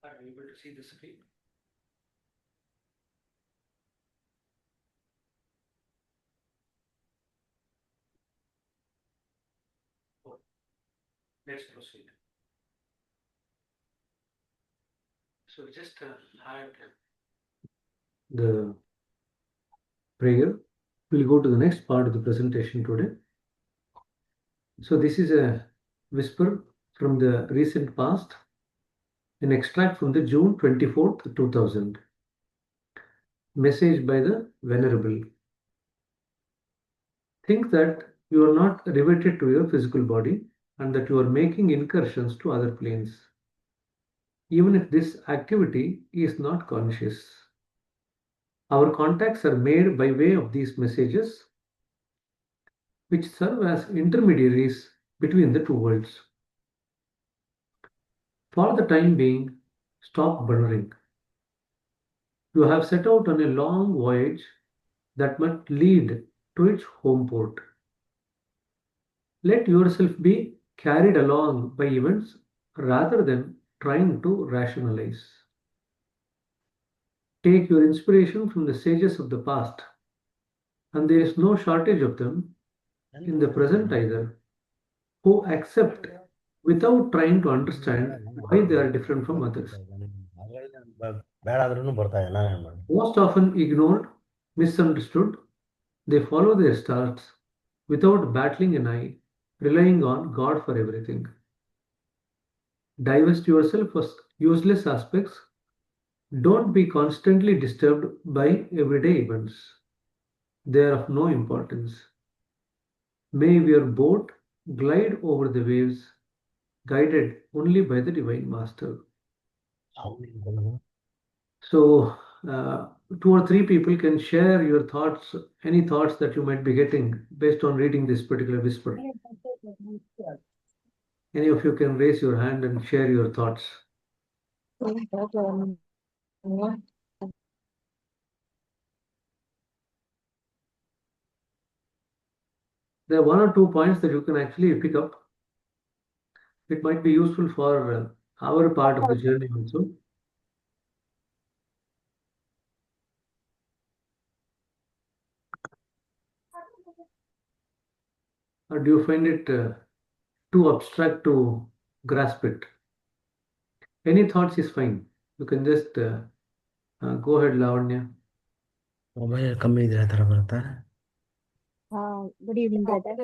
Are you able to see the screen? Oh, let's proceed. So we just had the prayer. We'll go to the next part of the presentation today. So this is a whisper from the recent past, an extract from the June 24th, 2000. Message by the Venerable. Think that you are not riveted to your physical body and that you are making incursions to other planes, even if this activity is not conscious. Our contacts are made by way of these messages, which serve as intermediaries between the two worlds. For the time being, stop burning. You have set out on a long voyage that must lead to its home port. Let yourself be carried along by events rather than trying to rationalize. Take your inspiration from the sages of the past, and there is no shortage of them in the present either, who accept without trying to understand why they are different from others. Most often ignored, misunderstood, they follow their stars without battling an eye, relying on God for everything. Divest yourself of useless aspects. Don't be constantly disturbed by everyday events. They are of no importance. May your boat glide over the waves, guided only by the Divine Master. So, two or three people can share your thoughts, any thoughts that you might be getting based on reading this particular whisper. Any of you can raise your hand and share your thoughts. There are one or two points that you can actually pick up. It might be useful for our part of the journey also. Or do you find it too abstract to grasp it? Any thoughts is fine. You can just go ahead, Lavanya. Mobile ಕಮ್ಮಿ ಇದ್ರೆ ಆ ಥರ ಬರುತ್ತಾ? Good evening, brother.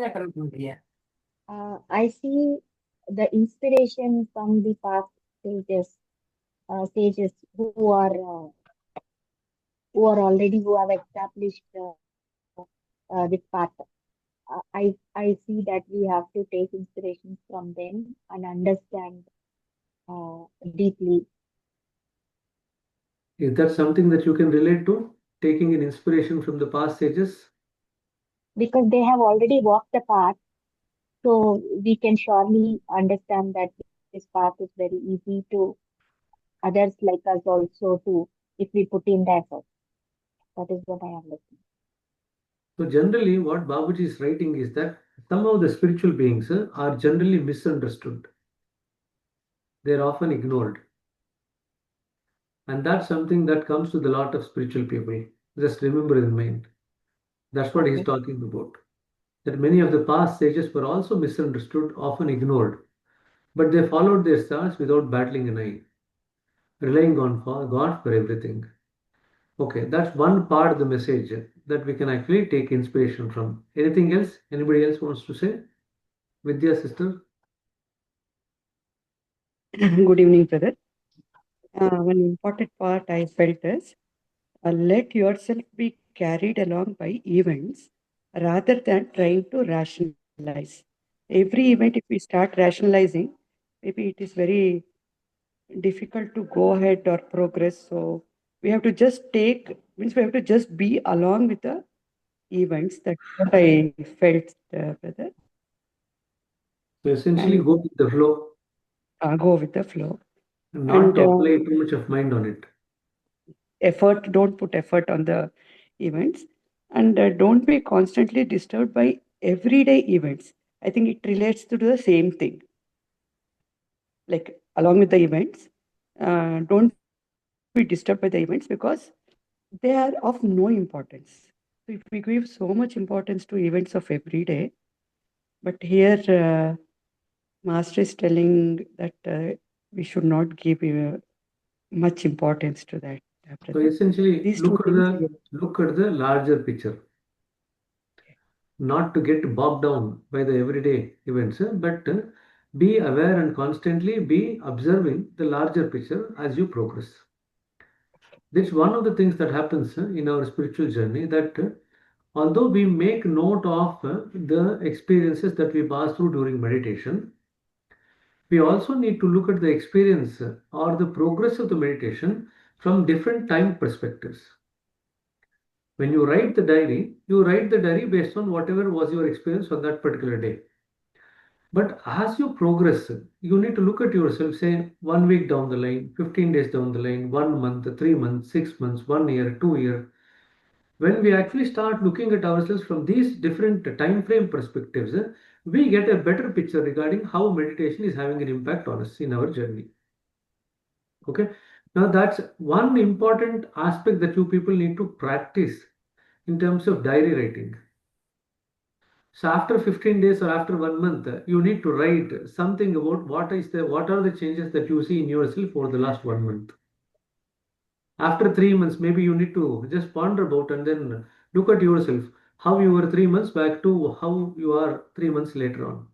I see the inspiration from the past sages who are already who have established this path. I see that we have to take inspirations from them and understand deeply. Is that something that you can relate to? Taking an inspiration from the past sages? Because they have already walked the path, so we can surely understand that this path is very easy to others like us also to if we put in the effort. That is what I am looking. So generally, what Babaji is writing is that some of the spiritual beings are generally misunderstood. They are often ignored. And that's something that comes to the lot of spiritual people. Just remember in mind. That's what he's talking about. That many of the past sages were also misunderstood, often ignored. But they followed their stars without battling an eye, relying on God for everything. Okay, that's one part of the message that we can actually take inspiration from. Anything else? Anybody else wants to say? Vidya, sister? Good evening, brother. One important part I felt is let yourself be carried along by events rather than trying to rationalize. Every event, if we start rationalizing, maybe it is very difficult to go ahead or progress. So we have to just we have to just be along with the events. That's what I felt, brother. So essentially, And go with the flow. Go with the flow. Not to apply too much of mind on it. Don't put effort on the events, and don't be constantly disturbed by everyday events. I think it relates to the same thing, like along with the events, don't be disturbed by the events because they are of no importance. So if we give so much importance to events of every day, but here Master is telling that we should not give much importance to that. So Brother. essentially, These two things. look at the larger picture. Not to get bogged down by the everyday events, but be aware and constantly be observing the larger picture as you progress. That's one of the things that happens in our spiritual journey, that although we make note of the experiences that we pass through during meditation, we also need to look at the experience or the progress of the meditation from different time perspectives. When you write the diary based on whatever was your experience on that particular day. But as you progress, you need to look at yourself, say 1 week down the line, 15 days down the line, 1 month, 3 months, 6 months, 1 year, 2 year. When we actually start looking at ourselves from these different time frame perspectives, we get a better picture regarding how meditation is having an impact on us in our journey. Okay. Now that's one important aspect that you people need to practice in terms of diary writing. So after 15 days or after 1 month, you need to write something about what are the changes that you see in yourself for the last 1 month. After 3 months, maybe you need to just ponder about and then look at yourself, how you were 3 months back to how you are 3 months later on.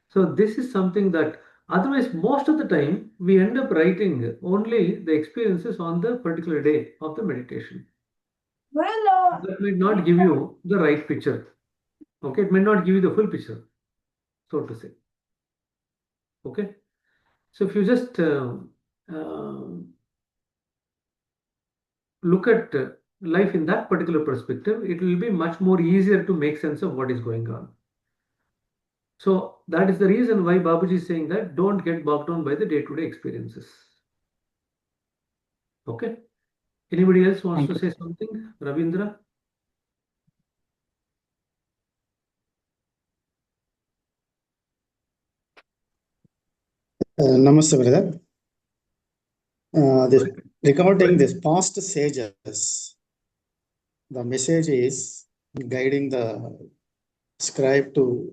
So this is something that otherwise most of the time we end up writing only the experiences on the particular day of the meditation. That might not give you the right picture. Okay, it may not give you the full picture, so to say. Okay, so if you just look at life in that particular perspective, it will be much more easier to make sense of what is going on. So that is the reason why Babaji is saying that don't get bogged down by the day-to-day experiences. Okay, anybody else wants to say something? Ravindra? Namaste, brother. Regarding this past sages, the message is guiding the scribe to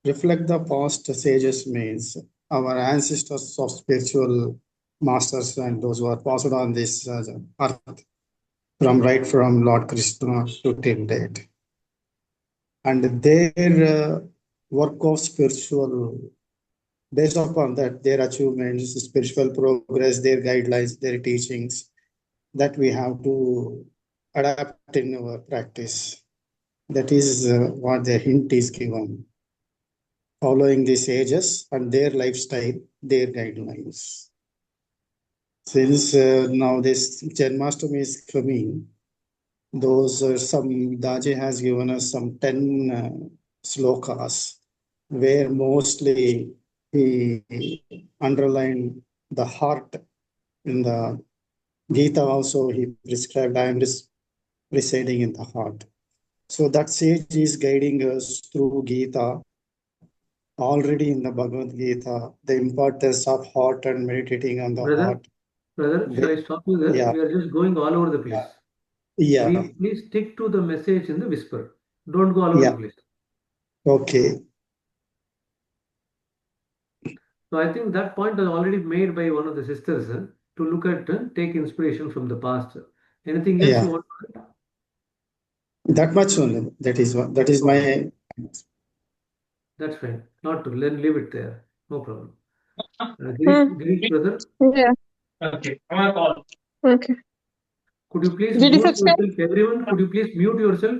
reflect the past sages, means our ancestors of spiritual masters and those who are passed on this earth from Lord Krishna to till date. And their work of spiritual, based upon that, their achievements, spiritual progress, their guidelines, their teachings, that we have to adapt in our practice. That is what the hint is given. Following the sages and their lifestyle, their guidelines. Since now this Janmashtami is coming, those some Daji has given us some 10 slokas, where mostly he underlined the heart. In the Gita also he prescribed, I am residing in the heart. So that sage is guiding us through Gita, already in the Bhagavad Gita, the importance of heart and meditating on the heart. Brother, shall I stop you there? Yeah. We are just going all over the place. Yeah. Please stick to the message in the whisper. Don't go all over the place. Okay. So I think that point was already made by one of the sisters to look at, take inspiration from the past. Anything else you want to add? That much only. That is my. That's fine. Not to leave it there. No problem. Girish, brother. Yeah. Okay. Okay. Could you please Did you mute subscribe? yourself, everyone? Could you please mute yourself?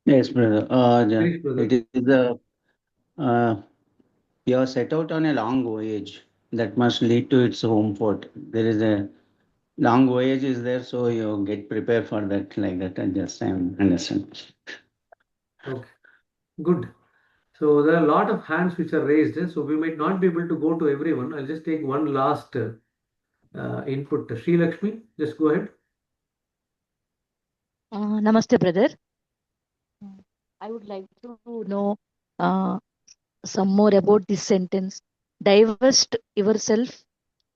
Yes, brother. Girish, brother. It is the you are set out on a long voyage that must lead to its home port. There is a long voyage is there, so you get prepared for that like that. I understand. Okay, good. So there are a lot of hands which are raised, so we might not be able to go to everyone. I'll just take one last input. Sri Lakshmi, just go ahead. Namaste, brother. I would like to know some more about this sentence. Divest yourself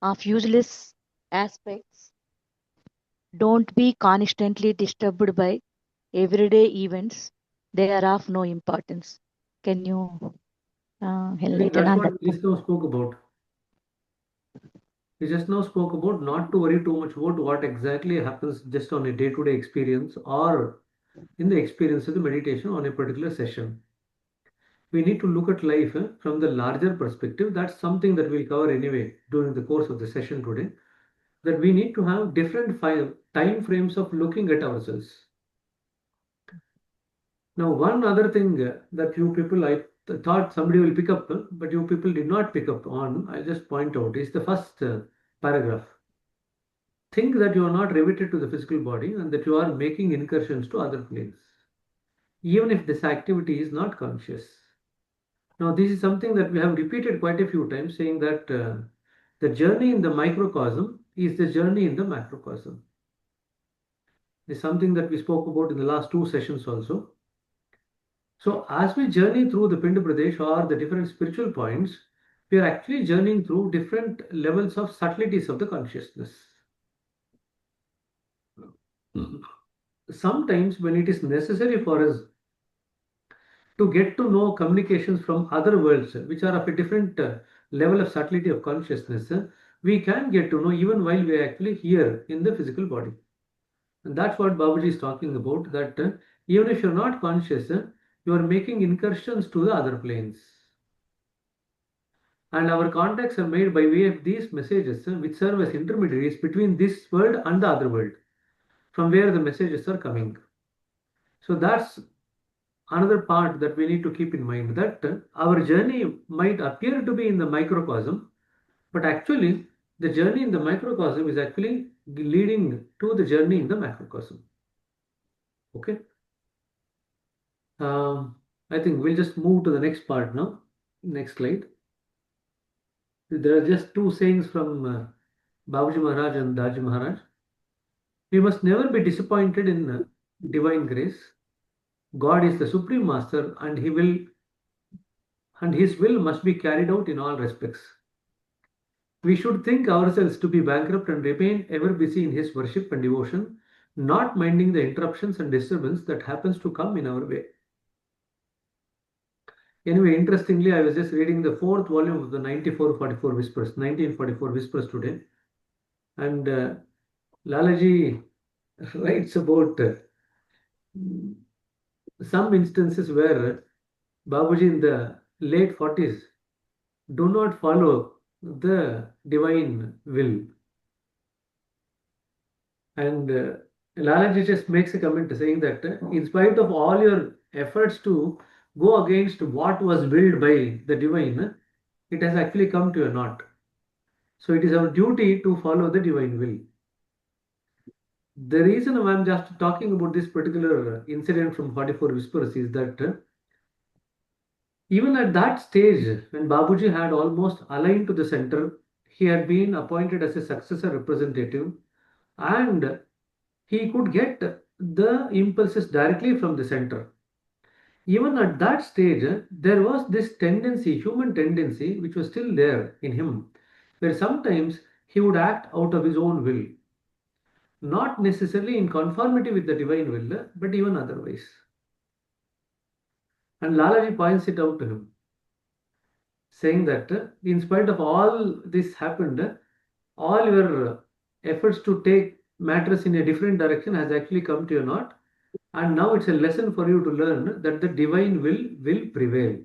of useless aspects. Don't be constantly disturbed by everyday events. They are of no importance. Can you I think enlighten that's on that what we point? just now spoke about. We just now spoke about not to worry too much about what exactly happens just on a day-to-day experience or in the experience of the meditation on a particular session. We need to look at life from the larger perspective. That's something that we'll cover anyway during the course of the session today. That we need to have different time frames of looking at ourselves. Now, one other thing that you people, I thought somebody will pick up, but you people did not pick up on, I'll just point out, is the first paragraph. Think that you are not riveted to the physical body and that you are making incursions to other planes, even if this activity is not conscious. Now, this is something that we have repeated quite a few times, saying that the journey in the microcosm is the journey in the macrocosm. This is something that we spoke about in the last two sessions also. So, as we journey through the Pinda Pradesh or the different spiritual points, we are actually journeying through different levels of subtleties of the consciousness. Sometimes, when it is necessary for us to get to know communications from other worlds, which are of a different level of subtlety of consciousness, we can get to know even while we are actually here in the physical body. And that's what Babaji is talking about, that even if you're not conscious, you are making incursions to the other planes. And our contacts are made by way of these messages, which serve as intermediaries between this world and the other world, from where the messages are coming. So that's another part that we need to keep in mind, that our journey might appear to be in the microcosm, but actually the journey in the microcosm is actually leading to the journey in the macrocosm. Okay. I think we'll just move to the next part now. Next slide. There are just two sayings from Babaji Maharaj and Daji Maharaj. We must never be disappointed in divine grace. God is the supreme master, and his will must be carried out in all respects. We should think ourselves to be bankrupt and remain ever busy in his worship and devotion, not minding the interruptions and disturbance that happens to come in our way. Anyway, interestingly, I was just reading the fourth volume of the 1944 Whispers today, and Lalaji writes about some instances where Babaji in the late 40s do not follow the divine will. And Lalaji just makes a comment saying that in spite of all your efforts to go against what was willed by the divine, it has actually come to a naught. So it is our duty to follow the divine will. The reason I'm just talking about this particular incident from 44 Whispers is that even at that stage, when Babuji had almost aligned to the center, he had been appointed as a successor representative, and he could get the impulses directly from the center. Even at that stage, there was this tendency, human tendency, which was still there in him, where sometimes he would act out of his own will, not necessarily in conformity with the divine will, but even otherwise. And Lalaji points it out to him, saying that in spite of all this happened, all your efforts to take matters in a different direction has actually come to a naught. And now it's a lesson for you to learn that the divine will prevail.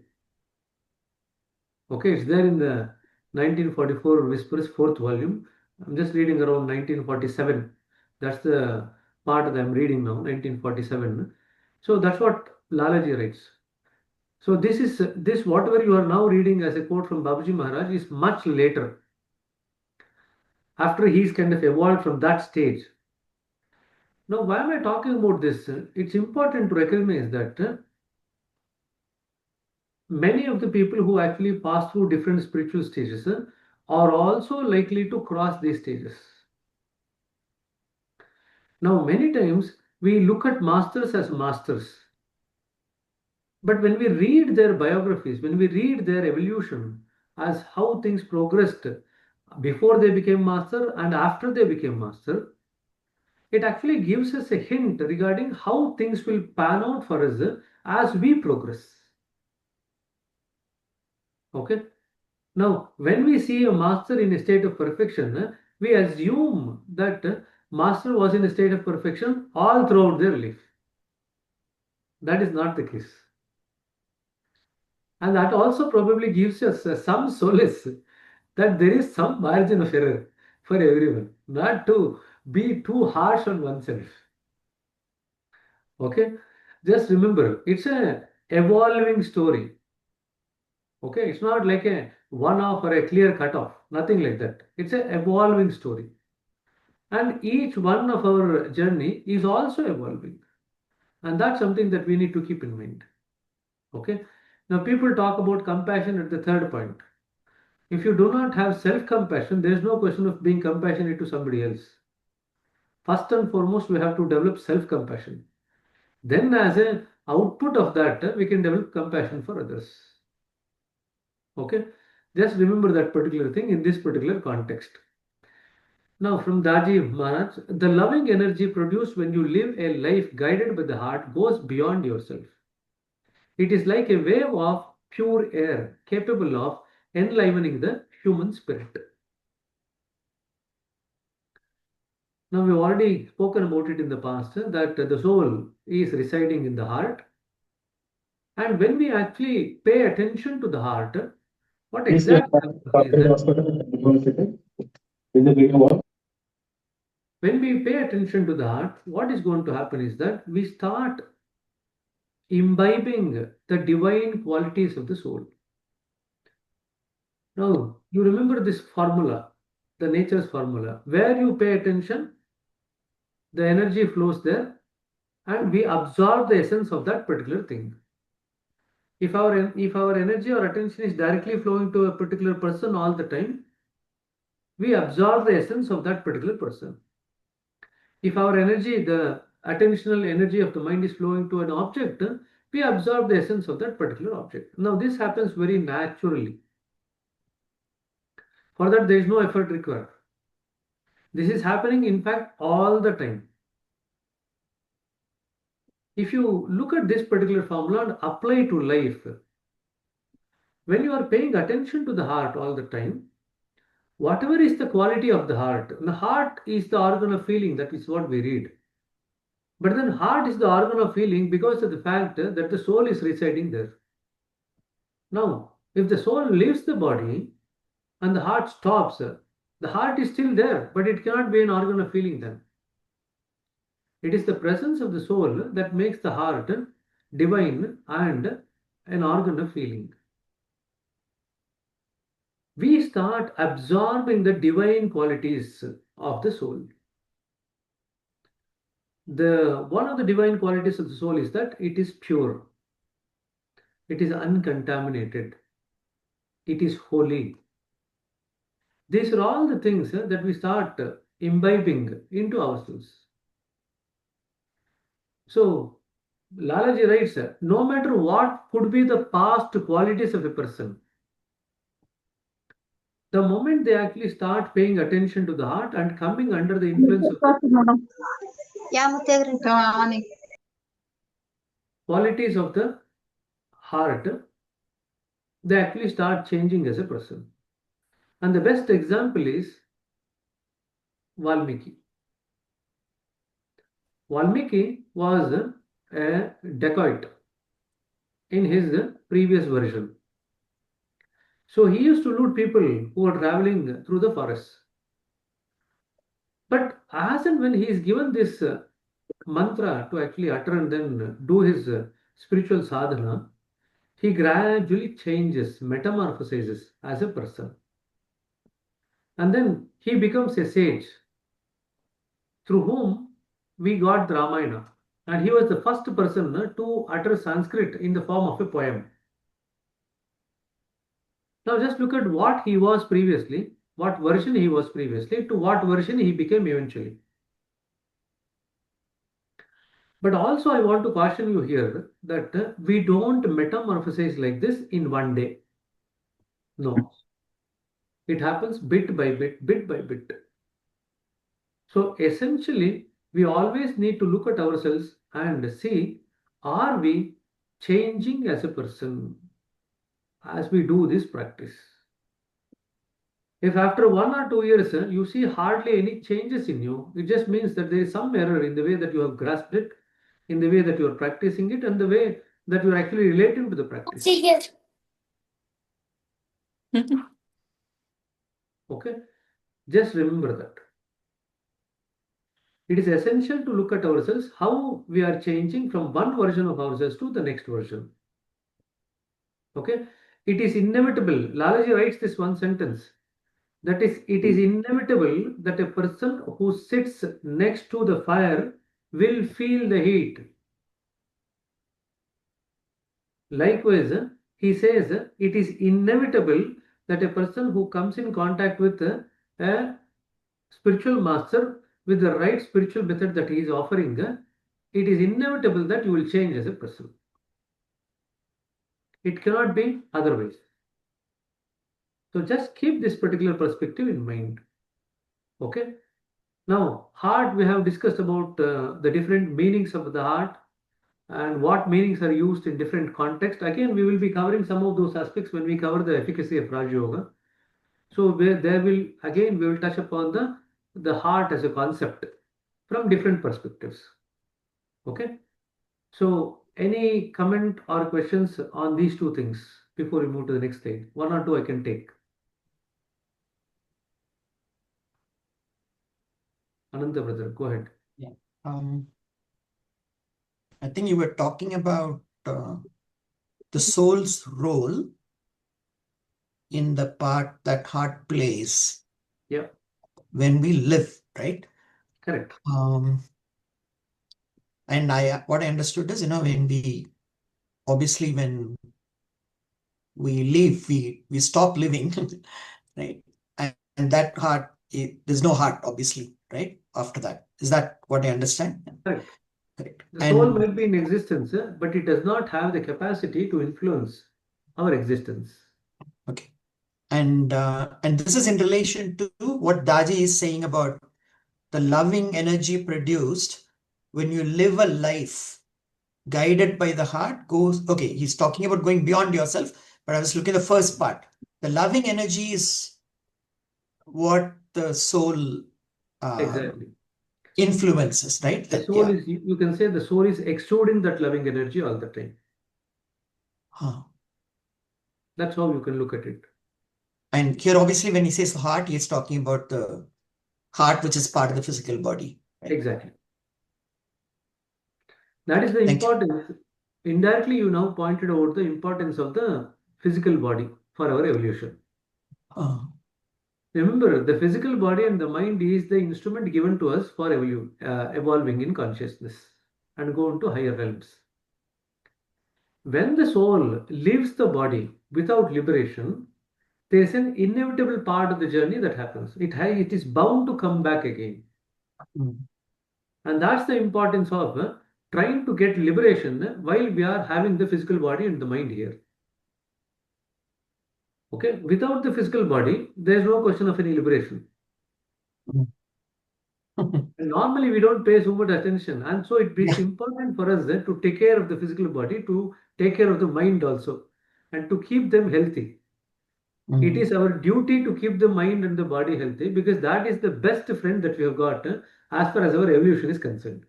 Okay, it's there in the 1944 Whispers, fourth volume. I'm just reading around 1947. That's the part that I'm reading now, 1947. So that's what Lalaji writes. So this whatever you are now reading as a quote from Babaji Maharaj is much later, after he's kind of evolved from that stage. Now, why am I talking about this? It's important to recognize that many of the people who actually pass through different spiritual stages are also likely to cross these stages. Now, many times we look at masters as masters. But when we read their biographies, when we read their evolution, as how things progressed before they became master and after they became master, it actually gives us a hint regarding how things will pan out for us as we progress. Okay. Now, when we see a master in a state of perfection, we assume that master was in a state of perfection all throughout their life. That is not the case. And that also probably gives us some solace that there is some margin of error for everyone, not to be too harsh on oneself. Okay, just remember it's a evolving story. Okay, it's not like a one-off or a clear cut-off, nothing like that. It's an evolving story, and each one of our journey is also evolving, and that's something that we need to keep in mind. Okay, now people talk about compassion at the third point. If you do not have self-compassion, there is no question of being compassionate to somebody else. First and foremost, we have to develop self-compassion. Then, as an output of that, we can develop compassion for others. Okay, just remember that particular thing in this particular context. Now, from Daji Maharaj, the loving energy produced when you live a life guided by the heart goes beyond yourself. It is like a wave of pure air capable of enlivening the human spirit. Now, we've already spoken about it in the past that the soul is residing in the heart. And when we actually pay attention to the heart, what exactly happens is that when we pay attention to the heart, what is going to happen is that we start imbibing the divine qualities of the soul. Now, you remember this formula, the nature's formula. Where you pay attention, the energy flows there, and we absorb the essence of that particular thing. If our energy or attention is directly flowing to a particular person all the time, we absorb the essence of that particular person. If our energy, the attentional energy of the mind is flowing to an object, we absorb the essence of that particular object. Now, this happens very naturally. For that, there is no effort required. This is happening, in fact, all the time. If you look at this particular formula and apply to life, when you are paying attention to the heart all the time, whatever is the quality of the heart is the organ of feeling, that is what we read. But then heart is the organ of feeling because of the fact that the soul is residing there. Now, if the soul leaves the body and the heart stops, the heart is still there, but it cannot be an organ of feeling then. It is the presence of the soul that makes the heart divine and an organ of feeling. We start absorbing the divine qualities of the soul. One of the divine qualities of the soul is that it is pure, it is uncontaminated, it is holy. These are all the things that we start imbibing into ourselves. So, Lalaji writes, no matter what could be the past qualities of a person, the moment they actually start paying attention to the heart and coming under the influence of the qualities of the heart, they actually start changing as a person. And the best example is Valmiki. Valmiki was a dacoit in his previous version. So he used to loot people who were traveling through the forest. But as and when he is given this mantra to actually utter and then do his spiritual sadhana, he gradually changes, metamorphoses as a person. And then he becomes a sage through whom we got the Ramayana. And he was the first person to utter Sanskrit in the form of a poem. Now just look at what he was previously, what version he was previously, to what version he became eventually. But also I want to caution you here that we don't metamorphosize like this in one day. No. It happens bit by bit, bit by bit. So essentially, we always need to look at ourselves and see, are we changing as a person as we do this practice? If after 1 or 2 years you see hardly any changes in you, it just means that there is some error in the way that you have grasped it, in the way that you are practicing it, and the way that you are actually relating to the practice. Okay, just remember that. It is essential to look at ourselves, how we are changing from one version of ourselves to the next version. Okay, it is inevitable. Lalaji writes this one sentence, that is, it is inevitable that a person who sits next to the fire will feel the heat. Likewise, he says it is inevitable that a person who comes in contact with a spiritual master with the right spiritual method that he is offering, it is inevitable that you will change as a person. It cannot be otherwise. So just keep this particular perspective in mind. Okay. Now, heart, we have discussed about the different meanings of the heart and what meanings are used in different contexts. Again, we will be covering some of those aspects when we cover the efficacy of Raj Yoga. So there will, again, we will touch upon the heart as a concept from different perspectives. Okay. So any comment or questions on these two things before we move to the next stage? One or two I can take. Ananta brother, go ahead. Yeah. I think you were talking about the soul's role in the part that heart plays Yeah, when we live, right? correct. And what I understood is, when we obviously when we leave, we stop living, right? And that heart, there's no heart, obviously, right? After that, is that what I understand? Correct. Correct. The soul might be in existence, but it does not have the capacity to influence our existence. Okay. And this is in relation to what Daji is saying about the loving energy produced when you live a life guided by the heart goes, okay, he's talking about going beyond yourself, but I was looking at the first part. The loving energy is what the soul Exactly. influences, right? The soul is, you can say the soul is exuding that loving energy all the time. Huh. That's how you can look at it. And here, obviously, when he says heart, he's talking about the heart, which is part of the physical body. Right? Exactly. That is the Thank you. importance. Indirectly, you now pointed out the importance of the physical body for our evolution. Remember, the physical body and the mind is the instrument given to us for evolving in consciousness and go into higher realms. When the soul leaves the body without liberation, there is an inevitable part of the journey that happens. It is bound to come back again. And that's the importance of trying to get liberation while we are having the physical body and the mind here. Okay, without the physical body, there is no question of any liberation. And normally, we don't pay so much attention, and so it's important for us to take care of the physical body, to take care of the mind also, and to keep them healthy. It is our duty to keep the mind and the body healthy because that is the best friend that we have got as far as our evolution is concerned.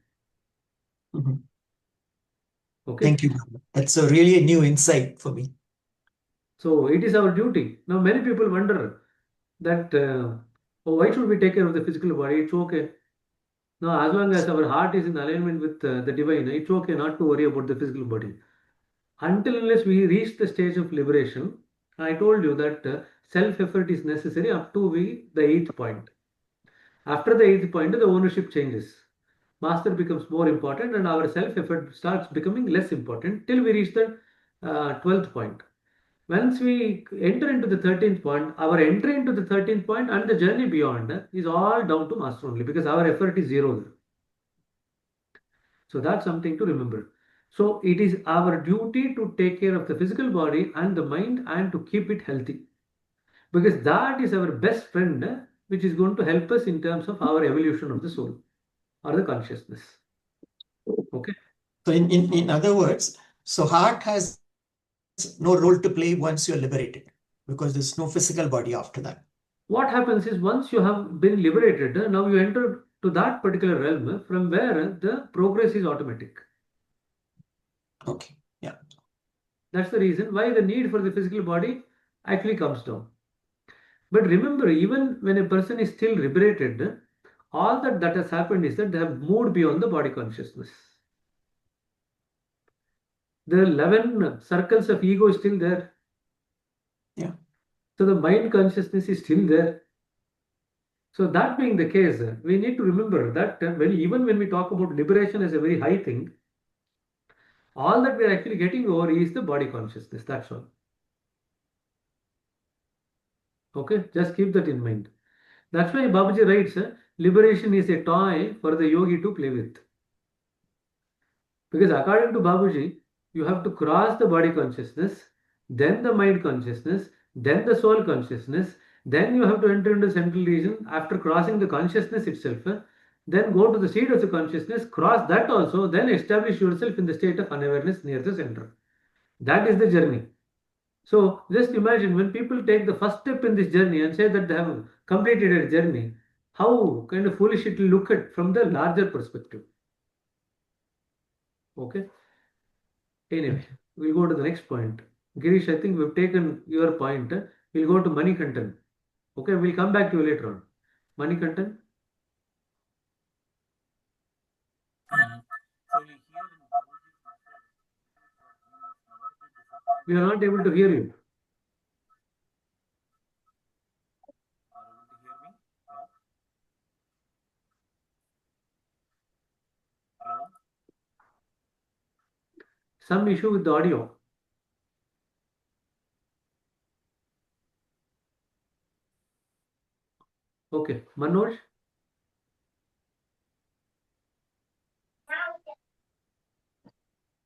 Okay. Thank you. That's really a new insight for me. So it is our duty. Now, many people wonder that, oh, why should we take care of the physical body? It's okay. Now, as long as our heart is in alignment with the divine, it's okay not to worry about the physical body. Until unless we reach the stage of liberation, I told you that self-effort is necessary up to the eighth point. After the eighth point, the ownership changes. Master becomes more important and our self-effort starts becoming less important till we reach the 12th point. Once we enter into the 13th point, our entry into the 13th point and the journey beyond is all down to Master only because our effort is zero. So that's something to remember. So it is our duty to take care of the physical body and the mind and to keep it healthy. because that is our best friend, which is going to help us in terms of our evolution of the soul or the consciousness. Okay. So in other words, so heart has no role to play once you're liberated because there's no physical body after that. What happens is once you have been liberated, now you enter to that particular realm from where the progress is automatic. Okay. Yeah. That's the reason why the need for the physical body actually comes down. But remember, even when a person is still liberated, all that has happened is that they have moved beyond the body consciousness. The 11 circles of ego is still there. Yeah. So the mind consciousness is still there. So that being the case, we need to remember that even when we talk about liberation as a very high thing, all that we are actually getting over is the body consciousness. That's all. Okay, just keep that in mind. That's why Babaji writes, liberation is a toy for the yogi to play with. Because according to Babaji, you have to cross the body consciousness, then the mind consciousness, then the soul consciousness, then you have to enter into central region. After crossing the consciousness itself, then go to the seat of the consciousness, cross that also, then establish yourself in the state of unawareness near the center. That is the journey. So just imagine when people take the first step in this journey and say that they have completed a journey, how kind of foolish it will look at from the larger perspective. Okay. Anyway, we'll go to the next point. Girish, I think we've taken your point. We'll go to Manikantan. Okay, we'll come back to you later on. Manikantan. We are not able to hear you. Some issue with the audio. Okay, Manoj.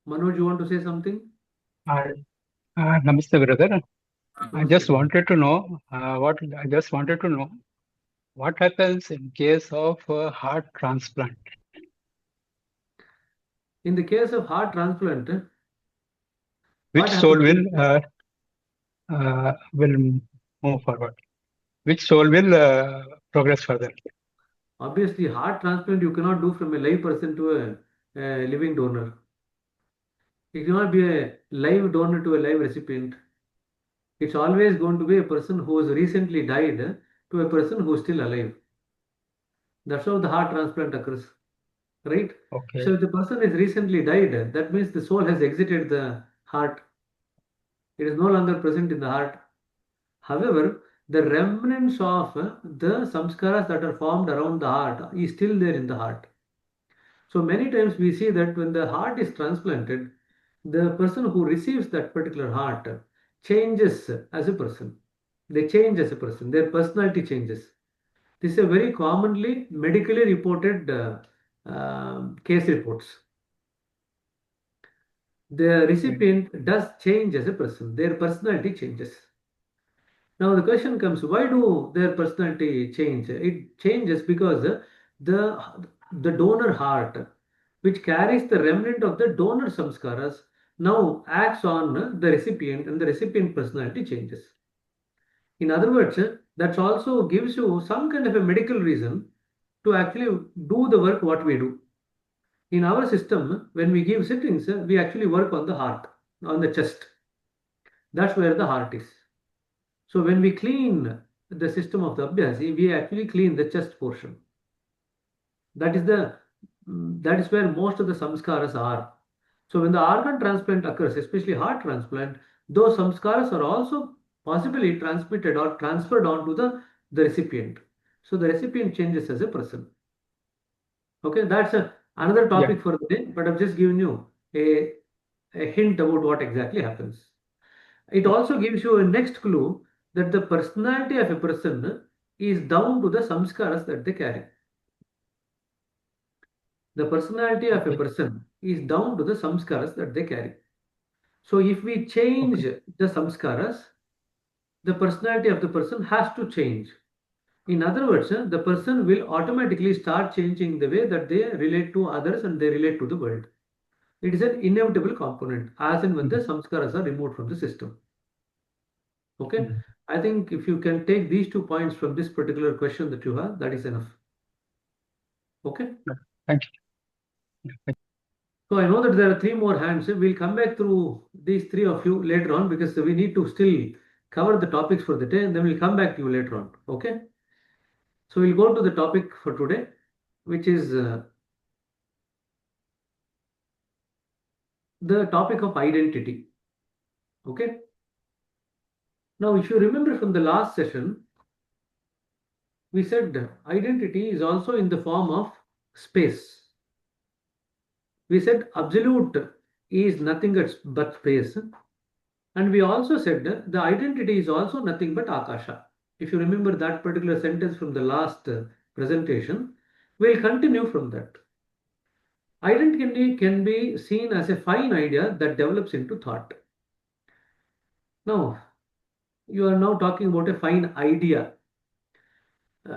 Manoj, you want to say something? Uh, Namaste, brother. I just Namaste. wanted to know what happens in case of heart transplant. In the case of heart transplant, Which what soul happens? will move forward? Which soul will progress further? Obviously, heart transplant you cannot do from a live person to a living donor. It cannot be a live donor to a live recipient. It's always going to be a person who has recently died to a person who is still alive. That's how the heart transplant occurs, right? Okay. So if the person is recently died, that means the soul has exited the heart. It is no longer present in the heart. However, the remnants of the samskaras that are formed around the heart is still there in the heart. So many times we see that when the heart is transplanted, the person who receives that particular heart changes as a person. They change as a person. Their personality changes. This is a very commonly medically reported case reports. The recipient does change as a person. Their personality changes. Now the question comes, why do their personality change? It changes because the, the donor heart, which carries the remnant of the donor samskaras, now acts on the recipient and the recipient personality changes. In other words, that also gives you some kind of a medical reason to actually do the work what we do. In our system, when we give sittings, we actually work on the heart, on the chest. That's where the heart is. So when we clean the system of the Abhyasi, we actually clean the chest portion. That is that is where most of the samskaras are. So when the organ transplant occurs, especially heart transplant, those samskaras are also possibly transmitted or transferred onto the recipient. So the recipient changes as a person. Okay, that's another topic for the day, but I've just given you a hint about what exactly happens. It also gives you a next clue that the personality of a person is down to the samskaras that they carry. The personality of a person is down to the samskaras that they carry. So if we change the samskaras, the personality of the person has to change. In other words, the person will automatically start changing the way that they relate to others and they relate to the world. It is an inevitable component as and when the samskaras are removed from the system. Okay, I think if you can take these 2 points from this particular question that you have, that is enough. Okay. Thank you. So I know that there are 3 more hands. We'll come back through these 3 of you later on because we need to still cover the topics for the day and then we'll come back to you later on. Okay. So we'll go to the topic for today, which is the topic of identity. Okay. Now, if you remember from the last session, we said identity is also in the form of space. We said absolute is nothing but space. And we also said the identity is also nothing but Akasha. If you remember that particular sentence from the last presentation, we'll continue from that. Identity can be seen as a fine idea that develops into thought. Now, you are now talking about a fine idea.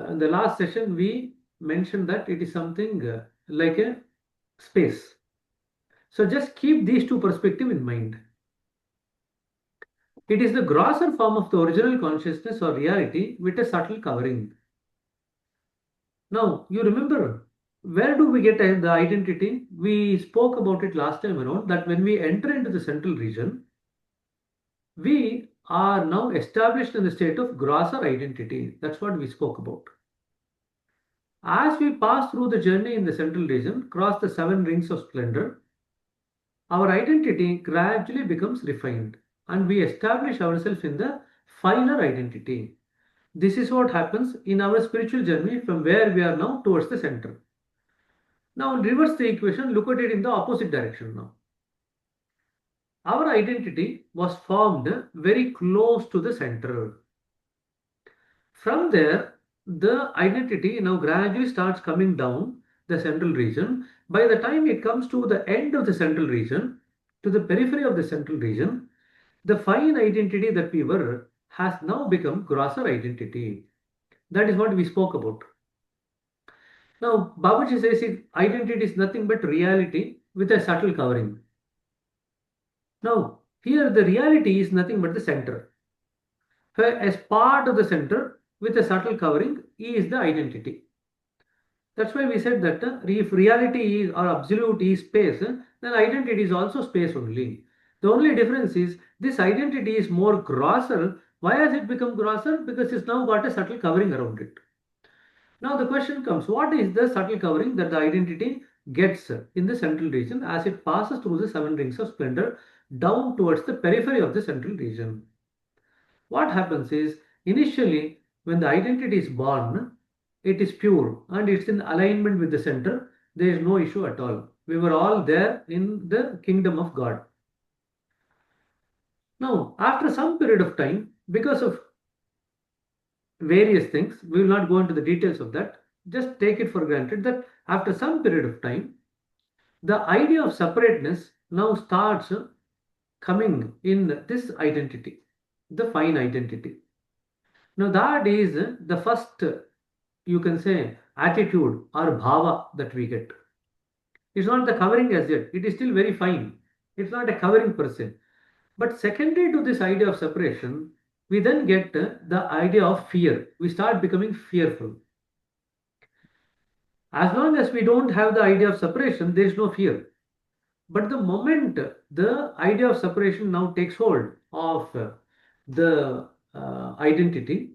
In the last session, we mentioned that it is something like a space. So just keep these 2 perspectives in mind. It is the grosser form of the original consciousness or reality with a subtle covering. Now, you remember, where do we get the identity? We spoke about it last time around that when we enter into the central region, we are now established in the state of grosser identity. That's what we spoke about. As we pass through the journey in the central region, cross the 7 rings of splendor, our identity gradually becomes refined and we establish ourselves in the finer identity. This is what happens in our spiritual journey from where we are now towards the center. Now, reverse the equation, look at it in the opposite direction now. Our identity was formed very close to the center. From there, the identity now gradually starts coming down the central region. By the time it comes to the end of the central region, to the periphery of the central region, the fine identity that we were has now become grosser identity. That is what we spoke about. Now, Babaji says identity is nothing but reality with a subtle covering. Now, here the reality is nothing but the center. As part of the center with a subtle covering is the identity. That's why we said that if reality is or absolute is space, then identity is also space only. The only difference is this identity is more grosser. Why has it become grosser? Because it's now got a subtle covering around it. Now the question comes, what is the subtle covering that the identity gets in the central region as it passes through the 7 rings of splendor down towards the periphery of the central region? What happens is, initially, when the identity is born, it is pure and it's in alignment with the center. There is no issue at all. We were all there in the kingdom of God. Now, after some period of time, because of various things, we will not go into the details of that. Just take it for granted that after some period of time, the idea of separateness now starts coming in this identity, the fine identity. Now that is the first, you can say, attitude or bhava that we get. It's not the covering as yet. It is still very fine. It's not a covering per se. But secondary to this idea of separation, we then get the idea of fear. We start becoming fearful. As long as we don't have the idea of separation, there is no fear. But the moment the idea of separation now takes hold of the identity,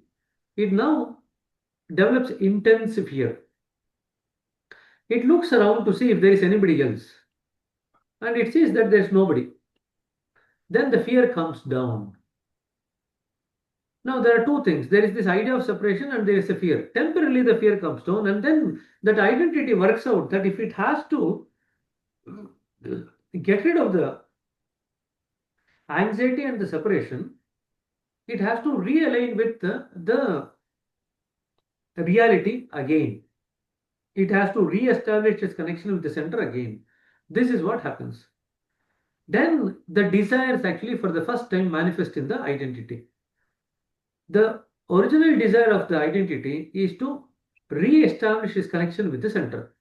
it now develops intense fear. It looks around to see if there is anybody else, and it sees that there is nobody. Then the fear comes down. Now there are 2 things. There is this idea of separation and there is a fear. Temporarily the fear comes down and then that identity works out that if it has to get rid of the anxiety and the separation, it has to realign with the reality again. It has to re-establish its connection with the center again. This is what happens. Then the desires actually for the first time manifest in the identity. The original desire of the identity is to re-establish its connection with the center.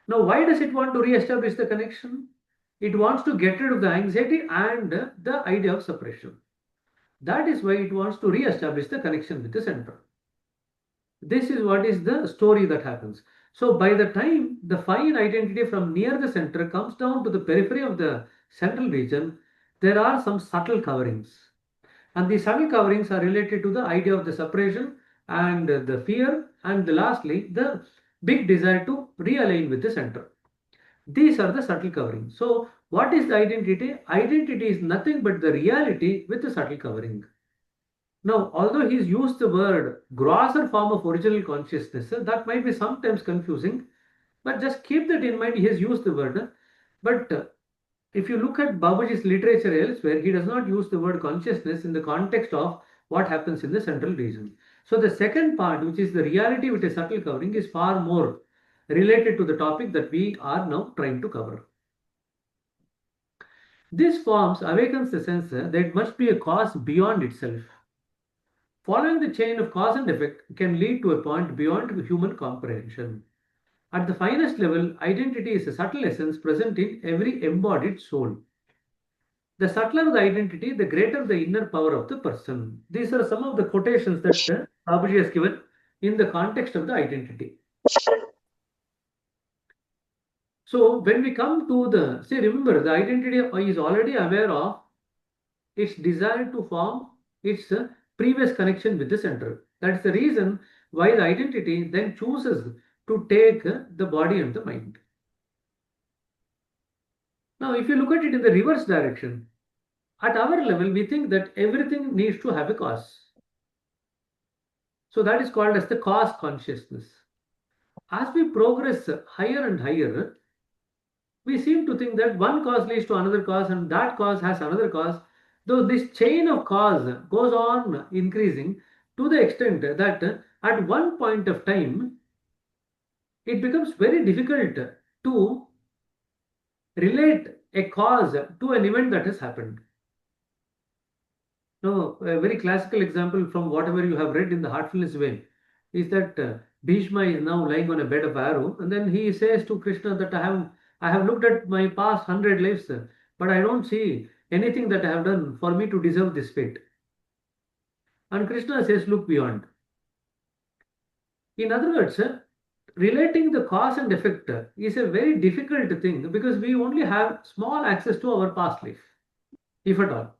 Now, why does it want to re-establish the connection? It wants to get rid of the anxiety and the idea of separation. That is why it wants to re-establish the connection with the center. This is what is the story that happens. So by the time the fine identity from near the center comes down to the periphery of the central region, there are some subtle coverings. And the subtle coverings are related to the idea of the separation and the fear, and lastly, the big desire to realign with the center. These are the subtle coverings. So what is the identity? Identity is nothing but the reality with the subtle covering. Now, although he's used the word grosser form of original consciousness, that might be sometimes confusing, but just keep that in mind. He has used the word. But if you look at Babaji's literature elsewhere, he does not use the word consciousness in the context of what happens in the central region. So the second part, which is the reality with a subtle covering, is far more related to the topic that we are now trying to cover. This forms awakens the sense that it must be a cause beyond itself. Following the chain of cause and effect can lead to a point beyond human comprehension. At the finest level, identity is a subtle essence present in every embodied soul. The subtler the identity, the greater the inner power of the person. These are some of the quotations that Babaji has given in the context of the identity. So when we come to the, see, remember, the identity is already aware of its desire to form its previous connection with the center. That's the reason why the identity then chooses to take the body and the mind. Now, if you look at it in the reverse direction, at our level, we think that everything needs to have a cause. So that is called as the cause consciousness. As we progress higher and higher, we seem to think that one cause leads to another cause and that cause has another cause. Though this chain of cause goes on increasing to the extent that at one point of time, it becomes very difficult to relate a cause to an event that has happened. No, a very classical example from whatever you have read in the Heartfulness Way is that Bhishma is now lying on a bed of arrow, and then he says to Krishna that I have looked at my past 100 lives, but I don't see anything that I have done for me to deserve this fate. And Krishna says, look beyond. In other words, relating the cause and effect is a very difficult thing because we only have small access to our past life, if at all.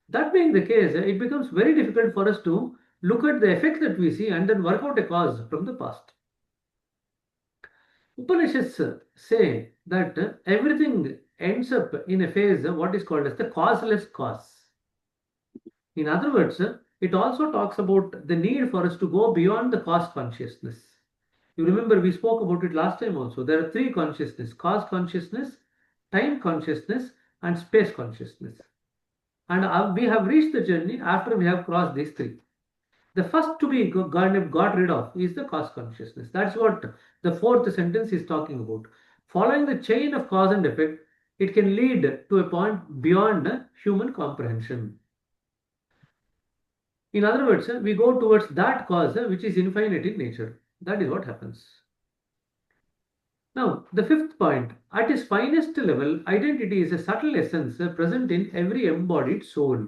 That being the case, it becomes very difficult for us to look at the effect that we see and then work out a cause from the past. Upanishads say that everything ends up in a phase what is called as the causeless cause. In other words, it also talks about the need for us to go beyond the cause consciousness. You remember we spoke about it last time also. There are three consciousness: cause consciousness, time consciousness, and space consciousness. And we have reached the journey after we have crossed these three. The first to be got rid of is the cause consciousness. That's what the fourth sentence is talking about. Following the chain of cause and effect, it can lead to a point beyond human comprehension. In other words, we go towards that cause which is infinite in nature. That is what happens. Now, the fifth point, at its finest level, identity is a subtle essence present in every embodied soul.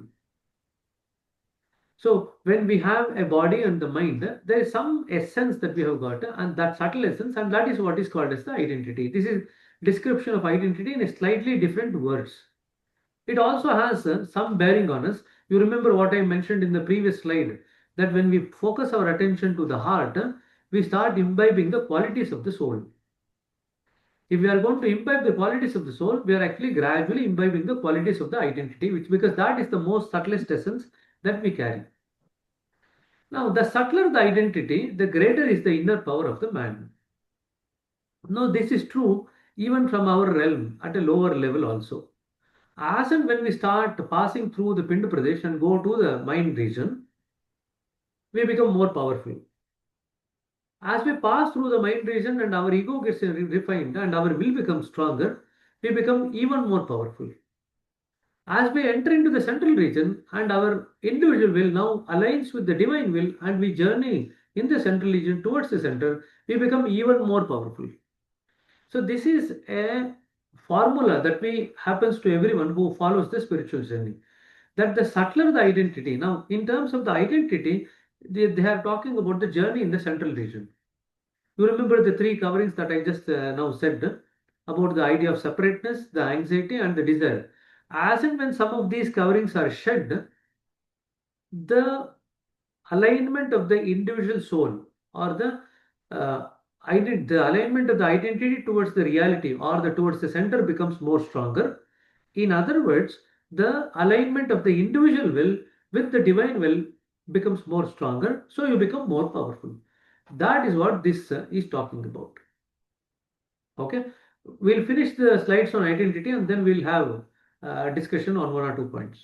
So when we have a body and the mind, there is some essence that we have got, and that subtle essence, and that is what is called as the identity. This is description of identity in a slightly different words. It also has some bearing on us. You remember what I mentioned in the previous slide, that when we focus our attention to the heart, we start imbibing the qualities of the soul. If we are going to imbibe the qualities of the soul, we are actually gradually imbibing the qualities of the identity, which because that is the most subtlest essence that we carry. Now, the subtler the identity, the greater is the inner power of the man. Now, this is true even from our realm at a lower level also. As and when we start passing through the Pindu Pradesh and go to the mind region, we become more powerful. As we pass through the mind region and our ego gets refined and our will becomes stronger, we become even more powerful. As we enter into the central region and our individual will now aligns with the divine will and we journey in the central region towards the center, we become even more powerful. So this is a formula that we happens to everyone who follows the spiritual journey. That the subtler the identity. Now, in terms of the identity, they are talking about the journey in the central region. You remember the three coverings that I just now said about the idea of separateness, the anxiety, and the desire. As and when some of these coverings are shed, the alignment of the individual soul or the alignment of the identity towards the reality or towards the center becomes more stronger. In other words, the alignment of the individual will with the divine will becomes more stronger, so you become more powerful. That is what this is talking about. Okay, we'll finish the slides on identity and then we'll have a discussion on one or two points.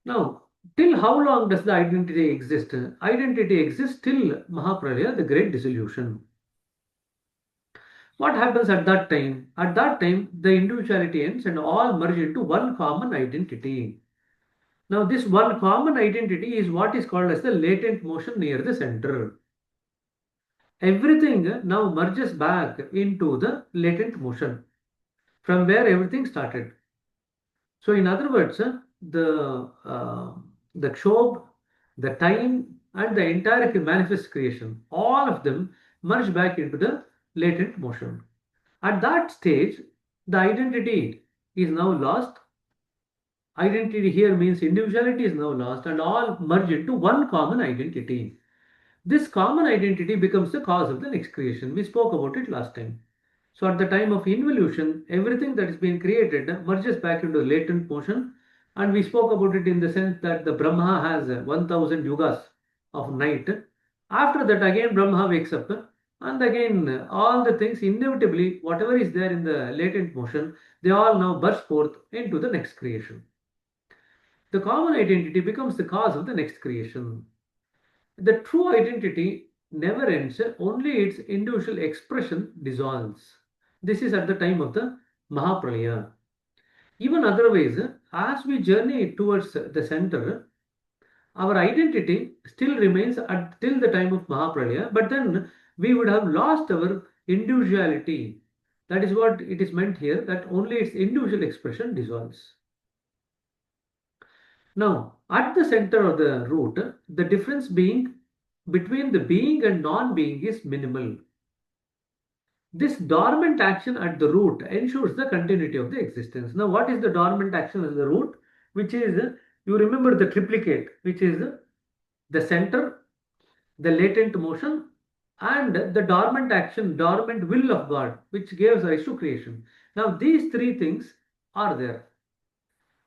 Now, till how long does the identity exist? Identity exists till Mahapralaya, the great dissolution. What happens at that time? At that time, the individuality ends and all merge into one common identity. Now, this one common identity is what is called as the latent motion near the center. Everything now merges back into the latent motion from where everything started. So, in other words, the Kshobh, the time, and the entire manifest creation, all of them merge back into the latent motion. At that stage, the identity is now lost. Identity here means individuality is now lost, and all merge into one common identity. This common identity becomes the cause of the next creation. We spoke about it last time. So at the time of involution, everything that is being created merges back into latent motion. And we spoke about it in the sense that the Brahma has 1000 yugas of night. After that, again, Brahma wakes up. And again, all the things inevitably, whatever is there in the latent motion, they all now burst forth into the next creation. The common identity becomes the cause of the next creation. The true identity never ends, only its individual expression dissolves. This is at the time of the Mahapralaya. Even otherwise, as we journey towards the center, our identity still remains till the time of Mahapralaya, but then we would have lost our individuality. That is what it is meant here, that only its individual expression dissolves. Now, at the center of the root, the difference being between the being and non-being is minimal. This dormant action at the root ensures the continuity of the existence. Now, what is the dormant action at the root? Which is, you remember the triplicate, which is the center, the latent motion, and the dormant action, dormant will of God, which gives rise to creation. Now, these three things are there.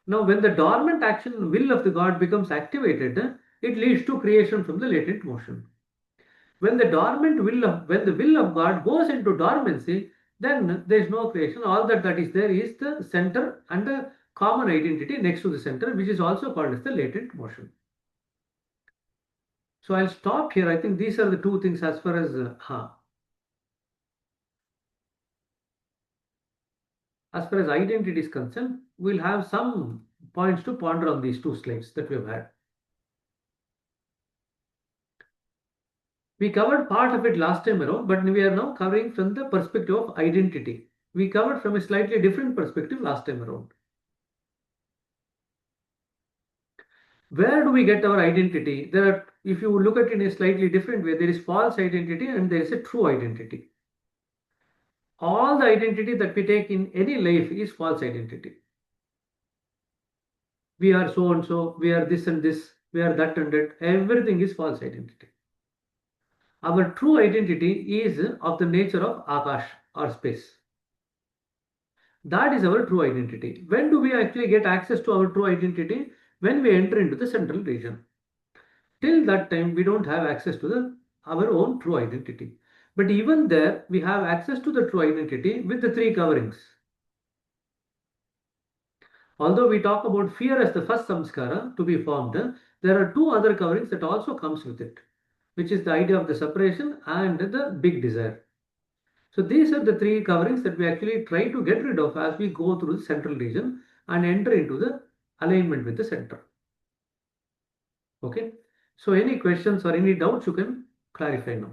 Now, when the dormant action will of the God becomes activated, it leads to creation from the latent motion. When the will of God goes into dormancy, then there is no creation. All that is there is the center and the common identity next to the center, which is also called as the latent motion. So I'll stop here. I think these are the two things as far as identity is concerned. We'll have some points to ponder on these two slides that we've had. We covered part of it last time around, but we are now covering from the perspective of identity. We covered from a slightly different perspective last time around. Where do we get our identity? There are, if you look at it in a slightly different way, there is false identity and there is a true identity. All the identity that we take in any life is false identity. We are so and so, we are this and this, we are that and that. Everything is false identity. Our true identity is of the nature of Akash or space. That is our true identity. When do we actually get access to our true identity? When we enter into the central region. Till that time, we don't have access to our own true identity. But even there, we have access to the true identity with the three coverings. Although we talk about fear as the first samskara to be formed, there are two other coverings that also comes with it, which is the idea of the separation and the big desire. So these are the three coverings that we actually try to get rid of as we go through the central region and enter into the alignment with the center. Okay. So any questions or any doubts you can clarify now.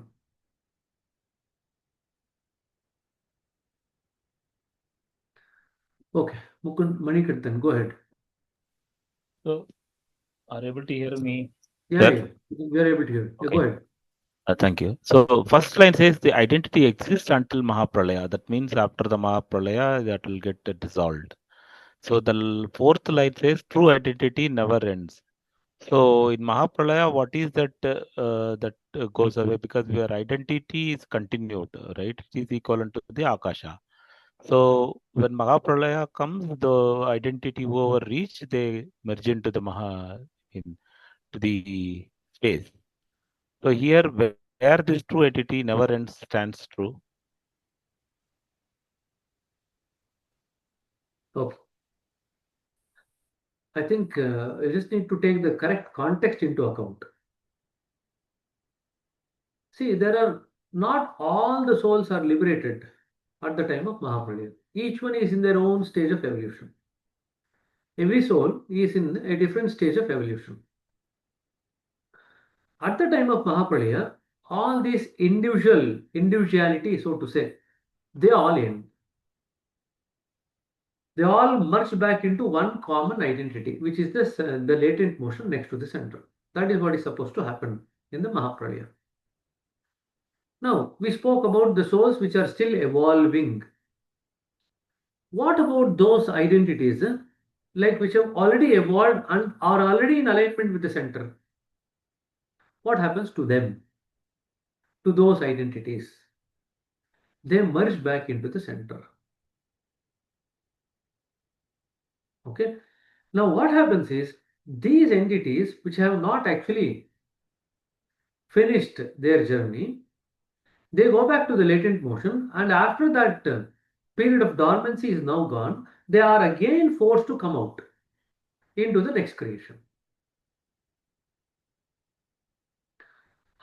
Okay. Mukund Manikantan, go ahead. So, are you able to hear me? Yeah, Sir? yeah. We are able to hear. Yeah, Okay. go ahead. Thank you. So, first line says the identity exists until Mahapralaya. That means after the Mahapralaya, that will get dissolved. So, the fourth line says true identity never ends. So, in Mahapralaya, what is that goes away? Because your identity is continued, right? It is equivalent to the Akasha. So, when Mahapralaya comes, the identity whoever reach, they merge into the to the space. So here, where this true entity never ends stands true. Okay. I think you just need to take the correct context into account. See, there are not all the souls are liberated at the time of Mahapralaya. Each one is in their own stage of evolution. Every soul is in a different stage of evolution. At the time of Mahapralaya, all these individuality, so to say, they all end. They all merge back into one common identity, which is this, the latent motion next to the center. That is what is supposed to happen in the Mahapralaya. Now, we spoke about the souls which are still evolving. What about those identities, like which have already evolved and are already in alignment with the center? What happens to them, to those identities? They merge back into the center. Okay. Now, what happens is these entities which have not actually finished their journey, they go back to the latent motion, and after that period of dormancy is now gone, they are again forced to come out into the next creation.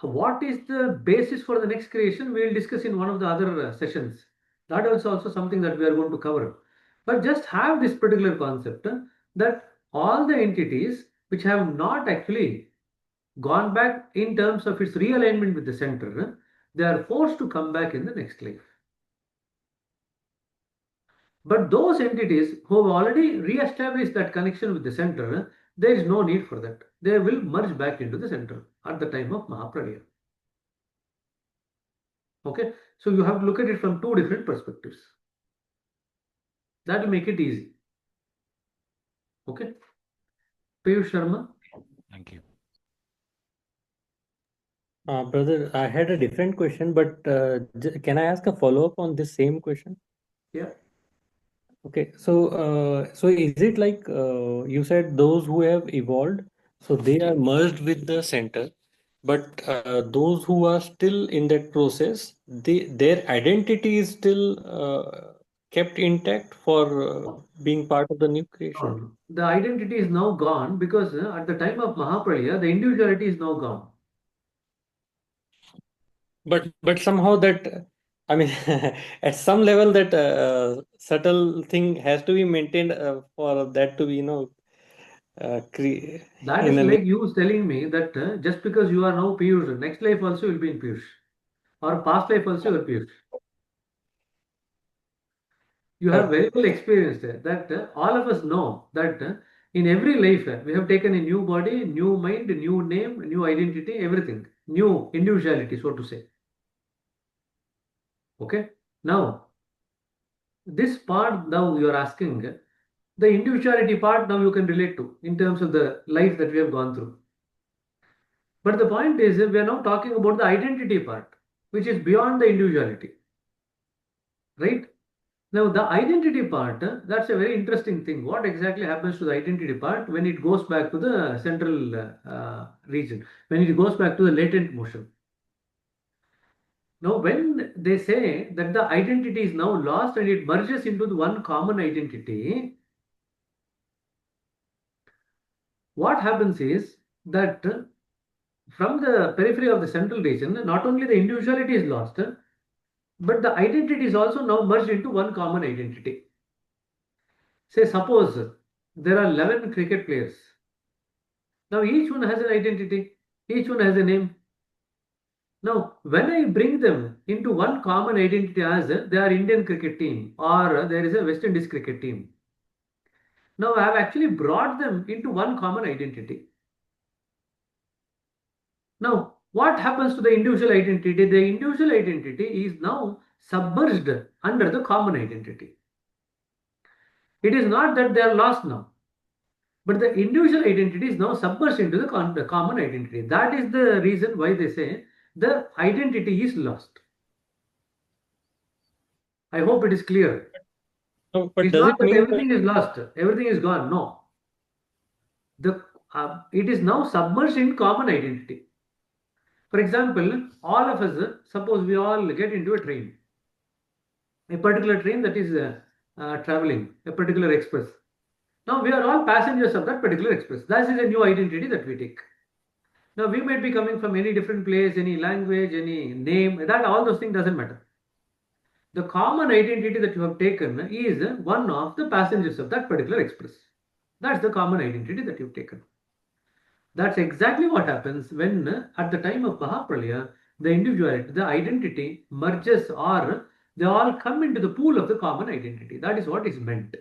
What is the basis for the next creation? We will discuss in one of the other sessions. That is also something that we are going to cover. But just have this particular concept that all the entities which have not actually gone back in terms of its realignment with the center, they are forced to come back in the next life. But those entities who have already re-established that connection with the center, there is no need for that. They will merge back into the center at the time of Mahapralaya. Okay, so you have to look at it from two different perspectives. That will make it easy. Okay, Piyush Sharma. Thank you. Brother, I had a different question, but can I ask a follow-up on this same question? Yeah. Okay, so is it like you said those who have evolved, so they are merged with the center, but those who are still in that process, their identity is still kept intact for being part of the new creation. No, the identity is now gone because at the time of Mahapralaya, the individuality is now gone. But somehow that, I mean, at some level that subtle thing has to be maintained for that to be, That in is a new. like you telling me that just because you are now Piyush, next life also will be in Piyush, or past life also you are Piyush. You have very well experienced that all of us know that in every life we have taken a new body, new mind, new name, new identity, everything, new individuality, so to say. Okay. Now, this part now you are asking, the individuality part now you can relate to in terms of the life that we have gone through. But the point is, we are now talking about the identity part, which is beyond the individuality. Right? Now, the identity part, that's a very interesting thing. What exactly happens to the identity part when it goes back to the central region, when it goes back to the latent motion? Now, when they say that the identity is now lost and it merges into the one common identity, what happens is that from the periphery of the central region, not only the individuality is lost, But the identity is also now merged into one common identity. Say, suppose there are 11 cricket players. Now each one has an identity, each one has a name. Now, when I bring them into one common identity as they are Indian cricket team or there is a West Indies cricket team, now I have actually brought them into one common identity. Now, what happens to the individual identity? The individual identity is now submerged under the common identity. It is not that they are lost now, but the individual identity is now submerged into the common identity. That is the reason why they say the identity is lost. I hope it is clear. No, but It's does not it that mean that everything is lost, everything is gone. No, it is now submerged in common identity. For example, all of us, suppose we all get into a train, a particular train that is traveling, a particular express. Now we are all passengers of that particular express. That is a new identity that we take. Now we might be coming from any different place, any language, any name. That all those things doesn't matter. The common identity that you have taken is one of the passengers of that particular express. That's the common identity that you've taken. That's exactly what happens when at the time of Mahapralaya, the individuality, the identity merges or they all come into the pool of the common identity. That is what is meant.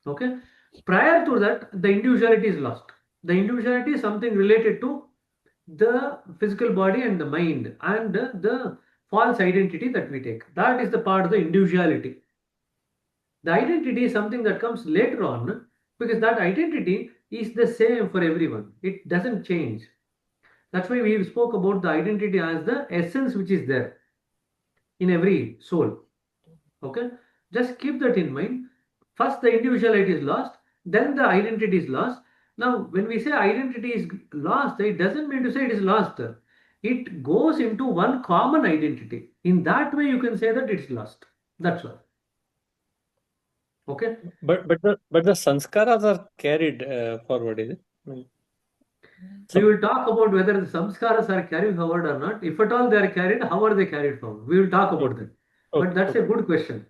Okay. Prior to that, the individuality is lost. The individuality is something related to the physical body and the mind and the false identity that we take. That is the part of the individuality. The identity is something that comes later on because that identity is the same for everyone. It doesn't change. That's why we spoke about the identity as the essence which is there in every soul. Okay, just keep that in mind. First, the individuality is lost, then the identity is lost. Now, when we say identity is lost, it doesn't mean to say it is lost. It goes into one common identity. In that way, you can say that it's lost. That's all. Okay. but the sanskaras are carried forward, is it? So we will talk about whether the samskaras are carried forward or not. If at all they are carried, how are they carried forward? We will talk about that. Okay, But that's a good question.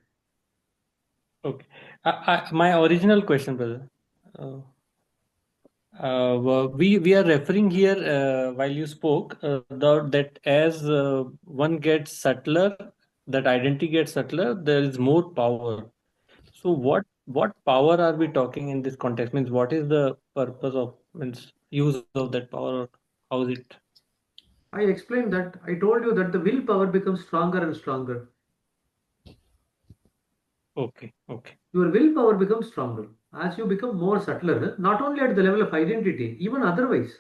Okay. My original question, brother. We are referring here while you spoke that as one gets subtler, that identity gets subtler, there is more power. So what power are we talking in this context? Means what is the purpose of means use of that power? Or how is it? I explained that. I told you that the willpower becomes stronger and stronger. Okay. Okay. Your willpower becomes stronger as you become more subtler, not only at the level of identity, even otherwise.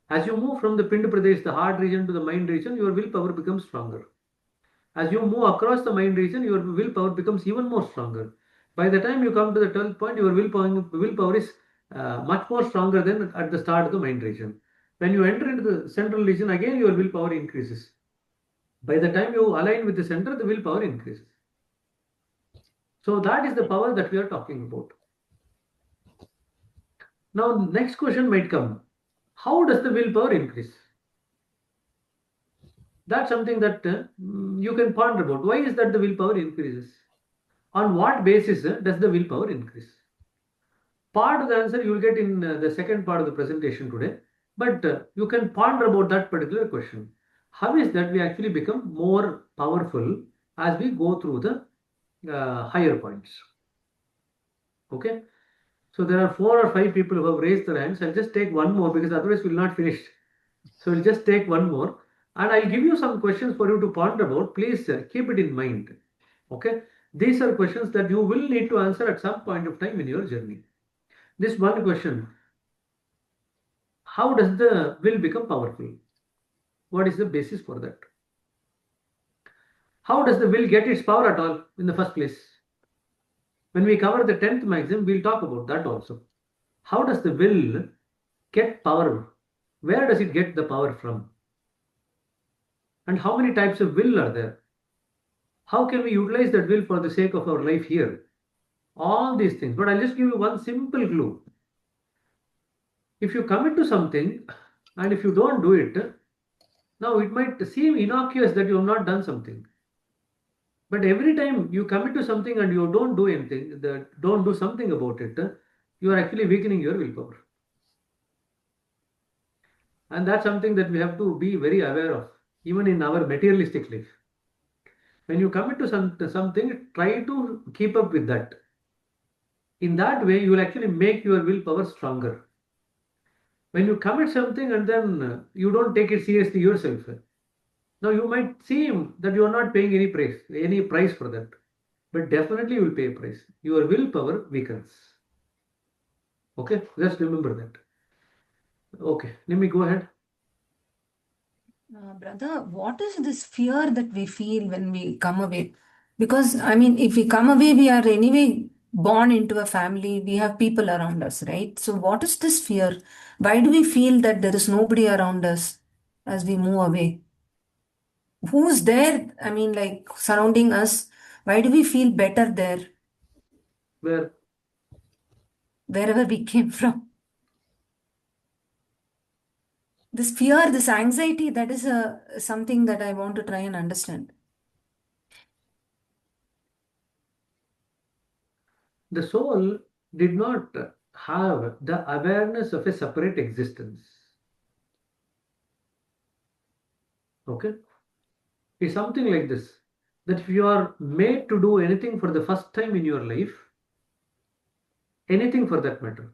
As you move from the Pind Pradesh, the heart region, to the mind region, your willpower becomes stronger. As you move across the mind region, your willpower becomes even more stronger. By the time you come to the 12th point, your willpower is much more stronger than at the start of the mind region. When you enter into the central region, again your willpower increases. By the time you align with the center, the willpower increases. So that is the power that we are talking about. Now, next question might come. How does the willpower increase? That's something that you can ponder about. Why is that the willpower increases? On what basis does the willpower increase? Part of the answer you will get in the second part of the presentation today, but you can ponder about that particular question. How is that we actually become more powerful as we go through the higher points? Okay. So there are 4 or 5 people who have raised their hands. I'll just take one more because otherwise we'll not finish. So we'll just take one more and I'll give you some questions for you to ponder about. Please keep it in mind. Okay. These are questions that you will need to answer at some point of time in your journey. This one question: how does the will become powerful? What is the basis for that? How does the will get its power at all in the first place? When we cover the 10th maxim, we'll talk about that also. How does the will get power? Where does it get the power from? And how many types of will are there? How can we utilize that will for the sake of our life here? All these things. But I'll just give you one simple clue. If you commit to something and if you don't do it, Now, it might seem innocuous that you have not done something. But every time you commit to something and you don't do anything, don't do something about it, you are actually weakening your willpower. And that's something that we have to be very aware of, even in our materialistic life. When you commit to something, try to keep up with that. In that way, you will actually make your willpower stronger. When you commit something and then you don't take it seriously yourself, now you might seem that you are not paying any price for that, but definitely you will pay a price. Your willpower weakens. Okay, just remember that. Okay, let me go ahead. Brother, what is this fear that we feel when we come away? Because, I mean, if we come away, we are anyway born into a family, we have people around us, right? So, what is this fear? Why do we feel that there is nobody around us as we move away? Who's there? I mean, like surrounding us. Why do we feel better there? Where? Wherever we came from. This fear, this anxiety, that is something that I want to try and understand. The soul did not have the awareness of a separate existence. Okay? It's something like this, that if you are made to do anything for the first time in your life, anything for that matter,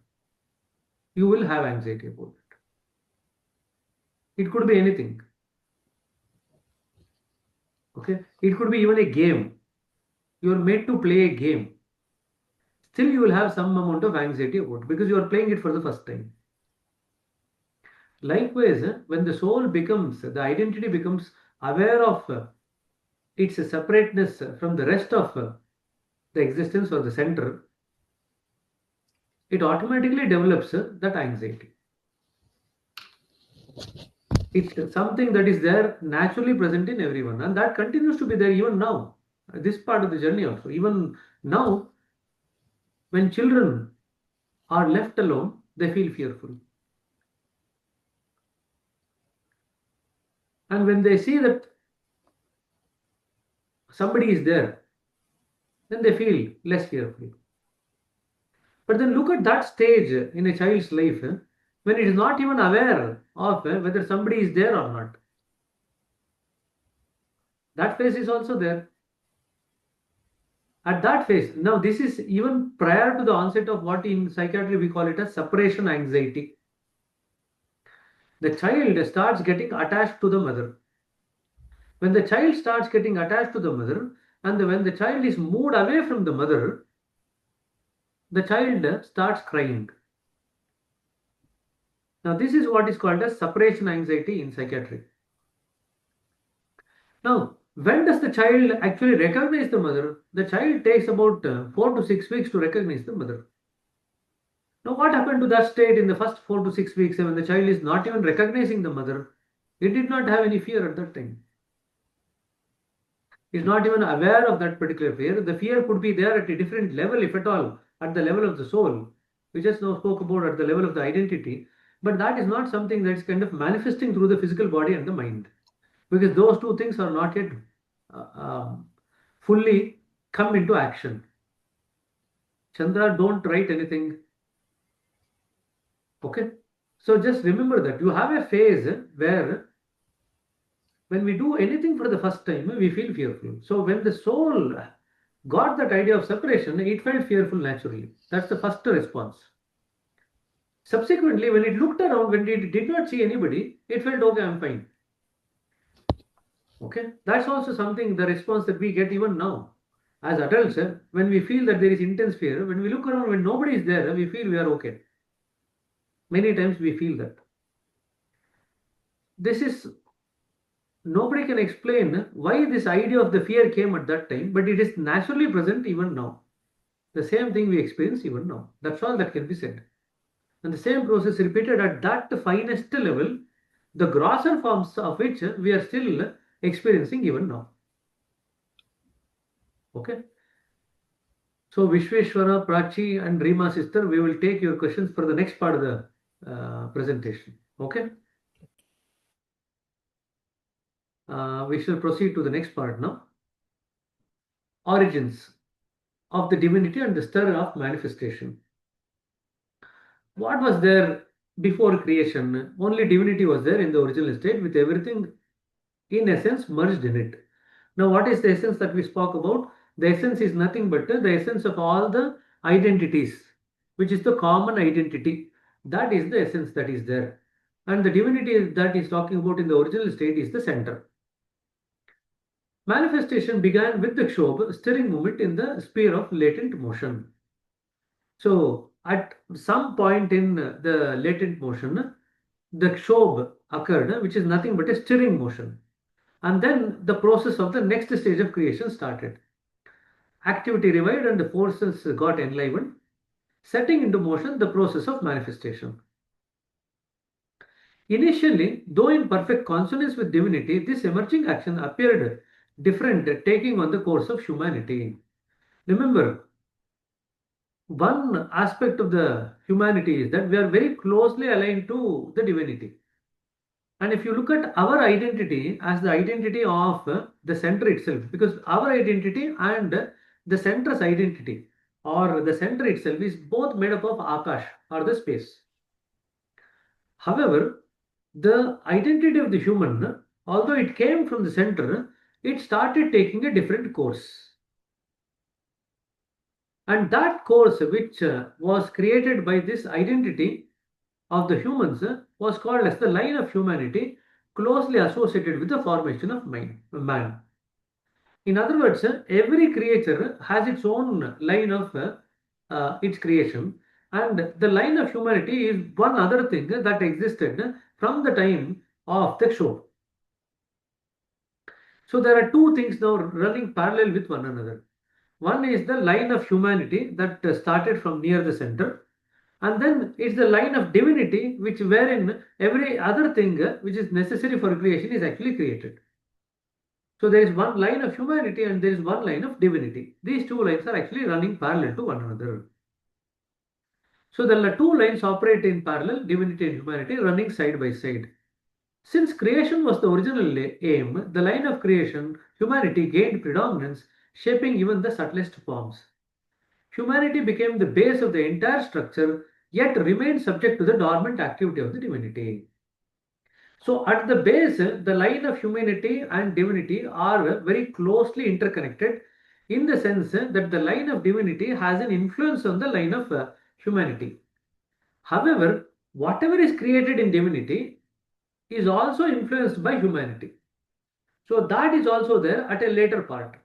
you will have anxiety about it. It could be anything. Okay? It could be even a game. You are made to play a game. Still, you will have some amount of anxiety about it because you are playing it for the first time. Likewise, when the soul becomes, the identity becomes aware of its separateness from the rest of the existence or the center, it automatically develops that anxiety. It's something that is there naturally present in everyone, and that continues to be there even now. This part of the journey also, even now, when children are left alone, they feel fearful. And when they see that somebody is there, then they feel less fearful. But then look at that stage in a child's life when it is not even aware of whether somebody is there or not. That phase is also there. At that phase, now this is even prior to the onset of what in psychiatry we call it as separation anxiety. The child starts getting attached to the mother. When the child starts getting attached to the mother, and when the child is moved away from the mother, the child starts crying. Now, this is what is called as separation anxiety in psychiatry. Now, when does the child actually recognize the mother? The child takes about 4 to 6 weeks to recognize the mother. Now, what happened to that state in the first 4 to 6 weeks when the child is not even recognizing the mother? It did not have any fear at that time. Is not even aware of that particular fear. The fear could be there at a different level, if at all, at the level of the soul. We just now spoke about at the level of the identity, but that is not something that is kind of manifesting through the physical body and the mind, because those two things are not yet fully come into action. Chandra, don't write anything. Okay, so just remember that you have a phase where when we do anything for the first time, we feel fearful. So when the soul got that idea of separation, it felt fearful naturally. That's the first response. Subsequently, when it looked around, when it did not see anybody, it felt, okay, I'm fine. Okay, that's also something, the response that we get even now. As adults, when we feel that there is intense fear, when we look around, when nobody is there, we feel we are okay. Many times we feel that. This is, nobody can explain why this idea of the fear came at that time, but it is naturally present even now. The same thing we experience even now. That's all that can be said. And the same process repeated at that finest level, the grosser forms of which we are still experiencing even now. Okay. So Vishweshwara, Prachi and Rima sister, we will take your questions for the next part of the presentation. Okay. We shall proceed to the next part now. Origins of the divinity and the stir of manifestation. What was there before creation? Only divinity was there in the original state with everything in essence merged in it. Now, what is the essence that we spoke about? The essence is nothing but the essence of all the identities, which is the common identity. That is the essence that is there. And the divinity that is talking about in the original state is the center. Manifestation began with the Kshobh, stirring movement in the sphere of latent motion. So, at some point in the latent motion, the Kshobh occurred, which is nothing but a stirring motion. And then the process of the next stage of creation started. Activity revived and the forces got enlivened, setting into motion the process of manifestation. Initially, though in perfect consonance with divinity, this emerging action appeared different, taking on the course of humanity. Remember, one aspect of the humanity is that we are very closely aligned to the divinity. And if you look at our identity as the identity of the center itself, because our identity and the center's identity or the center itself is both made up of Akash or the space. However, the identity of the human, although it came from the center, it started taking a different course. And that course, which was created by this identity of the humans, was called as the line of humanity, closely associated with the formation of man. In other words, every creature has its own line of its creation, and the line of humanity is one other thing that existed from the time of the show. So there are two things now running parallel with one another. One is the line of humanity that started from near the center, and then it's the line of divinity, which wherein every other thing which is necessary for creation is actually created. So there is one line of humanity and there is one line of divinity. These two lines are actually running parallel to one another. So the two lines operate in parallel, divinity and humanity, running side by side. Since creation was the original aim, the line of creation, humanity gained predominance, shaping even the subtlest forms. Humanity became the base of the entire structure, yet remained subject to the dormant activity of the divinity. So at the base, the line of humanity and divinity are very closely interconnected in the sense that the line of divinity has an influence on the line of humanity. However, whatever is created in divinity is also influenced by humanity. So that is also there at a later part.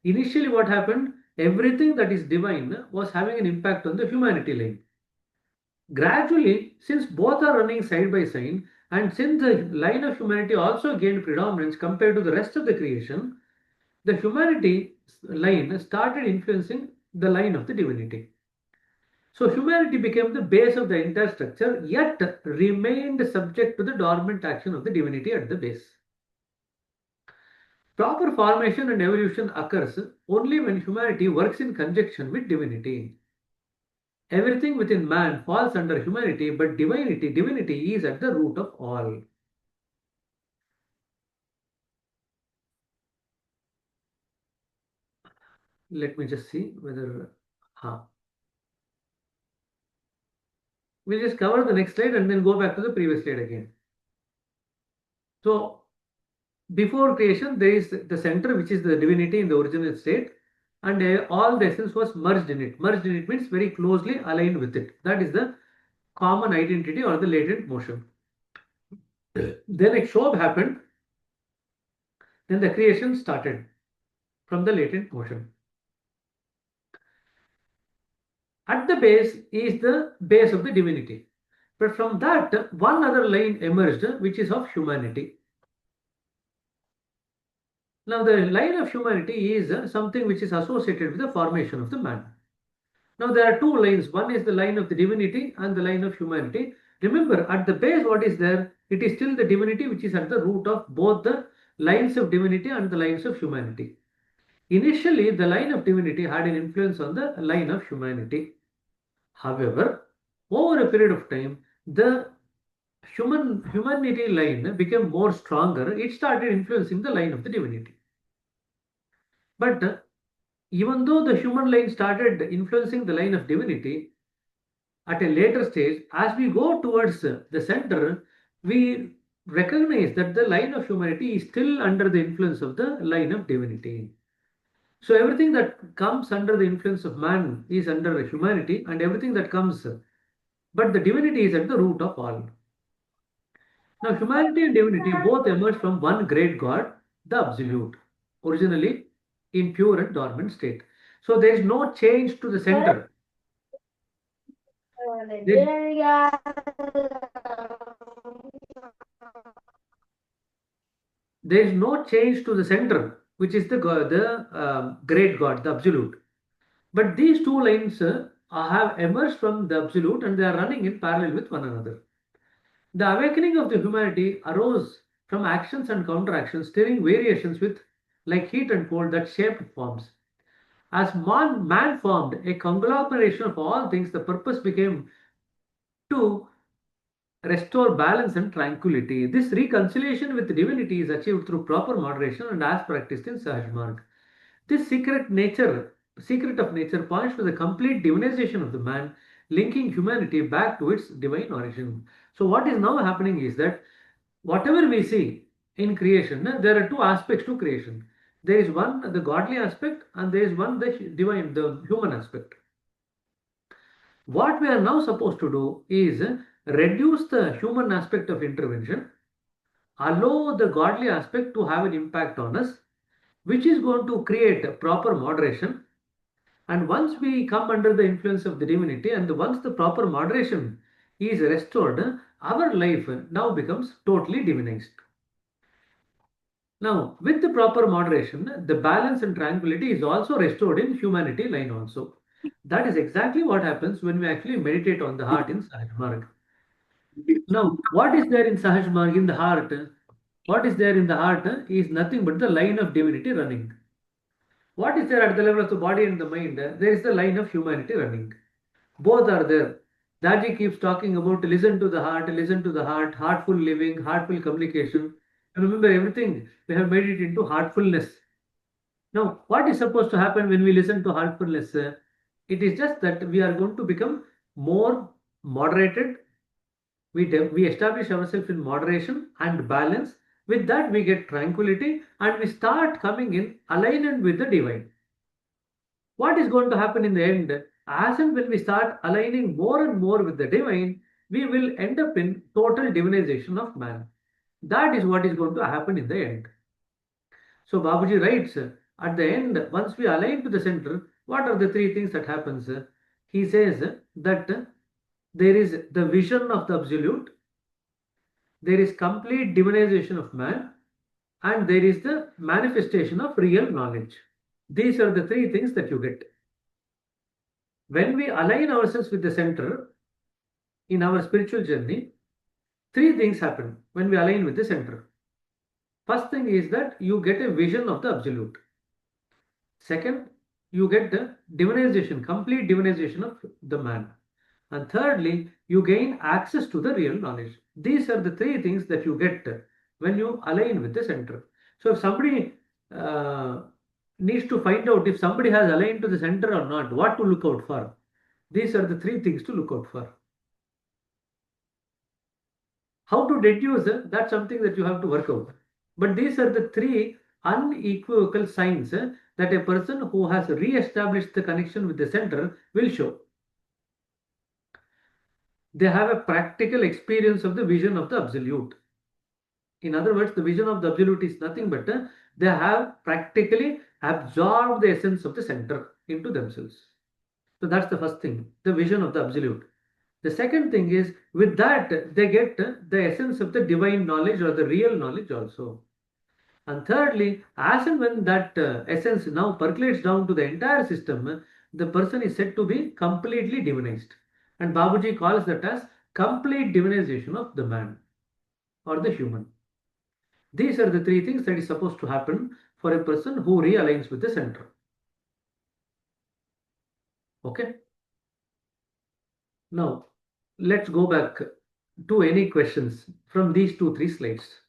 Initially, what happened? Everything that is divine was having an impact on the humanity line. Gradually, since both are running side by side, and since the line of humanity also gained predominance compared to the rest of the creation, the humanity line started influencing the line of the divinity. So humanity became the base of the entire structure, yet remained subject to the dormant action of the divinity at the base. Proper formation and evolution occurs only when humanity works in conjunction with divinity. Everything within man falls under humanity, but divinity is at the root of all. Let me just see whether. We'll just cover the next slide and then go back to the previous slide again. So, before creation, there is the center, which is the divinity in the original state, and all the essence was merged in it. Merged in it means very closely aligned with it. That is the common identity or the latent motion. Then a Kshobh happened, then the creation started from the latent motion. At the base is the base of the divinity. But from that, one other line emerged, which is of humanity. Now, the line of humanity is something which is associated with the formation of the man. Now, there are two lines. One is the line of the divinity and the line of humanity. Remember, at the base, what is there? It is still the divinity which is at the root of both the lines of divinity and the lines of humanity. Initially, the line of divinity had an influence on the line of humanity. However, over a period of time, the humanity line became more stronger, it started influencing the line of the divinity. But even though the human line started influencing the line of divinity, at a later stage, as we go towards the center, we recognize that the line of humanity is still under the influence of the line of divinity. So everything that comes under the influence of man is under humanity, and everything that comes, but the divinity is at the root of all. Now, humanity and divinity both emerge from one great God, the Absolute, originally in pure and dormant state. So there is no change to the center. There, there is no change to the center, which is the great God, the Absolute. But these two lines have emerged from the Absolute and they are running in parallel with one another. The awakening of the humanity arose from actions and counteractions, stirring variations with like heat and cold that shaped forms. As man formed a conglomeration of all things, the purpose became to restore balance and tranquility. This reconciliation with divinity is achieved through proper moderation and as practiced in Sahaj. This secret of nature points to the complete divinization of the man, linking humanity back to its divine origin. So, what is now happening is that whatever we see in creation, there are two aspects to creation. There is one, the godly aspect, and there is one, the divine, the human aspect. What we are now supposed to do is reduce the human aspect of intervention, allow the godly aspect to have an impact on us, which is going to create proper moderation. And once we come under the influence of the divinity, and once the proper moderation is restored, our life now becomes totally divinized. Now, with the proper moderation, the balance and tranquility is also restored in humanity line also. That is exactly what happens when we actually meditate on the heart in Sahaj Marg. Now, what is there in Sahaj Marg in the heart? What is there in the heart is nothing but the line of divinity running. What is there at the level of the body and the mind? There is the line of humanity running. Both are there. Daji keeps talking about listen to the heart, heartful living, heartful communication. And remember everything, we have made it into heartfulness. Now, what is supposed to happen when we listen to heartfulness? It is just that we are going to become more moderated. We establish ourselves in moderation and balance. With that, we get tranquility and we start coming in alignment with the divine. What is going to happen in the end? As and when we start aligning more and more with the divine, we will end up in total divinization of man. That is what is going to happen in the end. So Babuji writes, at the end, once we align to the center, what are the three things that happens? He says that there is the vision of the absolute, there is complete divinization of man, and there is the manifestation of real knowledge. These are the three things that you get. When we align ourselves with the center in our spiritual journey, three things happen when we align with the center. First thing is that you get a vision of the absolute. Second, you get the divinization, complete divinization of the man. And thirdly, you gain access to the real knowledge. These are the three things that you get when you align with the center. So if somebody needs to find out if somebody has aligned to the center or not, what to look out for? These are the three things to look out for. How to deduce, that's something that you have to work out. But these are the three unequivocal signs that a person who has re-established the connection with the center will show. They have a practical experience of the vision of the absolute. In other words, the vision of the absolute is nothing but they have practically absorbed the essence of the center into themselves. So that's the first thing, the vision of the absolute. The second thing is with that they get the essence of the divine knowledge or the real knowledge also. And thirdly, as and when that essence now percolates down to the entire system, the person is said to be completely divinized. And Babuji calls that as complete divinization of the man or the human. These are the three things that is supposed to happen for a person who realigns with the center. Okay. Now, let's go back. to any questions from these 2-3 slides.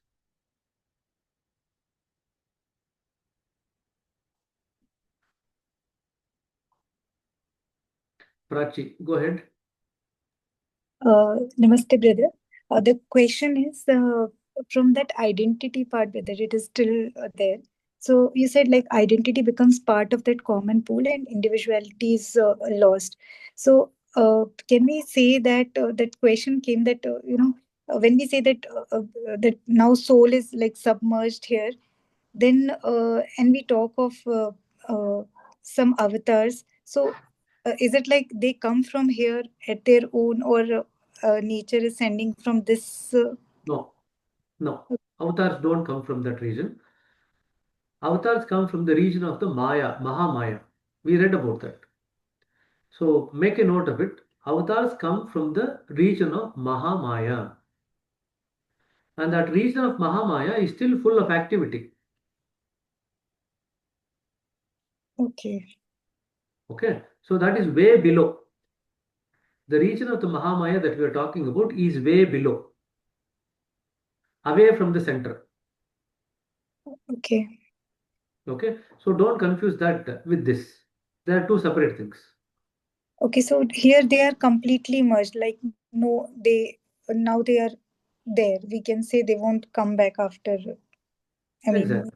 Prachi, go ahead. Namaste, brother. The question is from that identity part, whether it is still there. So you said like identity becomes part of that common pool and individuality is lost. So can we say that that question came that when we say that that now soul is like submerged here, then and we talk of some avatars. So is it like they come from here at their own, or nature is sending from this? No. Avatars don't come from that region. Avatars come from the region of the Maya, Mahamaya. We read about that. So make a note of it. Avatars come from the region of Mahamaya. And that region of Mahamaya is still full of activity. Okay. Okay. So that is way below. The region of the Mahamaya that we are talking about is way below, away from the center. Okay. Okay. So don't confuse that with this. They are two separate things. Okay. So here they are completely merged. Like no, they now they are there. We can say they won't come back after. I mean, Exactly.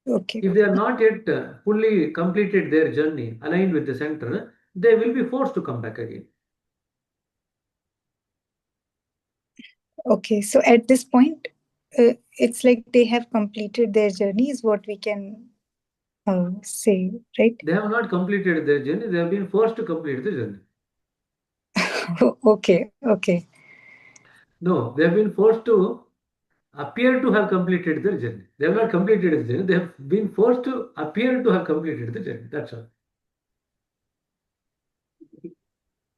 okay. If they are not yet fully completed their journey aligned with the center, they will be forced to come back again. Okay. So at this point, it's like they have completed their journey, is what we can say, right? They have not completed their journey, they have been forced to complete the journey. Okay. Okay. No, they have been forced to appear to have completed their journey. They have not completed the journey, they have been forced to appear to have completed the journey. That's all.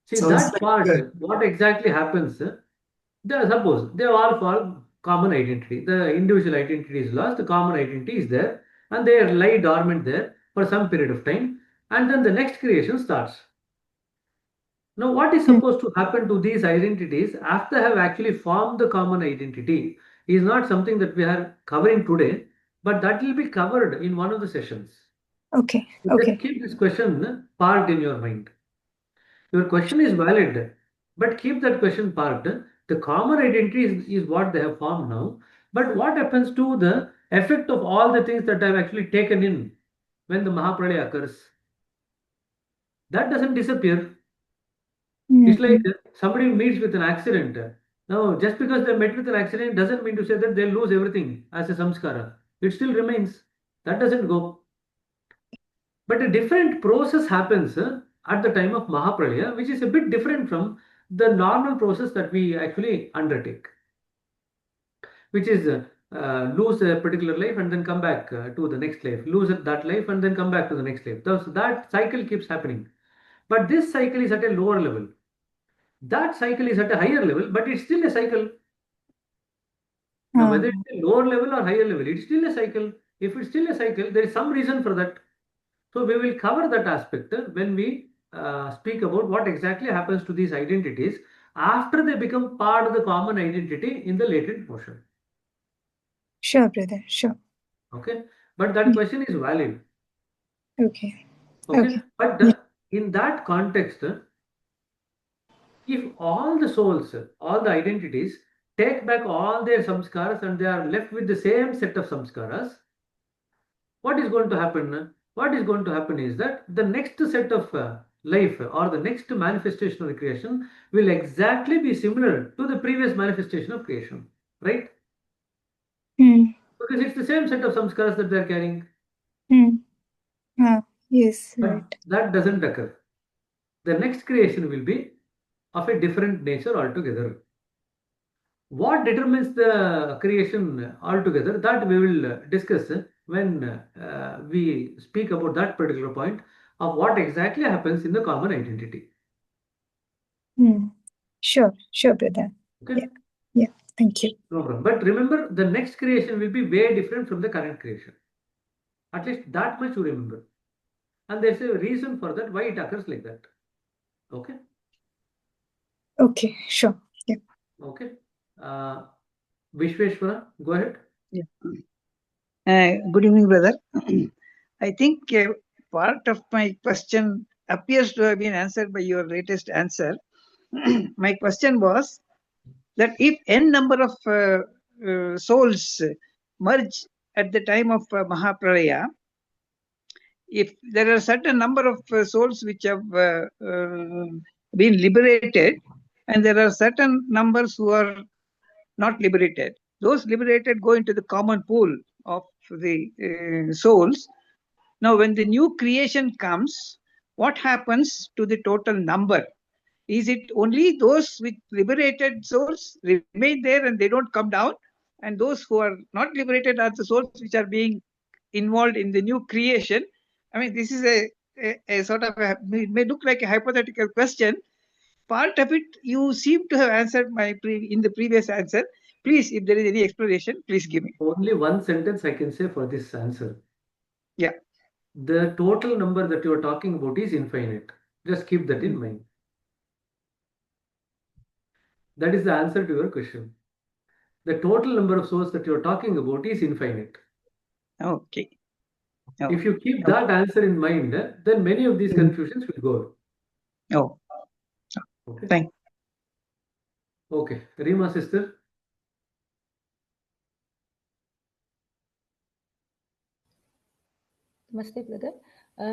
See, Sounds that like part, what exactly happens? Suppose they all fall common identity. The individual identity is lost, the common identity is there, and they lie dormant there for some period of time, and then the next creation starts. Now, what is supposed to happen to these identities after have actually formed the common identity is not something that we are covering today, but that will be covered in one of the sessions. Okay. So just Okay. keep this question parked in your mind. Your question is valid, but keep that question parked. The common identity is what they have formed now. But what happens to the effect of all the things that I have actually taken in when the Mahapralaya occurs? That doesn't disappear. It's like somebody meets with an accident. Now, just because they met with an accident doesn't mean to say that they'll lose everything as a samskara. It still remains. That doesn't go. But a different process happens at the time of Mahapralaya, which is a bit different from the normal process that we actually undertake, which is lose a particular life and then come back to the next life, lose that life and then come back to the next life. Thus, that cycle keeps happening. But this cycle is at a lower level. That cycle is at a higher level, but it's still a cycle. Now, whether it's a lower level or higher level, it's still a cycle. If it's still a cycle, there is some reason for that. So we will cover that aspect when we speak about what exactly happens to these identities after they become part of the common identity in the latent portion. Sure, brother. Sure. Okay, but that question is valid. Okay. Okay, but in that context, if all the souls, all the identities take back all their samskaras and they are left with the same set of samskaras, what is going to happen? What is going to happen is that the next set of life or the next manifestation of the creation will exactly be similar to the previous manifestation of creation, right? Because it's the same set of samskaras that they are carrying. Yes, But right. that doesn't occur. The next creation will be of a different nature altogether. What determines the creation altogether, that we will discuss when we speak about that particular point of what exactly happens in the common identity. Sure, brother. Okay. Yeah. Thank you. No problem. But remember, the next creation will be way different from the current creation. At least that much you remember. And there's a reason for that, why it occurs like that. Okay. Okay, sure. Yeah. Okay. Uh, Vishweshwara, go ahead. Yeah. Good evening, brother. I think part of my question appears to have been answered by your latest answer. My question was that if n number of souls merge at the time of Mahapralaya, if there are certain number of souls which have been liberated, and there are certain numbers who are not liberated, those liberated go into the common pool of the souls. Now, when the new creation comes, what happens to the total number? Is it only those with liberated souls remain there and they don't come down? And those who are not liberated are the souls which are being involved in the new creation. I mean, this is a sort of it may look like a hypothetical question. Part of it you seem to have answered in the previous answer. Please, if there is any explanation, please give me. Only one sentence I can say for this answer. Yeah. The total number that you are talking about is infinite. Just keep that in mind. That is the answer to your question. The total number of souls that you are talking about is infinite. Okay. If you keep that answer in mind, then many of these confusions will go. Oh. Okay. Thank you. Okay. Rima sister. Namaste, brother.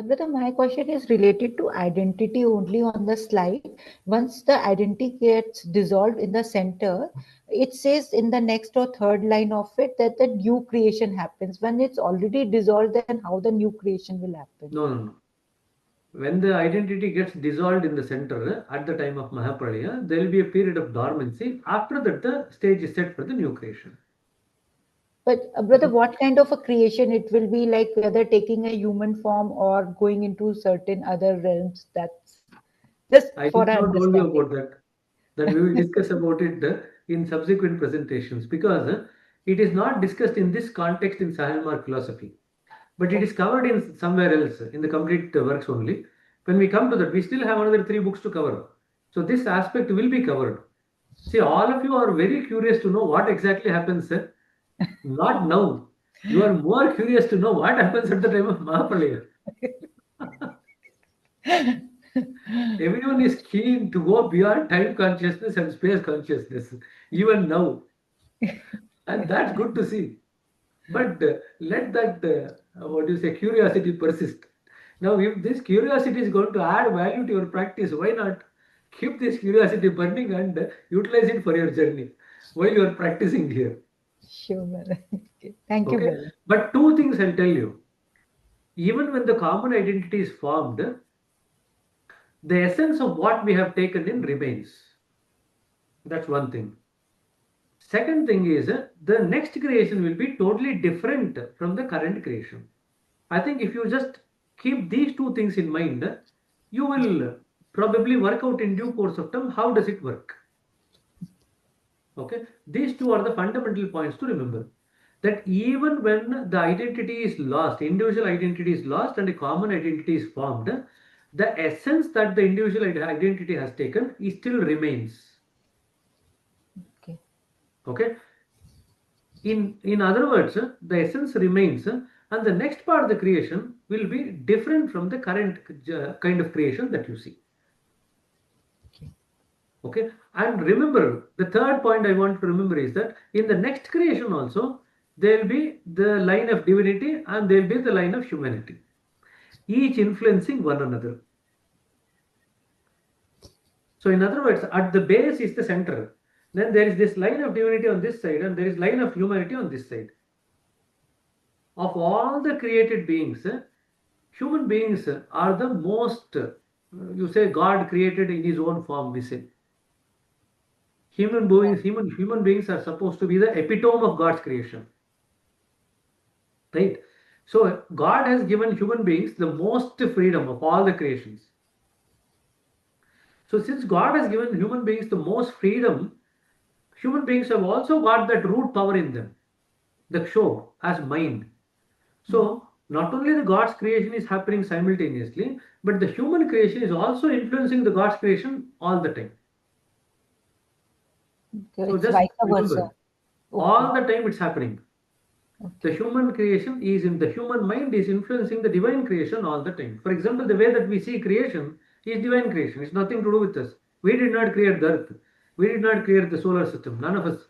Brother, my question is related to identity only on the slide. Once the identity gets dissolved in the center, it says in the next or third line of it that the new creation happens. When it's already dissolved, then how the new creation will happen? No. When the identity gets dissolved in the center at the time of Mahapralaya, there will be a period of dormancy. After that, the stage is set for the new creation. But brother, what kind of a creation it will be, like whether taking a human form or going into certain other realms? That's just I for did not told you understanding. about that. That we will discuss about it in subsequent presentations, because it is not discussed in this context in Sahalmark philosophy, but it is covered in somewhere else in the complete works only. When we come to that, we still have another 3 books to cover. So this aspect will be covered. See, all of you are very curious to know what exactly happens. Not now. You are more curious to know what happens at the time of Mahapralaya. Everyone is keen to go beyond time consciousness and space consciousness, even now. And that's good to see. But let that, what do you say, curiosity persist. Now, if this curiosity is going to add value to your practice, why not keep this curiosity burning and utilize it for your journey while you are practicing here? Sure, brother. Okay. Thank you, Okay. brother. But 2 things I'll tell you. Even when the common identity is formed, the essence of what we have taken in remains. That's one thing. Second thing is the next creation will be totally different from the current creation. I think if you just keep these 2 things in mind, you will probably work out in due course of time how does it work. Okay, these 2 are the fundamental points to remember. That even when the identity is lost, individual identity is lost and a common identity is formed, the essence that the individual identity has taken is still remains. Okay. Okay. In other words, the essence remains, and the next part of the creation will be different from the current kind of creation that you see. Okay, and remember, the third point I want to remember is that in the next creation also there will be the line of divinity and there will be the line of humanity, each influencing one another. So in other words, at the base is the center, then there is this line of divinity on this side and there is line of humanity on this side. Of all the created beings, human beings are the most, you say God created in his own form, we say. Human beings are supposed to be the epitome of God's creation. Right? So God has given human beings the most freedom of all the creations. So since God has given human beings the most freedom, human beings have also got that root power in them, the show as mind. So not only the God's creation is happening simultaneously, but the human creation is also influencing the God's creation all the time. So So it's just vice remember, versa. all Okay. the time it's happening. The Okay. human creation is in the human mind is influencing the divine creation all the time. For example, the way that we see creation is divine creation. It's nothing to do with us. We did not create the earth. We did not create the solar system. None of us.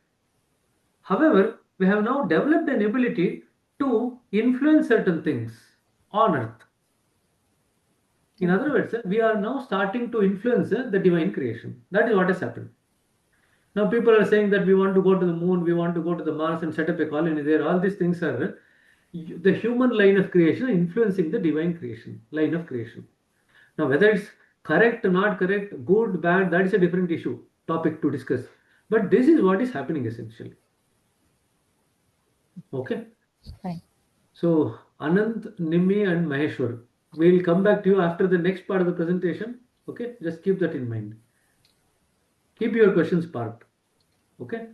However, we have now developed an ability to influence certain things on earth. In other words, we are now starting to influence the divine creation. That is what has happened. Now people are saying that we want to go to the moon, we want to go to the Mars and set up a colony there. All these things are the human line of creation influencing the divine creation, line of creation. Now whether it's correct, not correct, good, bad, that is a different issue, topic to discuss. But this is what is happening essentially. Okay. Fine. So Anand, Nimmi and Maheshwar, we'll come back to you after the next part of the presentation. Okay, just keep that in mind. Keep your questions parked. Okay.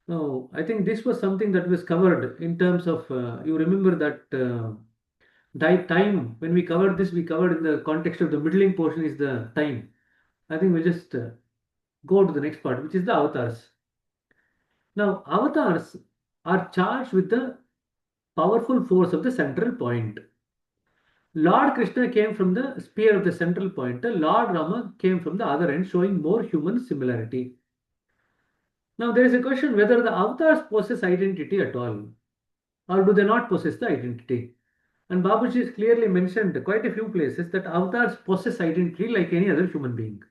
Now, I think this was something that was covered in terms of, you remember that time when we covered this, we covered in the context of the middling portion is the time. I think we'll just go to the next part, which is the avatars. Now, avatars are charged with the powerful force of the central point. Lord Krishna came from the spear of the central point. Lord Rama came from the other end, showing more human similarity. Now, there is a question whether the avatars possess identity at all, or do they not possess the identity? And Babuji has clearly mentioned quite a few places that avatars possess identity like any other human being.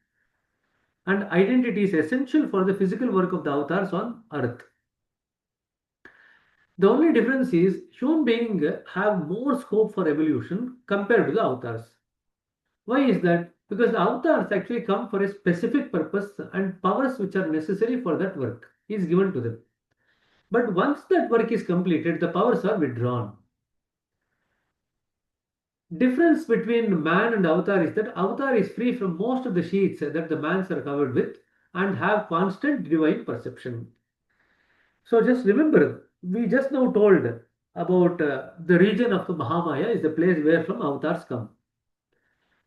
And identity is essential for the physical work of the avatars on earth. The only difference is human beings have more scope for evolution compared to the avatars. Why is that? Because the avatars actually come for a specific purpose and powers which are necessary for that work is given to them. But once that work is completed, the powers are withdrawn. Difference between man and avatar is that avatar is free from most of the sheets that the mans are covered with and have constant divine perception. So just remember, we just now told about the region of the Mahamaya is the place where from avatars come.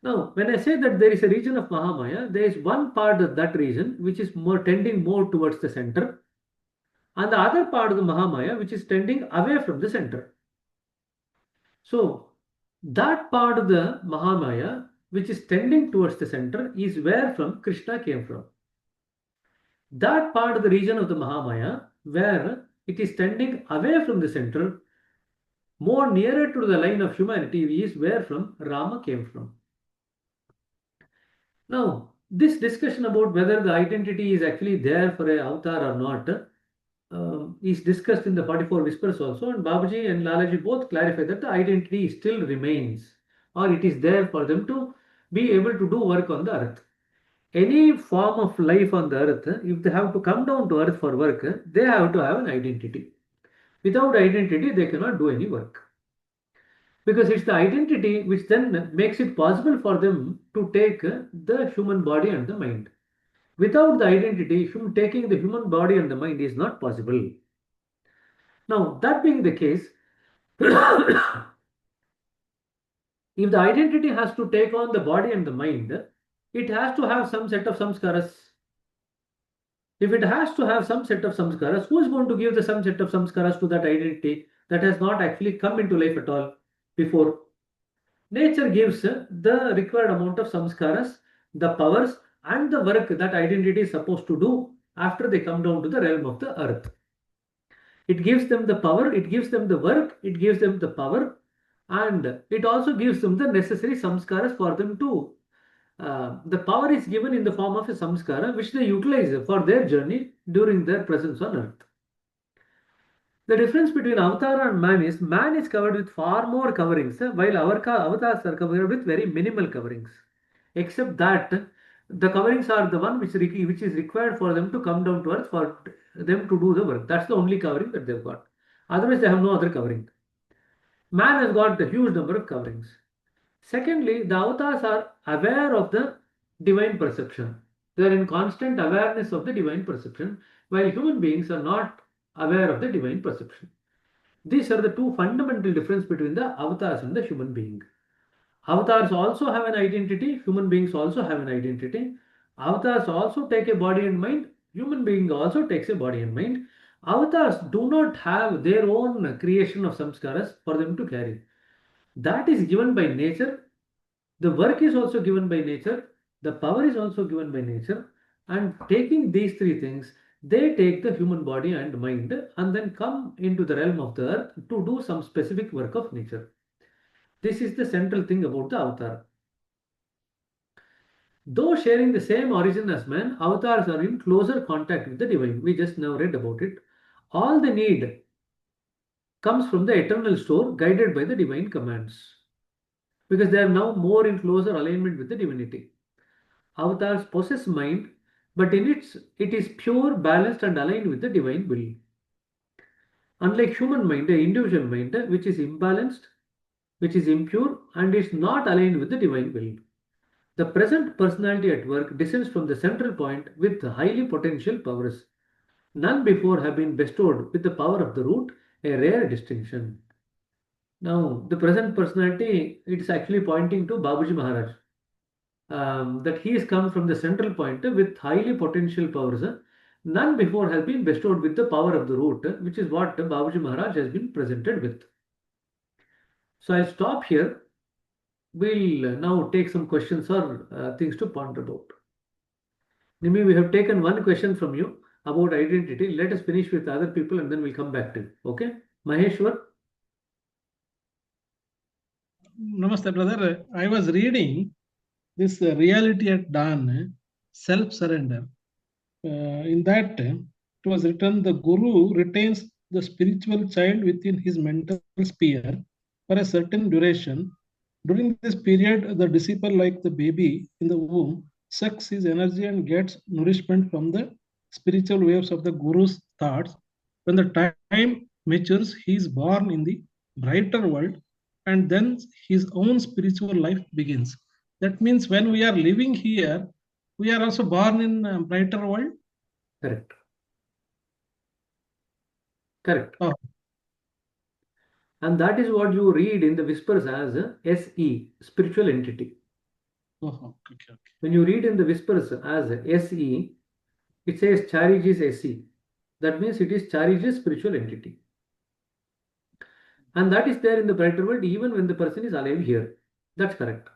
Now, when I say that there is a region of Mahamaya, there is one part of that region which is more tending more towards the center, and the other part of the Mahamaya which is tending away from the center. So, that part of the Mahamaya which is tending towards the center is where from Krishna came from. That part of the region of the Mahamaya where it is tending away from the center, more nearer to the line of humanity is where from Rama came from. Now, this discussion about whether the identity is actually there for a avatar or not is discussed in the 44 Whispers also, and Babaji and Lalaji both clarify that the identity still remains, or it is there for them to be able to do work on the earth. Any form of life on the earth, if they have to come down to earth for work, they have to have an identity. Without identity, they cannot do any work. Because it's the identity which then makes it possible for them to take the human body and the mind. Without the identity, taking the human body and the mind is not possible. Now, that being the case, if the identity has to take on the body and the mind, it has to have some set of samskaras. If it has to have some set of samskaras, who is going to give the some set of samskaras to that identity that has not actually come into life at all before? Nature gives the required amount of samskaras, the powers, and the work that identity is supposed to do after they come down to the realm of the earth. It gives them the power, it gives them the work, it gives them the power, and it also gives them the necessary samskaras for them to. The power is given in the form of a samskara which they utilize for their journey during their presence on earth. The difference between avatar and man is covered with far more coverings, while our avatars are covered with very minimal coverings. Except that the coverings are the one which is required for them to come down to earth for them to do the work. That's the only covering that they've got. Otherwise, they have no other covering. Man has got a huge number of coverings. Secondly, the avatars are aware of the divine perception. They are in constant awareness of the divine perception, while human beings are not aware of the divine perception. These are the two fundamental differences between the avatars and the human being. Avatars also have an identity. Human beings also have an identity. Avatars also take a body and mind. Human being also takes a body and mind. Avatars do not have their own creation of samskaras for them to carry. That is given by nature. The work is also given by nature. The power is also given by nature. And taking these three things, they take the human body and mind and then come into the realm of the earth to do some specific work of nature. This is the central thing about the avatar. Though sharing the same origin as man, avatars are in closer contact with the divine. We just now read about it. All the need comes from the eternal store guided by the divine commands because they are now more in closer alignment with the divinity. Avatars possess mind, but in it is pure, balanced, and aligned with the divine will. Unlike human mind, the individual mind, which is imbalanced, which is impure, and is not aligned with the divine will. The present personality at work descends from the central point with highly potential powers. None before have been bestowed with the power of the root, a rare distinction. Now, the present personality, it is actually pointing to Babuji Maharaj. That he has come from the central point with highly potential powers. None before has been bestowed with the power of the root, which is what Babuji Maharaj has been presented with. So I'll stop here. We'll now take some questions or things to ponder about. Nimi, we have taken one question from you about identity. Let us finish with other people and then we'll come back to you. Okay? Maheshwar? Namaste, brother. I was reading this reality at dawn, self-surrender. In that, it was written the Guru retains the spiritual child within his mental sphere for a certain duration. During this period, the disciple, like the baby in the womb, sucks his energy and gets nourishment from the spiritual waves of the Guru's thoughts. When the time matures, he is born in the brighter world, and then his own spiritual life begins. That means when we are living here, we are also born in a brighter world. Correct. Correct. Oh. And that is what you read in the whispers as SE, spiritual entity. Oh, okay. When you read in the whispers as SE, it says Chariji is SE. That means it is Chariji's spiritual entity. And that is there in the brighter world even when the person is alive here. That's correct.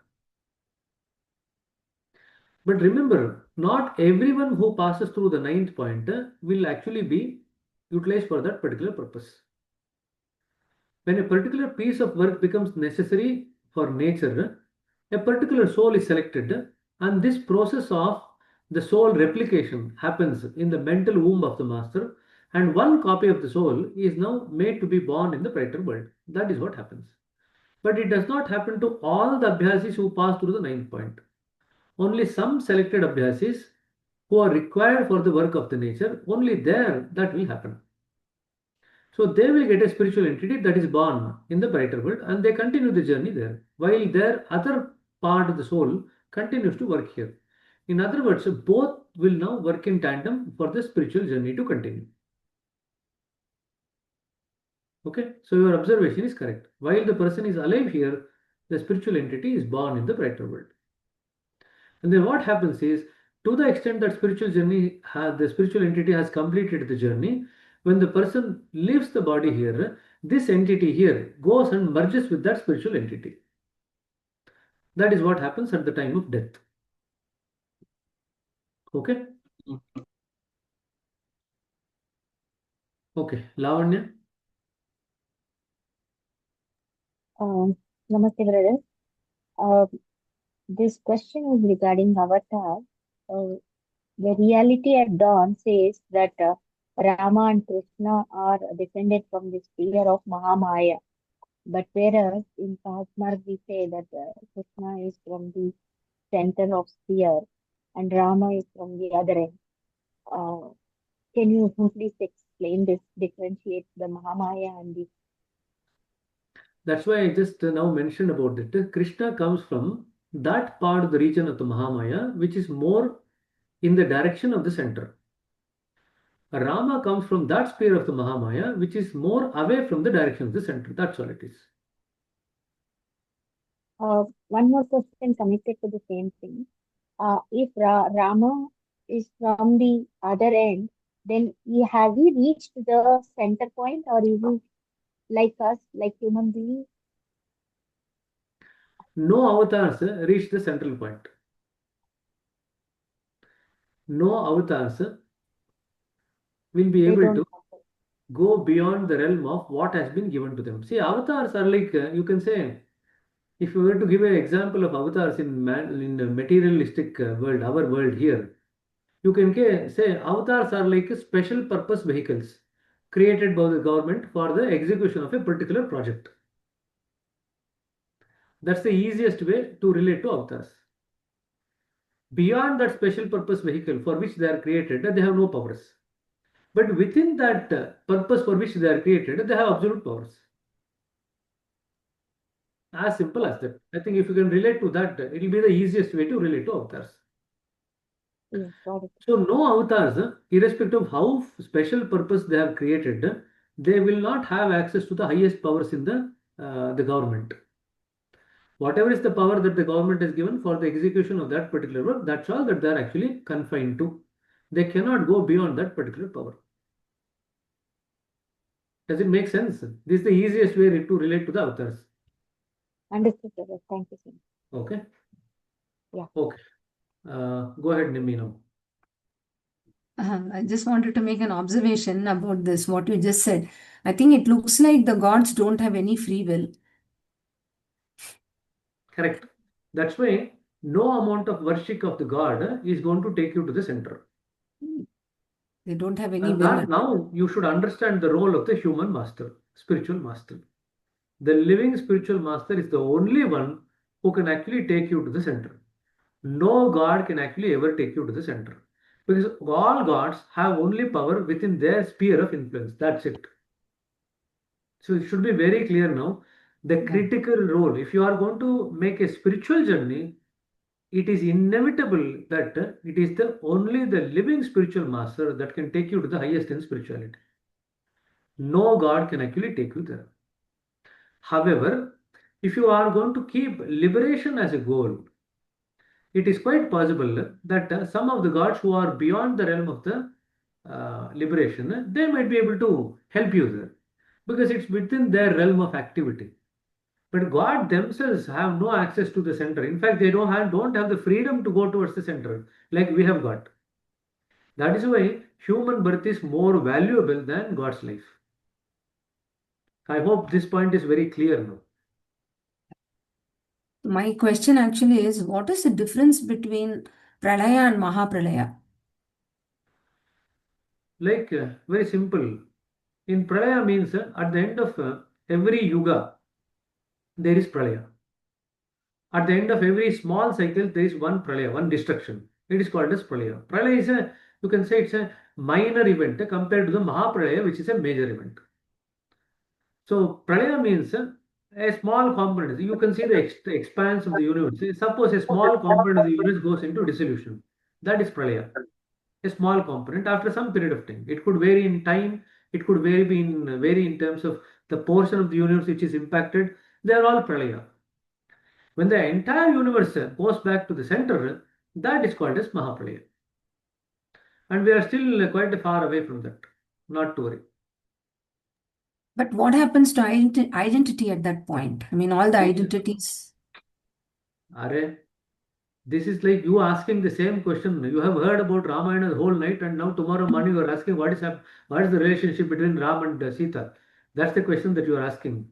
But remember, not everyone who passes through the ninth point will actually be utilized for that particular purpose. When a particular piece of work becomes necessary for nature, a particular soul is selected, and this process of the soul replication happens in the mental womb of the master, and one copy of the soul is now made to be born in the brighter world. That is what happens. But it does not happen to all the abhyasis who pass through the ninth point. Only some selected abhyasis who are required for the work of the nature, only there that will happen. So they will get a spiritual entity that is born in the brighter world and they continue the journey there, while their other part of the soul continues to work here. In other words, both will now work in tandem for the spiritual journey to continue. Okay, so your observation is correct. While the person is alive here, the spiritual entity is born in the brighter world. And then what happens is, to the extent that the spiritual entity has completed the journey, when the person leaves the body here, this entity here goes and merges with that spiritual entity. That is what happens at the time of death. Okay? Okay, Lavanya? Namaste, brother. This question is regarding Avatar. The reality at dawn says that Rama and Krishna are descended from the sphere of Mahamaya. But whereas in Sahasmarg we say that Krishna is from the center of sphere and Rama is from the other end. Can you please explain this, differentiate the Mahamaya and the... That's why I just now mentioned about it. Krishna comes from that part of the region of the Mahamaya, which is more in the direction of the center. Rama comes from that sphere of the Mahamaya, which is more away from the direction of the center. That's all it is. one more question connected to the same thing. If Rama is from the other end, then have we reached the center point, or is he like us, like human beings? No avatars reach the central point. No avatars will be They able don't to go beyond the realm of what has been given to them. See, avatars are like, you can say, if you were to give an example of avatars in the materialistic world, our world here, you can say avatars are like special purpose vehicles created by the government for the execution of a particular project. That's the easiest way to relate to avatars. Beyond that special purpose vehicle for which they are created, they have no powers. But within that purpose for which they are created, they have absolute powers. As simple as that. I think if you can relate to that, it will be the easiest way to relate to avatars. Yes, got it. So no avatars, irrespective of how special purpose they have created, they will not have access to the highest powers in the government. Whatever is the power that the government has given for the execution of that particular work, that's all that they are actually confined to. They cannot go beyond that particular power. Does it make sense? This is the easiest way to relate to the avatars. Understood, brother. Thank you so much. Okay. Yeah. Okay. Go ahead, Nimi now. I just wanted to make an observation about this, what you just said. I think it looks like the gods don't have any free will. Correct. That's why no amount of worship of the god is going to take you to the center. They don't have any And will. that now you should understand the role of the human master, spiritual master. The living spiritual master is the only one who can actually take you to the center. No god can actually ever take you to the center. Because all gods have only power within their sphere of influence. That's it. So it should be very clear now. The critical role, if you are going to make a spiritual journey, it is inevitable that it is only the living spiritual master that can take you to the highest in spirituality. No god can actually take you there. However, if you are going to keep liberation as a goal, it is quite possible that some of the gods who are beyond the realm of the liberation, they might be able to help you there because it's within their realm of activity. But God themselves have no access to the center. In fact, they don't have the freedom to go towards the center like we have got. That is why human birth is more valuable than God's life. I hope this point is very clear now. My question actually is, what is the difference between Pralaya and Mahapralaya? Like very simple. In Pralaya means at the end of every yuga, there is Pralaya. At the end of every small cycle, there is one Pralaya, one destruction. It is called as Pralaya. Pralaya is you can say it's a minor event compared to the Mahapralaya, which is a major event. So Pralaya means a small component. You can see the expanse of the universe. Suppose a small component of the universe goes into dissolution. That is Pralaya. A small component after some period of time. It could vary in time. It could vary in terms of the portion of the universe which is impacted. They are all Pralaya. When the entire universe goes back to the center, that is called as Mahapralaya. And we are still quite far away from that. Not to worry. But what happens to identity at that point? I mean, all the identities. Are, this is like you asking the same question. You have heard about Ramayana the whole night, and now tomorrow morning you are asking what is the relationship between Ram and Sita. That's the question that you are asking.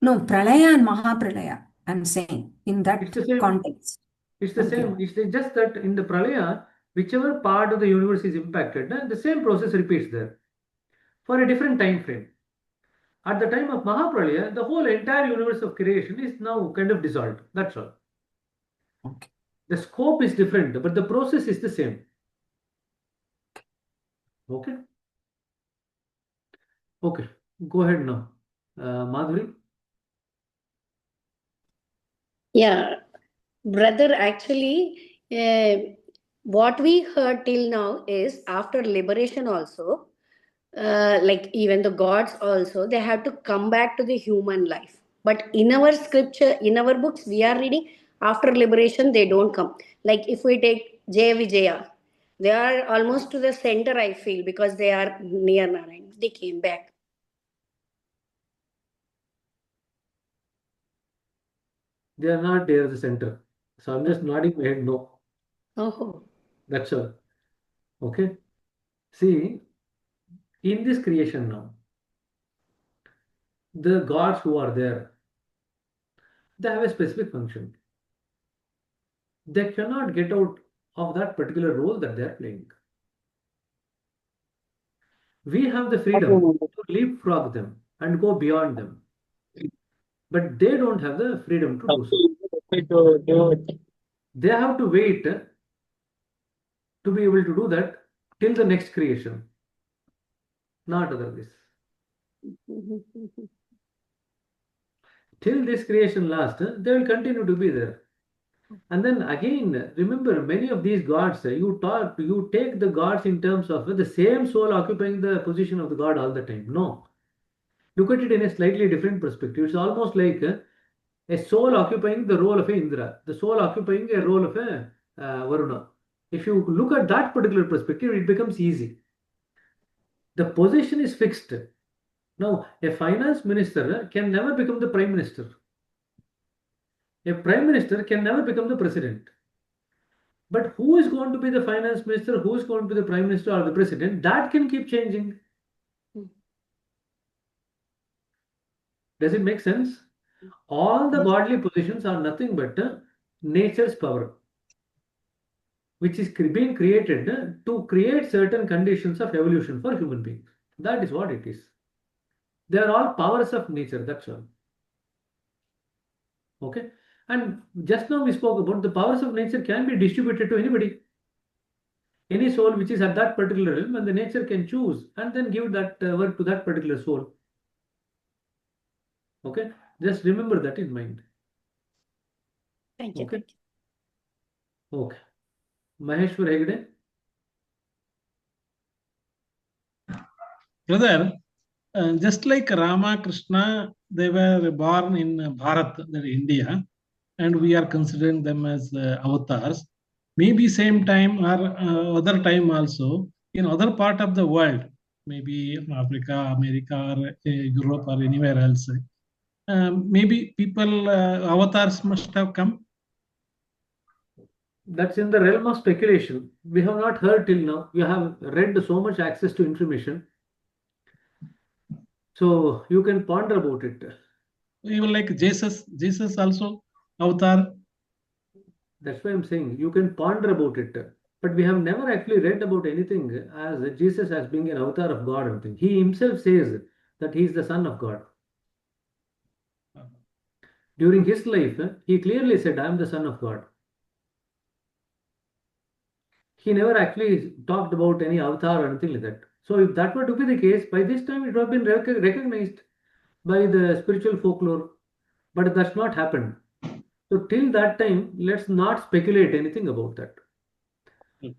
No, Pralaya and Mahapralaya, I'm saying, in that It's the same. context. It's the same. It's just that in the Pralaya, whichever part of the universe is impacted, the same process repeats there for a different time frame. At the time of Mahapralaya, the whole entire universe of creation is now kind of dissolved. That's all. Okay. The scope is different, but the process is the same. Okay. Okay. Go ahead now. Madhuri? Yeah, brother, actually, what we heard till now is after liberation also, like even the gods also, they have to come back to the human life. But in our scripture, in our books, we are reading after liberation, they don't come. Like if we take Jaya Vijaya, they are almost to the center, I feel, because they are near Narayan. They came back. They are not near the center. So I'm just nodding my head no. Oh. That's all. Okay. See, in this creation now, the gods who are there, they have a specific function. They cannot get out of that particular role that they are playing. We have the freedom to leapfrog them and go beyond them, but they don't have the freedom to do so. They have to wait to be able to do that till the next creation, not otherwise. Till this creation lasts, they will continue to be there. And then again, remember many of these gods, you take the gods in terms of the same soul occupying the position of the god all the time. No. Look at it in a slightly different perspective. It's almost like a soul occupying the role of a Indra, the soul occupying a role of a Varuna. If you look at that particular perspective, it becomes easy. The position is fixed. Now, a finance minister can never become the prime minister. A prime minister can never become the president. But who is going to be the finance minister, who is going to be the prime minister or the president, that can keep changing. Does it make sense? All the godly positions are nothing but nature's power, which is being created to create certain conditions of evolution for human beings. That is what it is. They are all powers of nature, that's all. Okay? And just now we spoke about the powers of nature can be distributed to anybody. Any soul which is at that particular realm, and the nature can choose and then give that work to that particular soul. Okay? Just remember that in mind. Thank you. Okay? Okay. Maheshwar Hegde. Brother, just like Rama, Krishna, they were born in Bharat, that India, and we are considering them as avatars. Maybe same time or other time also in other part of the world, maybe Africa, America, or Europe, or anywhere else. Maybe people avatars must have come. That's in the realm of speculation. We have not heard till now. You have read so much access to information. So you can ponder about it. Even like Jesus also avatar. That's why I'm saying you can ponder about it. But we have never actually read about anything as Jesus as being an avatar of God or anything. He himself says that he is the Son of God. During his life, he clearly said, I am the Son of God. He never actually talked about any avatar or anything like that. So if that were to be the case, by this time it would have been recognized by the spiritual folklore. But that's not happened. So till that time, let's not speculate anything about that.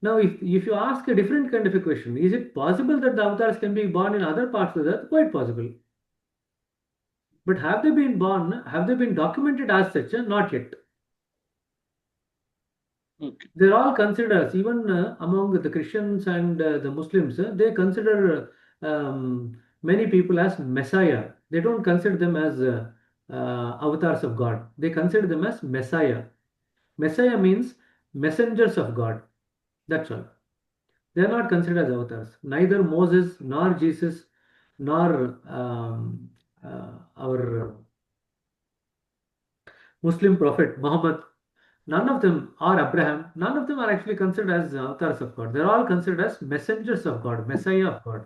Now, if you ask a different kind of a question, is it possible that the avatars can be born in other parts of the earth? Quite possible. But have they been born? Have they been documented as such? Not yet. Okay. They're all considered, even among the Christians and the Muslims, they consider many people as Messiah. They don't consider them as avatars of God. They consider them as Messiah. Messiah means messengers of God. That's all. They are not considered as avatars. Neither Moses, nor Jesus, nor our Muslim prophet Muhammad. None of them are Abraham. None of them are actually considered as avatars of God. They're all considered as messengers of God, Messiah of God.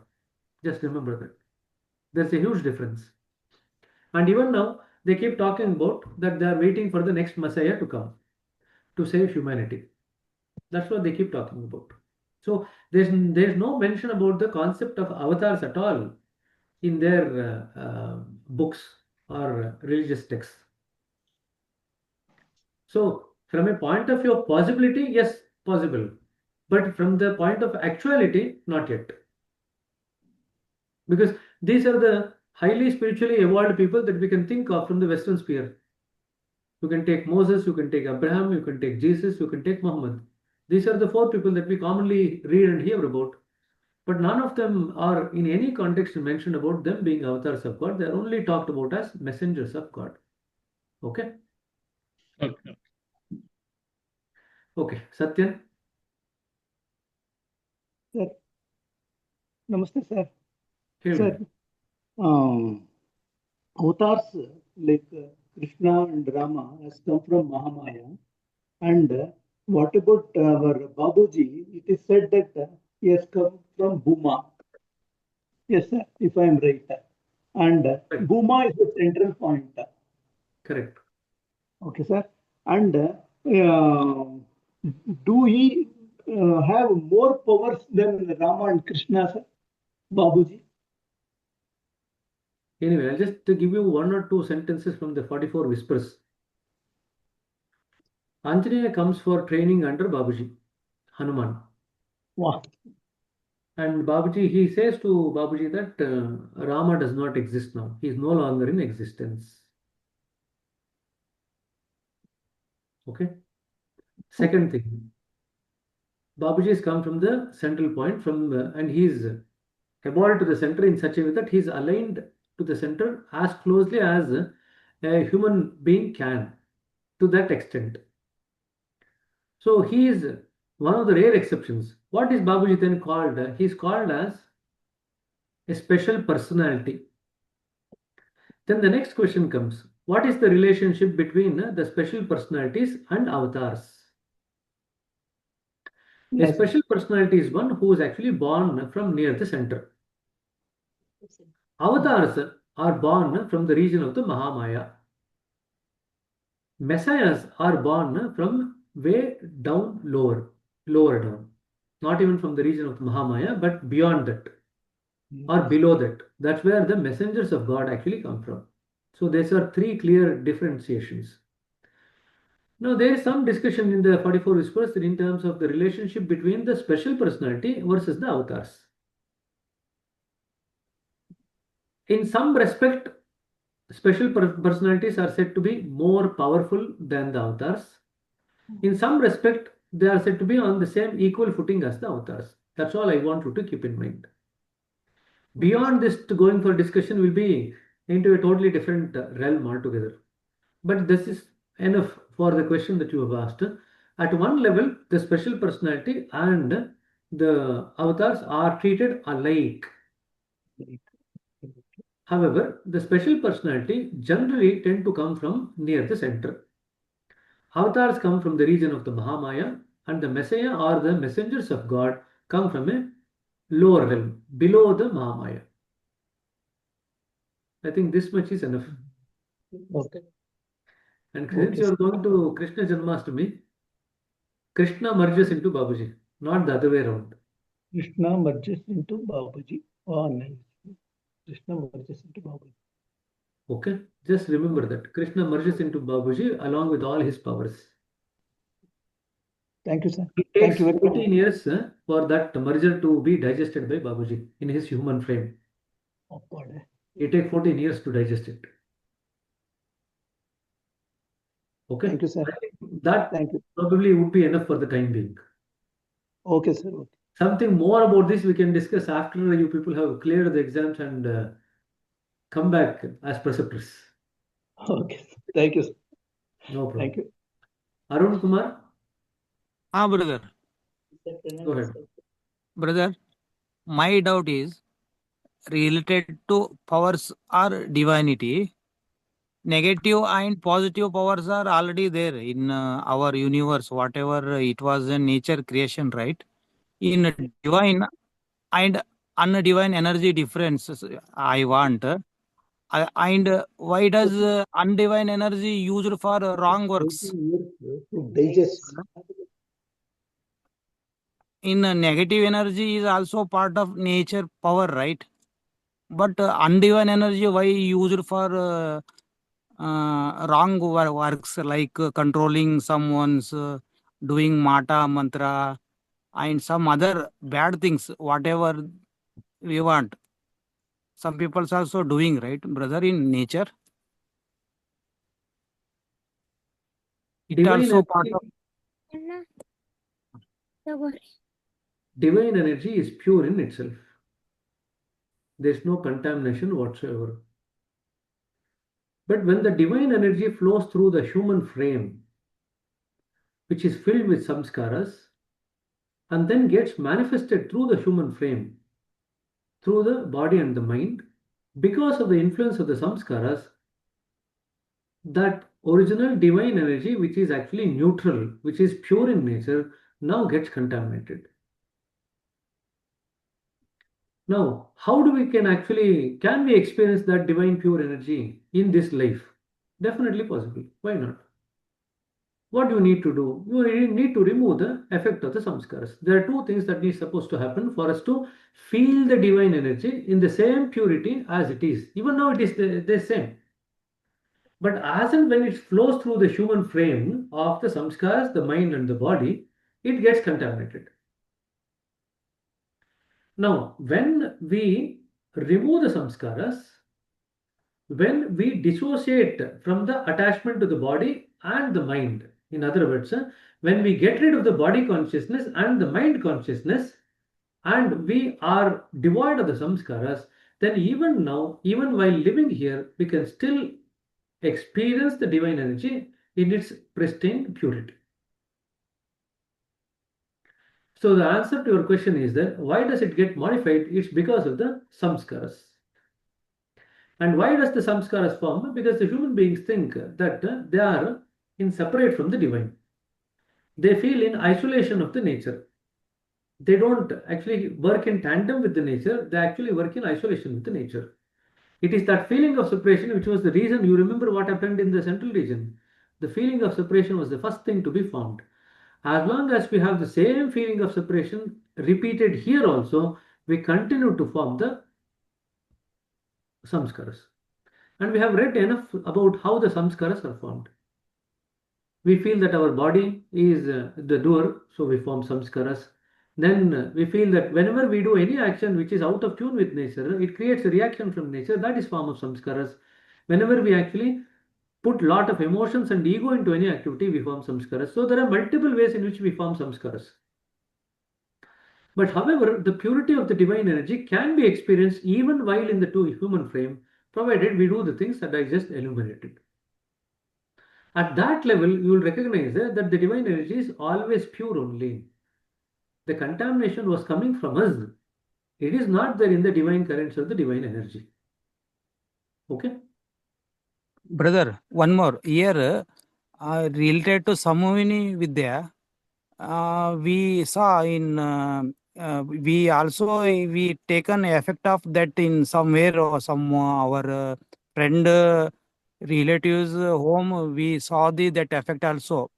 Just remember that. There's a huge difference. And even now, they keep talking about that they are waiting for the next Messiah to come to save humanity. That's what they keep talking about. So there's no mention about the concept of avatars at all in their books or religious texts. So from a point of view of possibility, yes, possible. But from the point of actuality, not yet. Because these are the highly spiritually evolved people that we can think of from the Western sphere. You can take Moses, you can take Abraham, you can take Jesus, you can take Muhammad. These are the four people that we commonly read and hear about. But none of them are in any context mentioned about them being avatars of God. They are only talked about as messengers of God. Okay? Okay. Okay. Satyan? Sir, Namaste, sir. Here. Sir, avatars like Krishna and Rama has come from Mahamaya. And what about our Babuji? It is said that he has come from Bhuma. Yes, sir, if I am right. And Bhuma is the central point. Correct. Okay, sir. And do he have more powers than Rama and Krishna, sir? Babuji? Anyway, I'll just give you one or two sentences from the 44 Whispers. Anjaneya comes for training under Babuji, Hanuman. Wow. And Babuji, he says to Babuji that Rama does not exist now. He is no longer in existence. Okay. Second thing, Babuji has come from the central point and he is evolved to the center in such a way that he is aligned to the center as closely as a human being can, to that extent. So he is one of the rare exceptions. What is Babuji then called? He is called as a special personality. Then the next question comes, what is the relationship between the special personalities and avatars? A special personality is one who is actually born from near the center. Avatars are born from the region of the Mahamaya. Messiahs are born from way down, lower down. Not even from the region of the Mahamaya, but beyond that or below that. That's where the messengers of God actually come from. So these are three clear differentiations. Now, there is some discussion in the 44 Whispers in terms of the relationship between the special personality versus the avatars. In some respect, special personalities are said to be more powerful than the avatars. In some respect, they are said to be on the same equal footing as the avatars. That's all I want you to keep in mind. Beyond this, going for discussion will be into a totally different realm altogether. But this is enough for the question that you have asked. At one level, the special personality and the avatars are treated alike. However, the special personality generally tend to come from near the center. Avatars come from the region of the Mahamaya, and the Messiah or the messengers of God come from a lower realm, below the Mahamaya. I think this much is enough. Okay. And since you are going to Krishna Janmashtami, Krishna merges into Babuji, not the other way around. Krishna merges into Babuji. Oh, nice. Krishna merges into Babuji. Okay, just remember that Krishna merges into Babuji along with all his powers. Thank you, sir. It Thank takes you very 14 years for that merger to be digested by Babuji in his human frame. much. It takes 14 years to digest it. Okay. Thank you, sir. I think that Thank you. probably would be enough for the time being. Okay, sir. Okay. Something more about this we can discuss after you people have cleared the exams and come back as preceptors. Okay. Thank you, sir. No problem. Thank you. Arun Kumar? Brother. Go ahead. Brother, my doubt is related to powers or divinity. Negative and positive powers are already there in our universe, whatever it was a nature creation, right? In divine and undivine energy difference, I want. And why does undivine energy used for wrong works? To digest. In negative energy is also part of nature power, right? But undivine energy why used for wrong works like controlling someone's doing mata mantra and some other bad things, whatever we want. some people are also doing, right, brother, in nature. It Divine also part energy, of. divine energy is pure in itself. There's no contamination whatsoever. But when the divine energy flows through the human frame, which is filled with samskaras, and then gets manifested through the human frame, through the body and the mind, because of the influence of the samskaras, that original divine energy, which is actually neutral, which is pure in nature, now gets contaminated. Now, how do we can we experience that divine pure energy in this life? Definitely possible. Why not? What you need to do? You really need to remove the effect of the samskaras. There are two things that is supposed to happen for us to feel the divine energy in the same purity as it is. Even now it is the same. But as and when it flows through the human frame of the samskaras, the mind and the body, it gets contaminated. Now, when we remove the samskaras, when we dissociate from the attachment to the body and the mind, in other words, when we get rid of the body consciousness and the mind consciousness, and we are devoid of the samskaras, then even now, even while living here, we can still experience the divine energy in its pristine purity. So the answer to your question is that why does it get modified? It's because of the samskaras. And why does the samskaras form? Because the human beings think that they are separate from the divine. They feel in isolation of the nature. They don't actually work in tandem with the nature. They actually work in isolation with the nature. It is that feeling of separation which was the reason. You remember what happened in the central region. The feeling of separation was the first thing to be formed. As long as we have the same feeling of separation repeated here also, we continue to form the samskaras. And we have read enough about how the samskaras are formed. We feel that our body is the doer, so we form samskaras. Then we feel that whenever we do any action which is out of tune with nature, it creates a reaction from nature. That is form of samskaras. Whenever we actually put lot of emotions and ego into any activity, we form samskaras. So there are multiple ways in which we form samskaras. But however, the purity of the divine energy can be experienced even while in the two human frame, provided we do the things that I just enumerated. At that level, you will recognize that the divine energy is always pure only. The contamination was coming from us. It is not there in the divine currents or the divine energy. Okay? Brother, one more. Here, related to Sammovini Vidya, we saw we also we taken effect of that in somewhere or some our friend relatives home. We saw that effect also.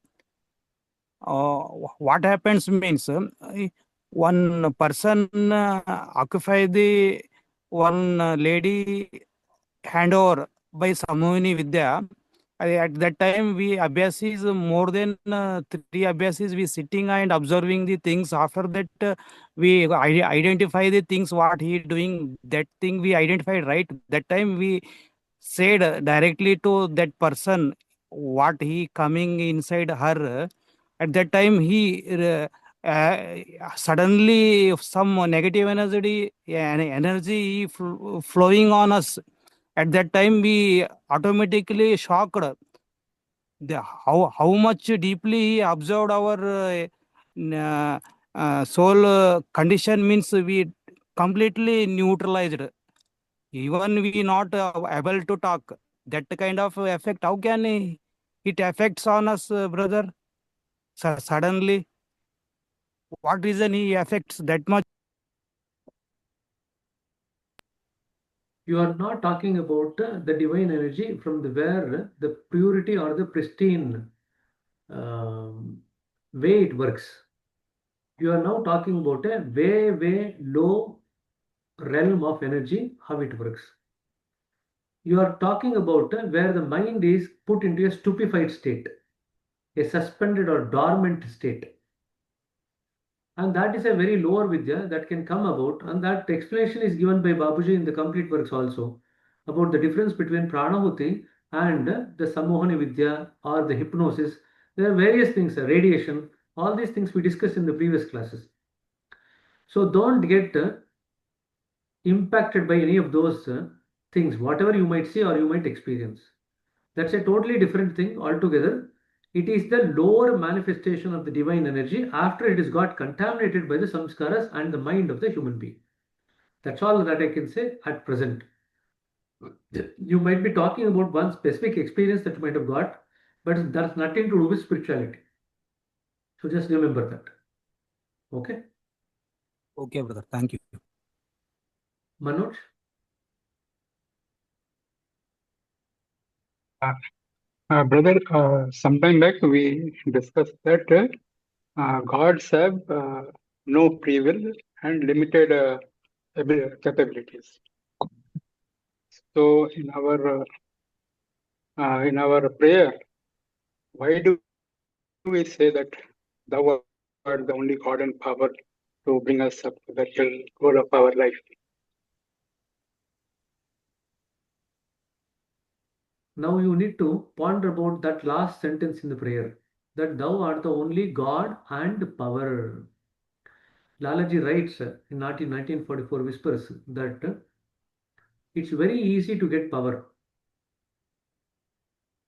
What happens means one person occupy the one lady handover by Sammovini Vidya. At that time, we abhyasis more than three abhyasis. We sitting and observing the things. After that, we identify the things what he doing. That thing we identified right. That time we said directly to that person what he coming inside her. At that time, he suddenly some negative energy flowing on us. At that time, we automatically shocked. How much deeply he observed our soul condition means we completely neutralized. Even we not able to talk. That kind of effect, how can it affects on us, brother? Suddenly, what reason he affects that much? You are not talking about the divine energy from the where the purity or the pristine way it works. You are now talking about a way low realm of energy, how it works. You are talking about where the mind is put into a stupefied state, a suspended or dormant state. And that is a very lower Vidya that can come about. And that explanation is given by Babuji in the complete works also about the difference between Pranahuti and the Samohani Vidya or the hypnosis. There are various things, radiation, all these things we discussed in the previous classes. So don't get impacted by any of those things, whatever you might see or you might experience. That's a totally different thing altogether. It is the lower manifestation of the divine energy after it has got contaminated by the samskaras and the mind of the human being. That's all that I can say at present. You might be talking about one specific experience that you might have got, but that's nothing to do with spirituality. So just remember that. Okay? Okay, brother. Thank you. Manoj? Brother, sometime back we discussed that gods have no free will and limited capabilities. So in our prayer, why do we say that thou art the only God and power to bring us up to the real goal of our life? Now you need to ponder about that last sentence in the prayer, that thou art the only God and power. Lalaji writes in 1944 Whispers that it's very easy to get power.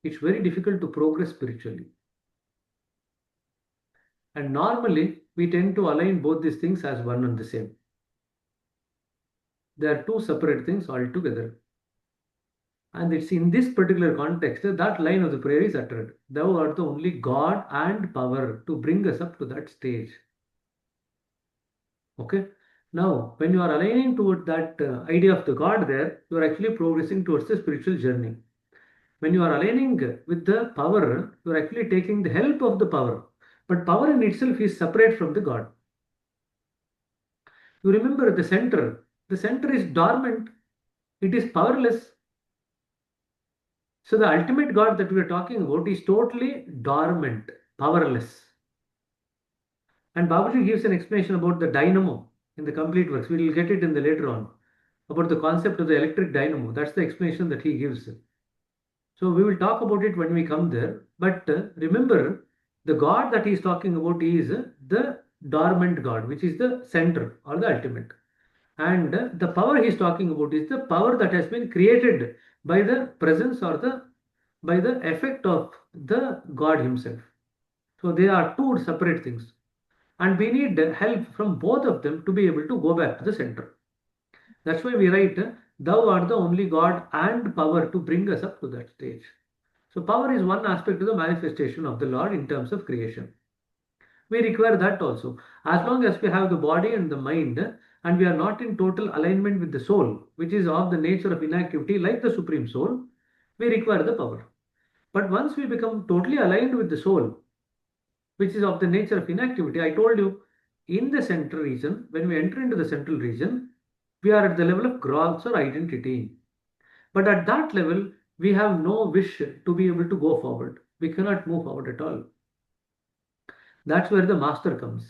It's very difficult to progress spiritually. And normally we tend to align both these things as one and the same. They are two separate things altogether. And it's in this particular context that line of the prayer is uttered. Thou art the only God and power to bring us up to that stage. Okay. Now, when you are aligning toward that idea of the God there, you are actually progressing towards the spiritual journey. When you are aligning with the power, you are actually taking the help of the power. But power in itself is separate from the God. You remember the center. The center is dormant. It is powerless. So the ultimate God that we are talking about is totally dormant, powerless. And Babaji gives an explanation about the dynamo in the complete works. We will get it in the later on about the concept of the electric dynamo. That's the explanation that he gives. So we will talk about it when we come there. But remember, the God that he is talking about is the dormant God, which is the center or the ultimate. And the power he is talking about is the power that has been created by the presence or by the effect of the God himself. So they are two separate things. And we need help from both of them to be able to go back to the center. That's why we write, thou art the only God and power to bring us up to that stage. So power is one aspect of the manifestation of the Lord in terms of creation. We require that also. As long as we have the body and the mind and we are not in total alignment with the soul, which is of the nature of inactivity like the Supreme Soul, we require the power. But once we become totally aligned with the soul, which is of the nature of inactivity, I told you, in the central region, when we enter into the central region, we are at the level of growth or identity. But at that level, we have no wish to be able to go forward. We cannot move forward at all. That's where the master comes.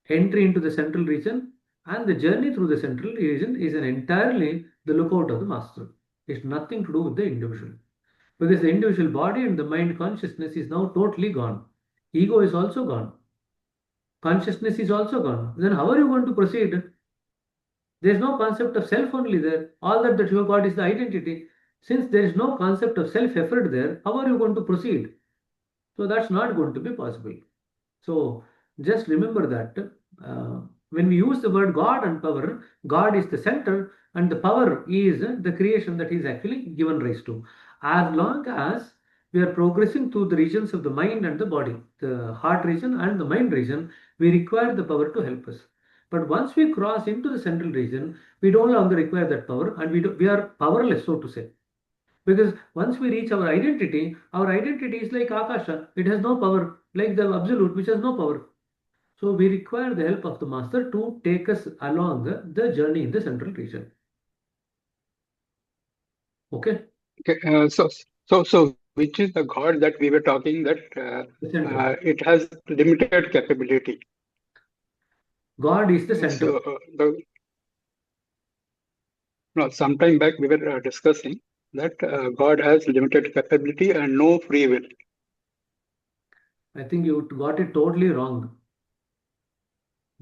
Entry into the central region and the journey through the central region is an entirely the lookout of the master. It's nothing to do with the individual. Because the individual body and the mind consciousness is now totally gone. Ego is also gone. Consciousness is also gone. Then how are you going to proceed? There is no concept of self only there. All that you have got is the identity. Since there is no concept of self effort there, how are you going to proceed? So that's not going to be possible. So just remember that when we use the word God and power, God is the center and the power is the creation that is actually given rise to. As long as we are progressing through the regions of the mind and the body, the heart region and the mind region, we require the power to help us. But once we cross into the central region, we no longer require that power and we are powerless, so to say. Because once we reach our identity is like Akasha. It has no power, like the absolute, which has no power. So we require the help of the master to take us along the journey in the central region. Okay. Okay. So which is the God that we were talking that it has limited capability? God is the Yes, center. some time back we were discussing that God has limited capability and no free will. I think you got it totally wrong.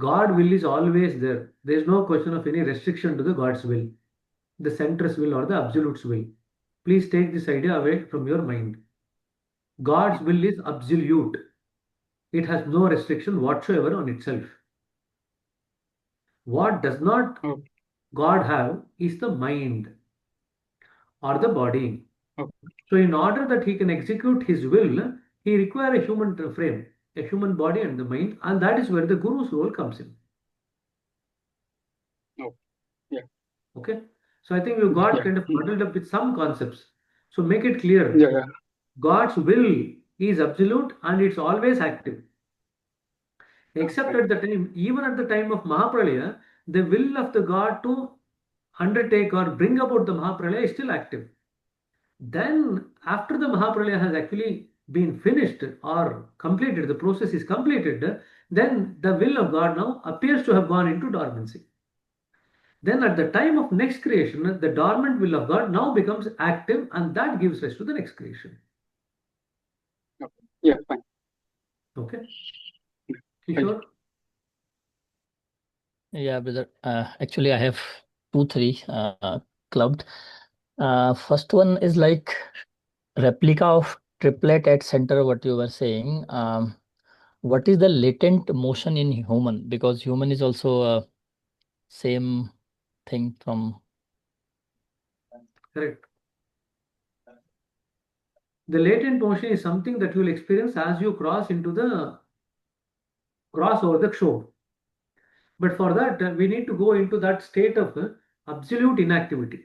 God will is always there. There is no question of any restriction to the God's will, the center's will or the absolute's will. Please take this idea away from your mind. God's will is absolute. It has no restriction whatsoever on itself. What does not God have is the mind or the body. So in order that he can execute his will, he requires a human frame, a human body and the mind, and that is where the guru's role comes in. Yeah. Okay. So I think you got kind of muddled up with some concepts. So make it clear. Yeah. God's will is absolute and it's always active. Except at the time, even at the time of Mahapralaya, the will of the God to undertake or bring about the Mahapralaya is still active. Then, after the Mahapralaya has actually been finished or completed, the process is completed, then the will of God now appears to have gone into dormancy. Then, at the time of next creation, the dormant will of God now becomes active, and that gives rise to the next creation. Yeah, fine. Okay. Kishore? Yeah, brother. Actually, I have two, three clubbed. First one is like replica of triplet at center, what you were saying. What is the latent motion in human? Because human is also same thing from. Correct. The latent motion is something that you will experience as you cross over the shore. But for that, we need to go into that state of absolute inactivity.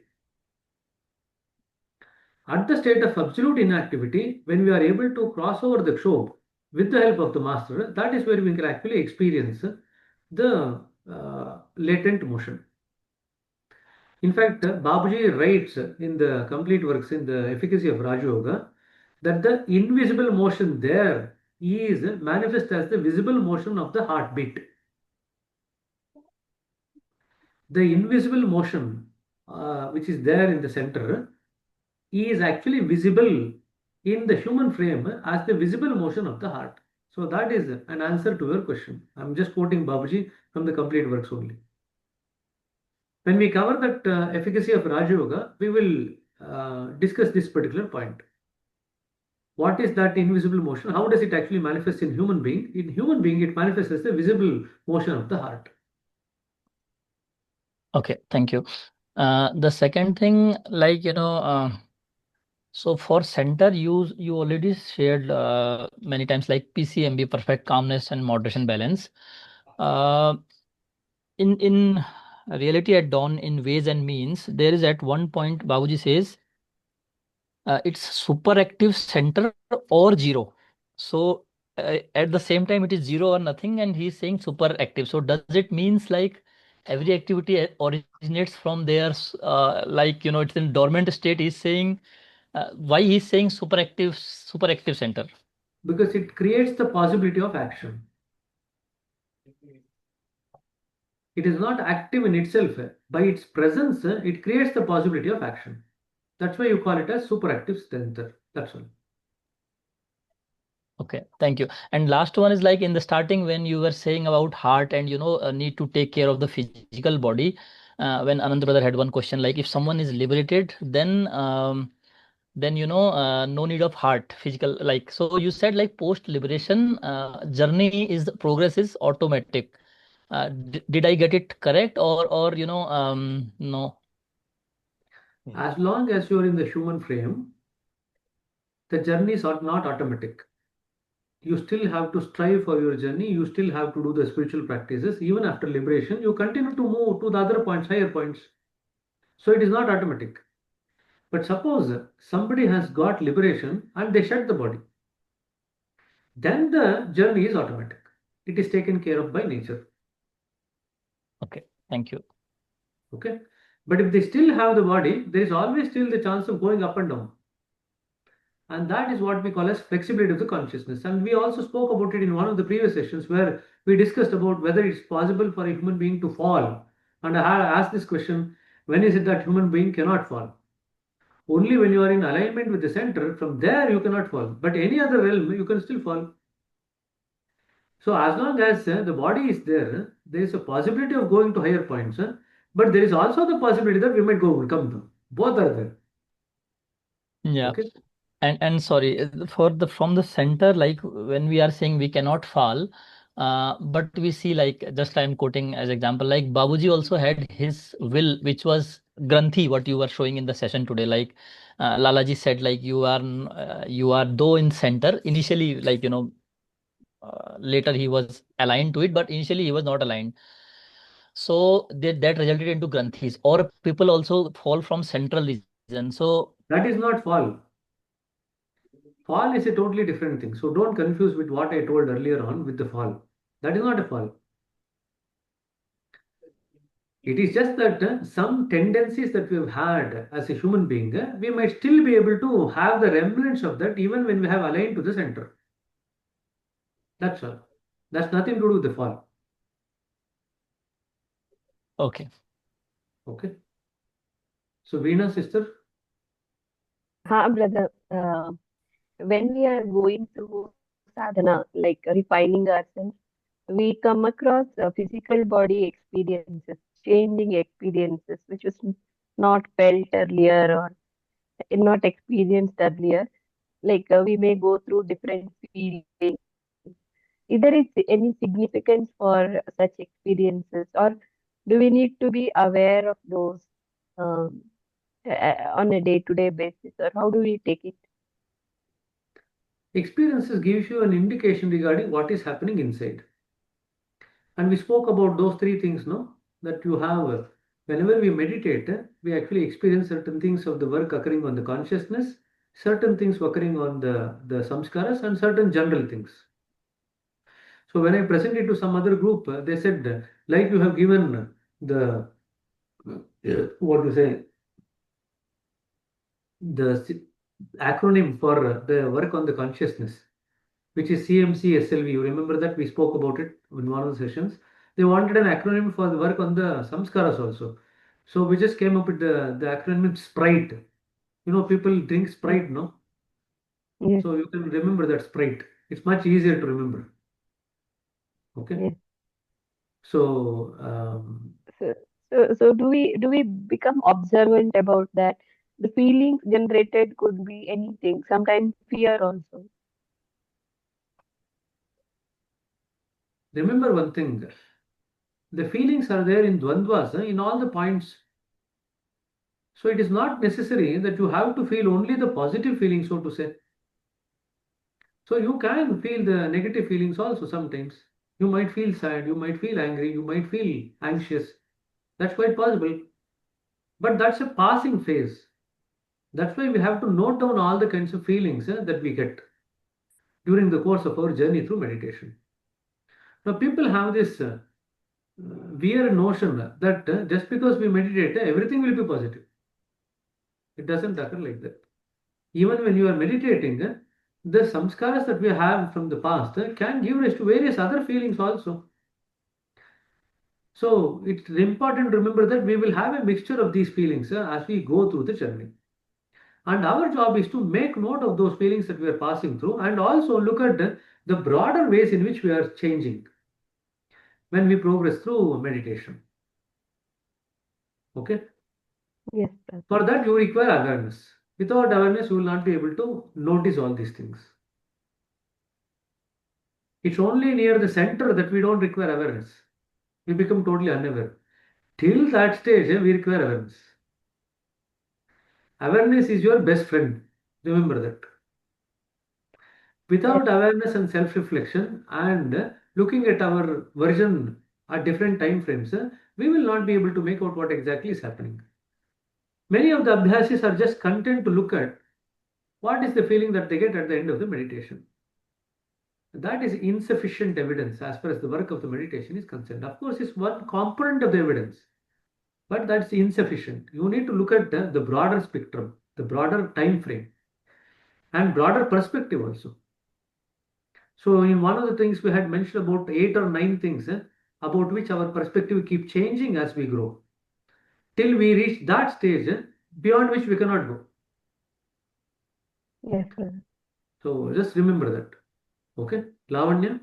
At the state of absolute inactivity, when we are able to cross over the shore with the help of the master, that is where we can actually experience the latent motion. In fact, Babaji writes in the complete works in the efficacy of Raja Yoga that the invisible motion there is manifest as the visible motion of the heartbeat. The invisible motion which is there in the center is actually visible in the human frame as the visible motion of the heart. So that is an answer to your question. I'm just quoting Babaji from the complete works only. When we cover that efficacy of Raja Yoga, we will discuss this particular point. What is that invisible motion? How does it actually manifest in human being? In human being, it manifests as the visible motion of the heart. Okay, thank you. The second thing, like, so for center, you already shared many times, like PCMB, perfect calmness and moderation balance. In reality at dawn, in ways and means, there is at one point Babuji says it's super active center or zero. So at the same time it is zero or nothing, and he's saying super active. So does it means like every activity originates from there, like it's in dormant state? He's saying why he's saying super active center? Because it creates the possibility of action. It is not active in itself. By its presence, it creates the possibility of action. That's why you call it as superactive center. That's all. Okay, thank you. And last one is like in the starting when you were saying about heart and need to take care of the physical body. When Anand brother had one question, like if someone is liberated, then no need of heart physical, like, so you said like post liberation journey is progress is automatic. Did I get it correct, or no? As long as you are in the human frame, the journeys are not automatic. You still have to strive for your journey. You still have to do the spiritual practices. Even after liberation, you continue to move to the other points, higher points. So it is not automatic. But suppose somebody has got liberation and they shed the body, then the journey is automatic. It is taken care of by nature. Okay, thank you. Okay. But if they still have the body, there is always still the chance of going up and down. And that is what we call as flexibility of the consciousness. And we also spoke about it in one of the previous sessions where we discussed about whether it's possible for a human being to fall. And I had asked this question, when is it that human being cannot fall? Only when you are in alignment with the center, from there you cannot fall. But any other realm, you can still fall. So as long as the body is there, there is a possibility of going to higher points. But there is also the possibility that we might come down. Both are there. Yeah. Okay. And sorry, for the from the center, like when we are saying we cannot fall, but we see, like, just I'm quoting as example, like Babuji also had his will, which was Granthi, what you were showing in the session today. Like Lalaji said, like you are though in center initially, like later he was aligned to it, but initially he was not aligned. So that resulted into Granthis, or people also fall from central region. So That is not fall. Fall is a totally different thing. So don't confuse with what I told earlier on with the fall. That is not a fall. It is just that some tendencies that we have had as a human being, we might still be able to have the remnants of that even when we have aligned to the center. That's all. That's nothing to do with the fall. okay. Okay. So Veena, sister. Brother, when we are going through sadhana, like refining ourselves, we come across physical body experiences, changing experiences, which was not felt earlier or not experienced earlier. Like we may go through different feelings. Is there is any significance for such experiences, or do we need to be aware of those um, on a day-to-day basis, or how do we take it? Experiences gives you an indication regarding what is happening inside. And we spoke about those three things, no? That you have, whenever we meditate, we actually experience certain things of the work occurring on the consciousness, certain things occurring on the samskaras, and certain general things. So when I presented to some other group, they said, like you have given the, what you say, the acronym for the work on the consciousness, which is CMC SLV. You remember that we spoke about it in one of the sessions. They wanted an acronym for the work on the samskaras also. So we just came up with the acronym Sprite. You know, people drink Sprite, no? Yes, So you can remember that Sprite. It's much easier to remember. Okay. yes. So So do we become observant about that? The feelings generated could be anything, sometimes fear also. remember one thing. The feelings are there in dvandvas, in all the points. So it is not necessary that you have to feel only the positive feelings, so to say. So you can feel the negative feelings also sometimes. You might feel sad, you might feel angry, you might feel anxious. That's quite possible. But that's a passing phase. That's why we have to note down all the kinds of feelings that we get during the course of our journey through meditation. Now, people have this weird notion that just because we meditate, everything will be positive. It doesn't occur like that. Even when you are meditating, the samskaras that we have from the past can give rise to various other feelings also. So it's important to remember that we will have a mixture of these feelings as we go through the journey. And our job is to make note of those feelings that we are passing through and also look at the broader ways in which we are changing when we progress through meditation. Okay? Yes, For that, you require awareness. Without awareness, you will not be able to notice all these things. It's only near the center that we don't require awareness. We become totally unaware. Till that stage, we require awareness. Awareness is your best friend. Remember that. Without awareness and self-reflection and looking at our version at different time frames, we will not be able to make out what exactly is happening. Many of the abhyasis are just content to look at what is the feeling that they get at the end of the meditation. That is insufficient evidence as far as the work of the meditation is concerned. Of course, it's one component of the evidence, but that's insufficient. You need to look at the broader spectrum, the broader time frame. and broader perspective also. So in one of the things we had mentioned about 8 or 9 things about which our perspective keep changing as we grow, till we reach that stage beyond which we cannot go. Yes, sir. So just remember that. Okay, Lavanya.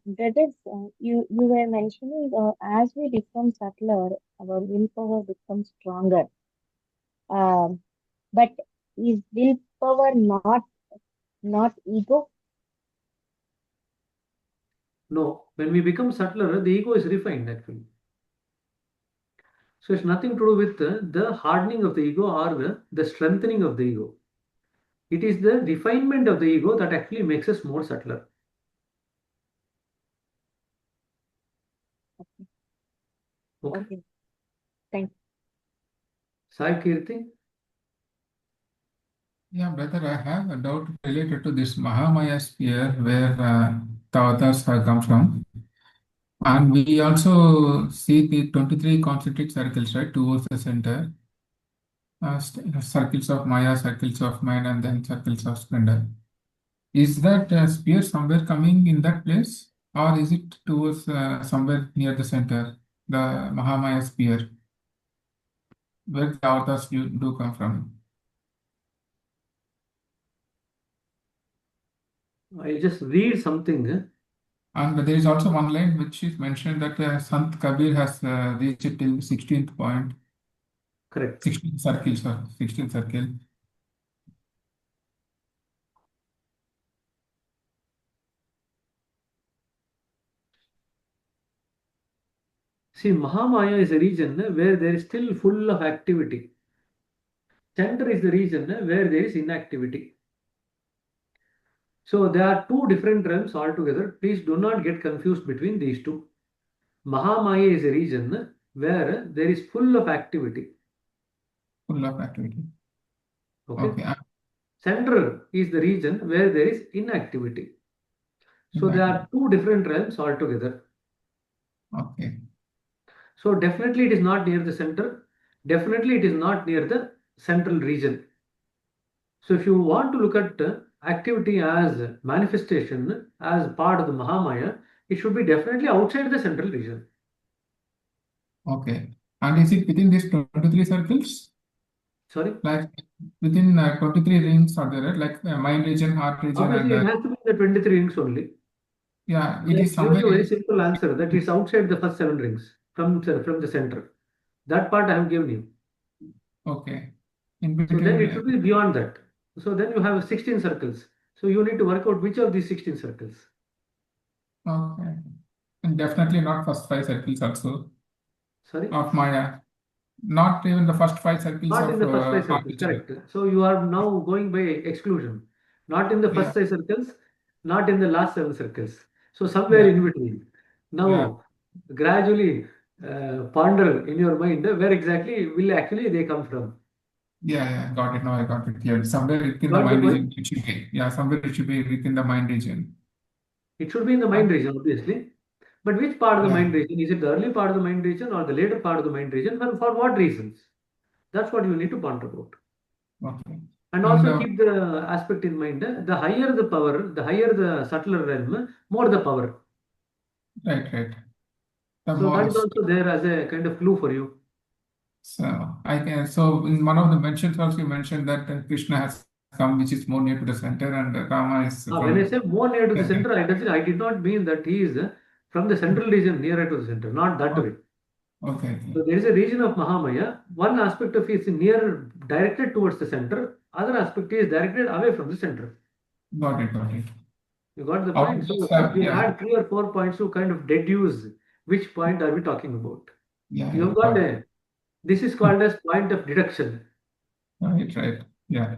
Brothers, you were mentioning as we become subtler, our willpower becomes stronger. Um, but is willpower not ego? No, when we become subtler, the ego is refined actually. So it's nothing to do with the hardening of the ego or the strengthening of the ego. It is the refinement of the ego that actually makes us more subtler. Okay. Okay, thank you. Sai Kirti. Yeah, brother, I have a doubt related to this Mahamaya sphere where the authors have come from. And we also see the 23 concentric circles, right, towards the center. Circles of Maya, circles of mind, and then circles of splendor. Is that sphere somewhere coming in that place, or is it towards somewhere near the center, the Mahamaya sphere, where the authors do come from? I just read something. And there is also one line which is mentioned that Sant Kabir has reached till 16th point. Correct. 16th circle, sorry, 16th circle. See, Mahamaya is a region where there is still full of activity. Center is the region where there is inactivity. So there are two different realms altogether. Please do not get confused between these two. Mahamaya is a region where there is full of activity. Full of activity. Okay. Okay. Central is the region where there is inactivity. So there are two different realms altogether. Okay. So definitely it is not near the center. Definitely it is not near the central region. So if you want to look at activity as manifestation as part of the Mahamaya, it should be definitely outside the central region. Okay. And is it within these 23 circles? Sorry? Like within 23 rings are there, right? Like mind region, heart region, Obviously, and it has to be in the 23 rings only. yeah, So it I is give you a somewhere. very simple answer that is outside the first 7 rings from the center. That part I have given you. Okay. In So then it between. should be beyond that. So then you have 16 circles. So you need to work out which of these 16 circles. Okay. And definitely not first 5 circles also. Sorry? Of Maya. Not even the first 5 circles Not of in the first 5 circles, Mahavishnu. correct. So you are now going by exclusion. Not in the first 5 circles, not in the last 7 circles. So somewhere in between. Now, gradually ponder in your mind where exactly will actually they come from. Yeah, got it. Now I got it here. Somewhere within the Got the mind point? region, it should be. Yeah, somewhere it should be within the mind region. It should be in the mind region, obviously. But which part of the mind region? Is it the early part of the mind region or the later part of the mind region? And for what reasons? That's what you need to ponder about. Okay. And also keep the aspect in mind, the higher the power, the higher the subtler realm, more the power. Right. The So that more, is also there as a kind of clue for you. so I can. So in one of the mentions also you mentioned that Krishna has come, which is more near to the center, and Rama is When I from say more near to the center. center, I did not mean that he is from the central region nearer to the center, not that way. Okay. So there is a region of Mahamaya. One aspect of it is near directed towards the center. Other aspect is directed away from the center. Got it. You got the Out point? of So this, you yeah. had 3 or 4 points to kind of deduce which point are we talking about. Yeah. You have got a, this is called as point of deduction. Right. Yeah.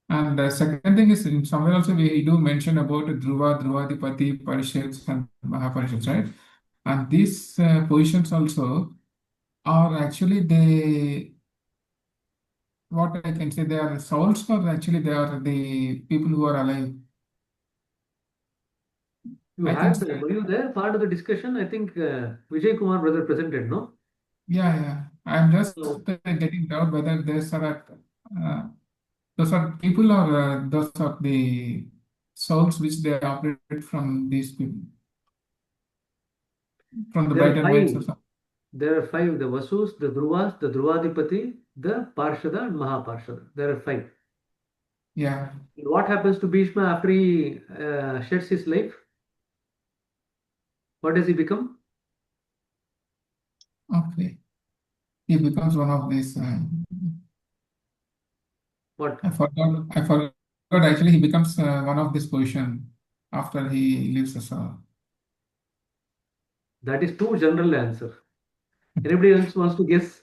And the second thing is in somewhere also we do mention about Dhruva, Dhruvadipati, Parishads, and Mahaparishads, right? And these positions also are actually what I can say, they are souls, or actually they are the people who are alive. You had, were you there? Part of the discussion, I think Vijay Kumar brother presented, no? Yeah. I'm just getting doubt whether these are Those are people or those are the souls which they operate from these people, from the There are brighter minds or five. something? There are five: the Vasus, the Dhruvas, the Dhruvadipati, the Parshada, and Mahaparshada. There are five. Yeah. What happens to Bhishma after he sheds his life? What does he become? Okay. He becomes one of these. What? I forgot. I forgot. Actually, he becomes one of this position after he leaves the soul. That is too general answer. Anybody else wants to guess?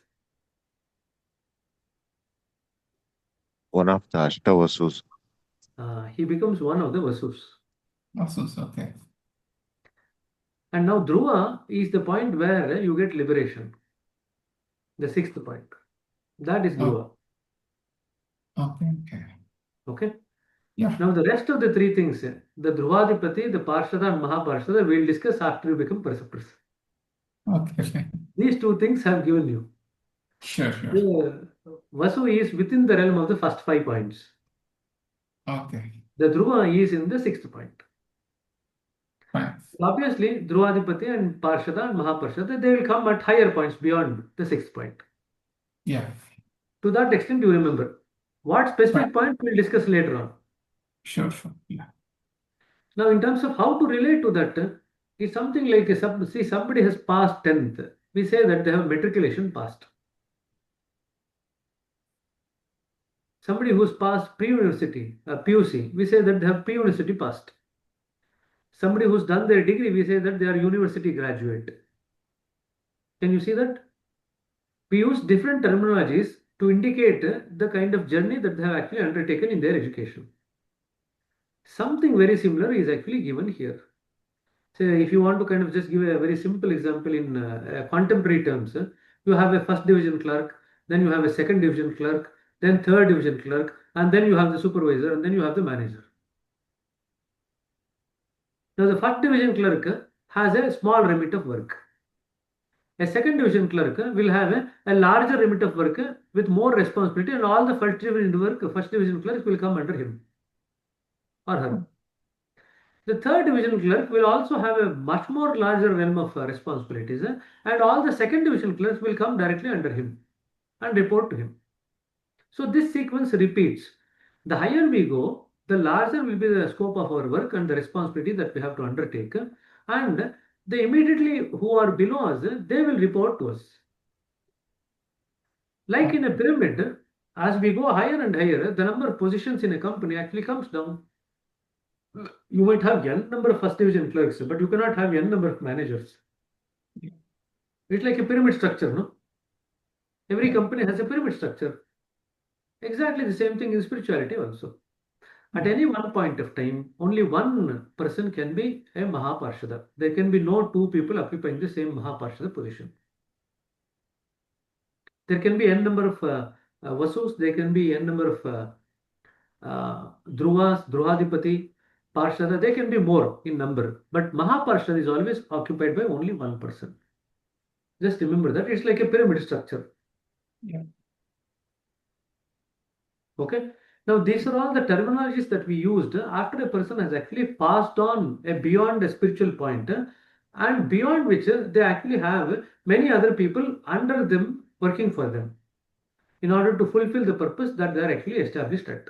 One of the Ashtavasus. He becomes one of the Vasus. Vasus, okay. And now Dhruva is the point where you get liberation. The sixth point. That is Dhruva. Okay. Okay. Okay. Yeah. Now the rest of the three things, the Dhruvadipati, the Parshada and Mahaparshada, we'll discuss after you become preceptors. Okay. These two things have given you. Sure. The Vasu is within the realm of the first 5 points. Okay. The Dhruva is in the sixth point. Fine. Obviously, Dhruvadipati and Parshada and Mahaparshada, they will come at higher points beyond the sixth point. Yeah. To that extent, you remember. What specific point we'll discuss later on. Sure. Yeah. Now, in terms of how to relate to that, it's something like see, somebody has passed 10th. We say that they have matriculation passed. Somebody who's passed pre-university, PUC, we say that they have pre-university passed. Somebody who's done their degree, we say that they are university graduate. Can you see that? We use different terminologies to indicate the kind of journey that they have actually undertaken in their education. Something very similar is actually given here. So if you want to kind of just give a very simple example in contemporary terms, you have a first division clerk, then you have a second division clerk, then third division clerk, and then you have the supervisor, and then you have the manager. Now the first division clerk has a small remit of work. A second division clerk will have a larger remit of work with more responsibility, and all the first division clerks will come under him or her. The third division clerk will also have a much more larger realm of responsibilities, and all the second division clerks will come directly under him and report to him. So this sequence repeats. The higher we go, the larger will be the scope of our work and the responsibility that we have to undertake, and the immediately who are below us, they will report to us. Like in a pyramid, as we go higher and higher, the number of positions in a company actually comes down. You might have n number of first division clerks, but you cannot have n number of managers. It's like a pyramid structure, no? Every company has a pyramid structure. Exactly the same thing in spirituality also. At any one point of time, only one person can be a Mahaparshada. There can be no two people occupying the same Mahaparshada position. There can be n number of Vasus, there can be n number of Dhruvas, Dhruvadipati, Parshada, they can be more in number, but Mahaparshada is always occupied by only one person. Just remember that it's like a pyramid structure. Yeah. Okay. Now these are all the terminologies that we used after a person has actually passed on beyond a spiritual point, and beyond which they actually have many other people under them working for them in order to fulfill the purpose that they are actually established at.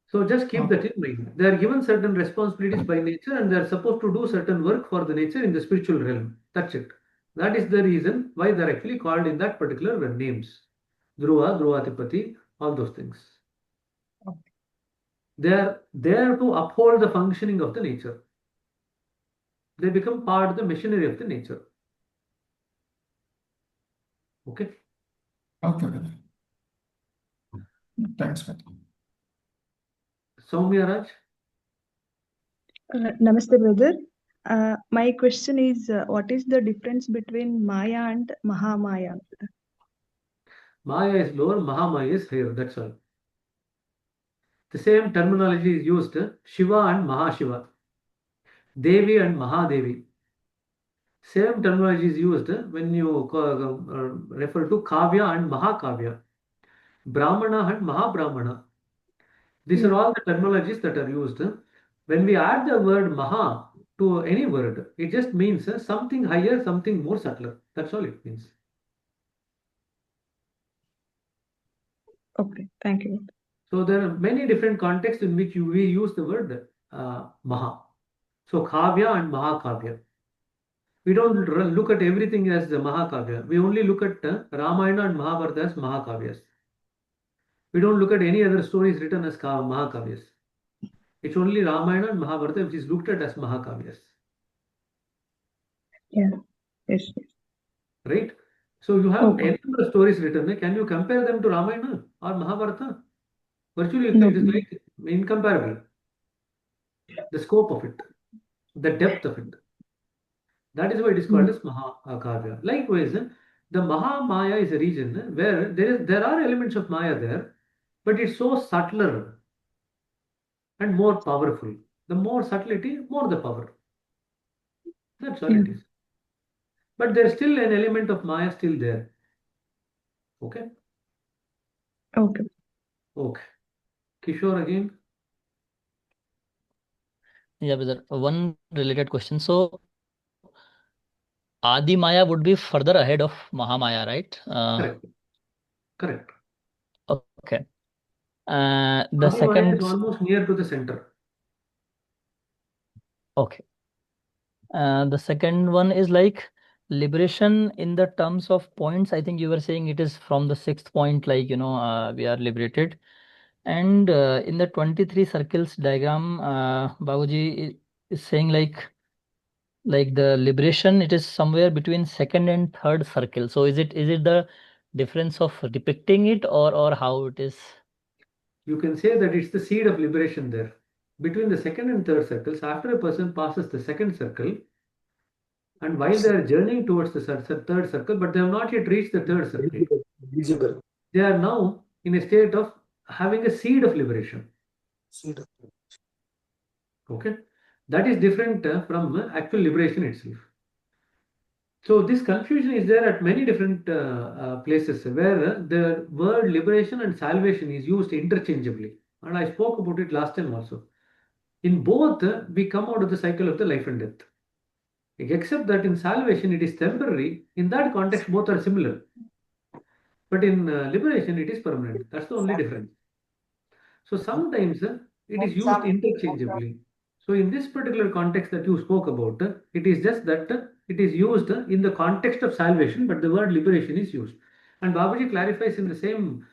So just keep that in mind. They are given certain responsibilities by nature and they are supposed to do certain work for the nature in the spiritual realm. That's it. That is the reason why they are actually called in that particular names. Dhruva, Dhruvadipati, all those things. They are there to uphold the functioning of the nature. They become part of the machinery of the nature. Okay. Okay. Thanks, Pat. Soumya Raj. Namaste, brother. My question is, what is the difference between Maya and Mahamaya? Maya is lower, Mahamaya is higher. That's all. The same terminology is used Shiva and Mahashiva, Devi and Mahadevi. Same terminology is used when you refer to Kavya and Mahakavya, Brahmana and Mahabrahmana. These are all the terminologies that are used. When we add the word Maha to any word, it just means something higher, something more subtler. That's all it means. Okay, thank you. So there are many different contexts in which we use the word Maha. So Kavya and Mahakavya. We don't look at everything as the Mahakavya. We only look at Ramayana and Mahabharata as Mahakavyas. We don't look at any other stories written as Mahakavyas. It's only Ramayana and Mahabharata which is looked at as Mahakavyas. Yeah. Yes. Right? So you have Okay. any number of stories written. Can you compare them to Ramayana or Mahabharata? Virtually, No. it is like incomparable. The scope of it, the depth of it. That is why it is called as Mahakavya. Likewise, the Mahamaya is a region where there are elements of Maya there, but it's so subtler and more powerful. The more subtlety, more the power. That's all it is. But there's still an element of Maya still there. Okay? Okay. Okay. Kishore again. Yeah, brother. One related question. So, Adi Maya would be further ahead of Mahamaya, right? Correct. Correct. Okay. The Adi Maya is second, almost near to the center. okay. The second one is like liberation in the terms of points. I think you were saying it is from the sixth point, like, we are liberated. And in the 23 circles diagram, Babuji is saying like the liberation, it is somewhere between second and third circle. So is it the difference of depicting it, or how it is? You can say that it's the seed of liberation there. Between the second and third circles, after a person passes the second circle, and while they are journeying towards the third circle, but they have not yet reached the third circle, they are now in a state of having a seed of liberation. Okay, that is different from actual liberation itself. So this confusion is there at many different places where the word liberation and salvation is used interchangeably, and I spoke about it last time also. In both, we come out of the cycle of the life and death. Except that in salvation it is temporary. In that context, both are similar. But in liberation, it is permanent. That's the only difference. So sometimes it is used interchangeably. So in this particular context that you spoke about, it is just that it is used in the context of salvation, but the word liberation is used. And Babaji clarifies in the same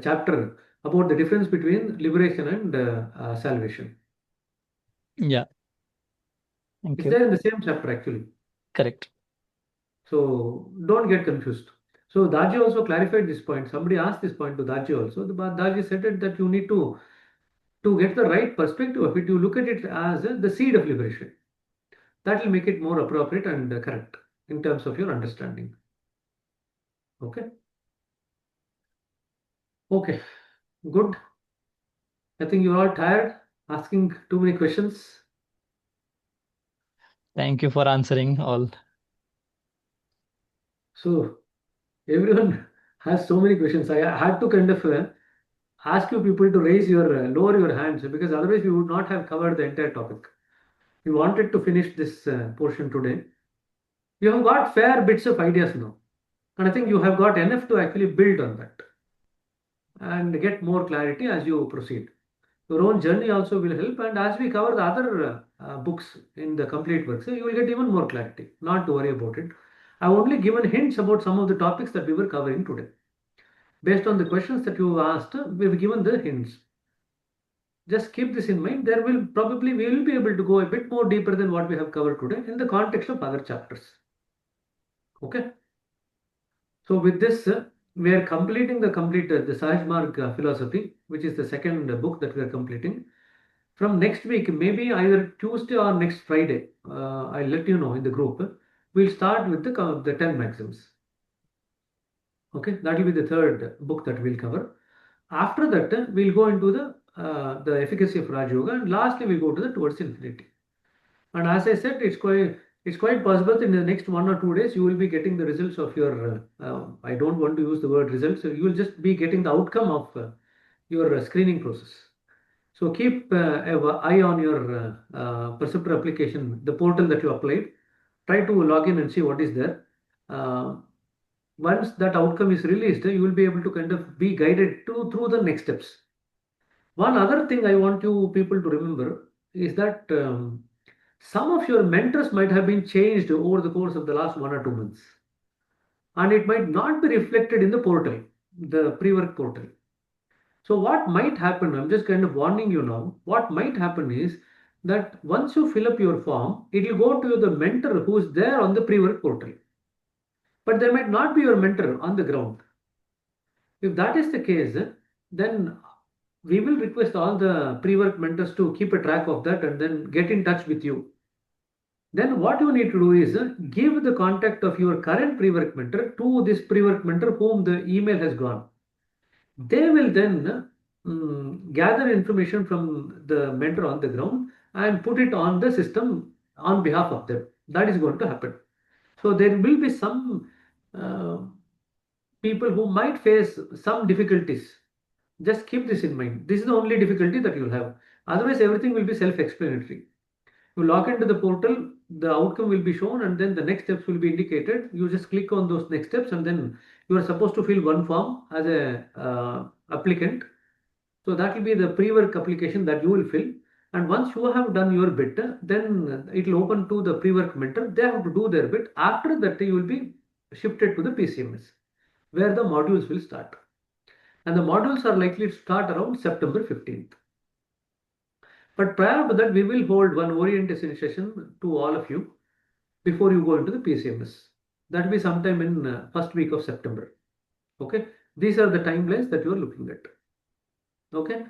chapter about the difference between liberation and salvation. Yeah. Thank It's you. there in the same chapter actually. Correct. So don't get confused. So Daji also clarified this point. Somebody asked this point to Daji also. Daji said that you need to get the right perspective of it. You look at it as the seed of liberation. That will make it more appropriate and correct in terms of your understanding. Okay. Okay. Good. I think you are all tired asking too many questions. Thank you for answering all. So everyone has so many questions. I had to kind of ask you people to raise your lower your hands because otherwise we would not have covered the entire topic. We wanted to finish this portion today. You have got fair bits of ideas now, and I think you have got enough to actually build on that and get more clarity as you proceed. Your own journey also will help, and as we cover the other books in the complete works, you will get even more clarity. Not to worry about it. I've only given hints about some of the topics that we were covering today. Based on the questions that you asked, we've given the hints. Just keep this in mind. There will probably we will be able to go a bit more deeper than what we have covered today in the context of other chapters. Okay. So with this, we are completing the Sahaj Marg philosophy, which is the second book that we are completing. From next week, maybe either Tuesday or next Friday, I'll let you know in the group. We'll start with the 10 maxims. Okay, that will be the third book that we'll cover. After that, we'll go into the efficacy of Raj Yoga, and lastly, we'll go to the towards infinity. And as I said, it's quite possible that in the next 1 or 2 days, you will be getting the results of your, I don't want to use the word results, so you will just be getting the outcome of your screening process. So keep an eye on your Perceptor application, the portal that you applied. Try to log in and see what is there. Once that outcome is released, you will be able to kind of be guided through the next steps. One other thing I want you people to remember is that some of your mentors might have been changed over the course of the last 1 or 2 months, and it might not be reflected in the portal, the pre-work portal. So what might happen, I'm just kind of warning you now, what might happen is that once you fill up your form, it will go to the mentor who is there on the pre-work portal. But they might not be your mentor on the ground. If that is the case, then we will request all the pre-work mentors to keep a track of that and then get in touch with you. Then what you need to do is give the contact of your current pre-work mentor to this pre-work mentor whom the email has gone. They will then gather information from the mentor on the ground and put it on the system on behalf of them. That is going to happen. So there will be some people who might face some difficulties. Just keep this in mind. This is the only difficulty that you'll have. Otherwise, everything will be self-explanatory. You log into the portal, the outcome will be shown, and then the next steps will be indicated. You just click on those next steps, and then you are supposed to fill one form as a applicant. So that will be the pre-work application that you will fill. And once you have done your bit, then it will open to the pre-work mentor. They have to do their bit. After that, you will be shifted to the PCMS, where the modules will start. And the modules are likely to start around September 15th. But prior to that, we will hold one orientation session to all of you before you go into the PCMS. That will be sometime in first week of September. Okay, these are the timelines that you are looking at. Okay,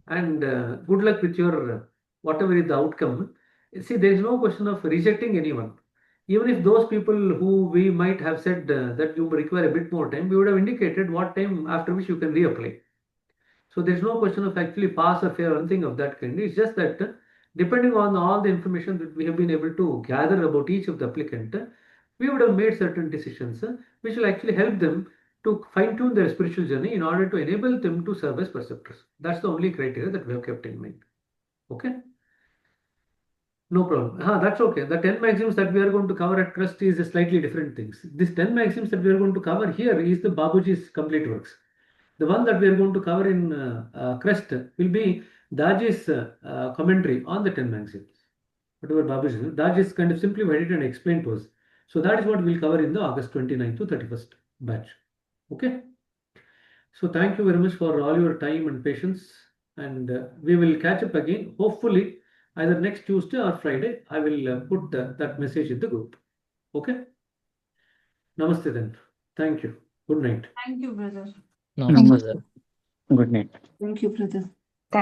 and good luck with your whatever is the outcome. See, there is no question of rejecting anyone. Even if those people who we might have said that you require a bit more time, we would have indicated what time after which you can reapply. So there's no question of actually pass or fail or anything of that kind. It's just that depending on all the information that we have been able to gather about each of the applicant, we would have made certain decisions which will actually help them to fine-tune their spiritual journey in order to enable them to serve as perceptors. That's the only criteria that we have kept in mind. Okay? No problem. That's okay. The 10 maxims that we are going to cover at Trust is a slightly different things. This 10 maxims that we are going to cover here is the Babuji's complete works. The one that we are going to cover in Crest will be Daji's commentary on the 10 maxims. Whatever Babuji, Daji is kind of simplified it and explained to us. So that is what we'll cover in the August 29th to 31st batch. Okay. So thank you very much for all your time and patience. And we will catch up again. Hopefully, either next Tuesday or Friday, I will put that message in the group. Okay. Namaste then. Thank you. Good night. Thank you, brother. Namaste, brother. Good night. Thank you, brother.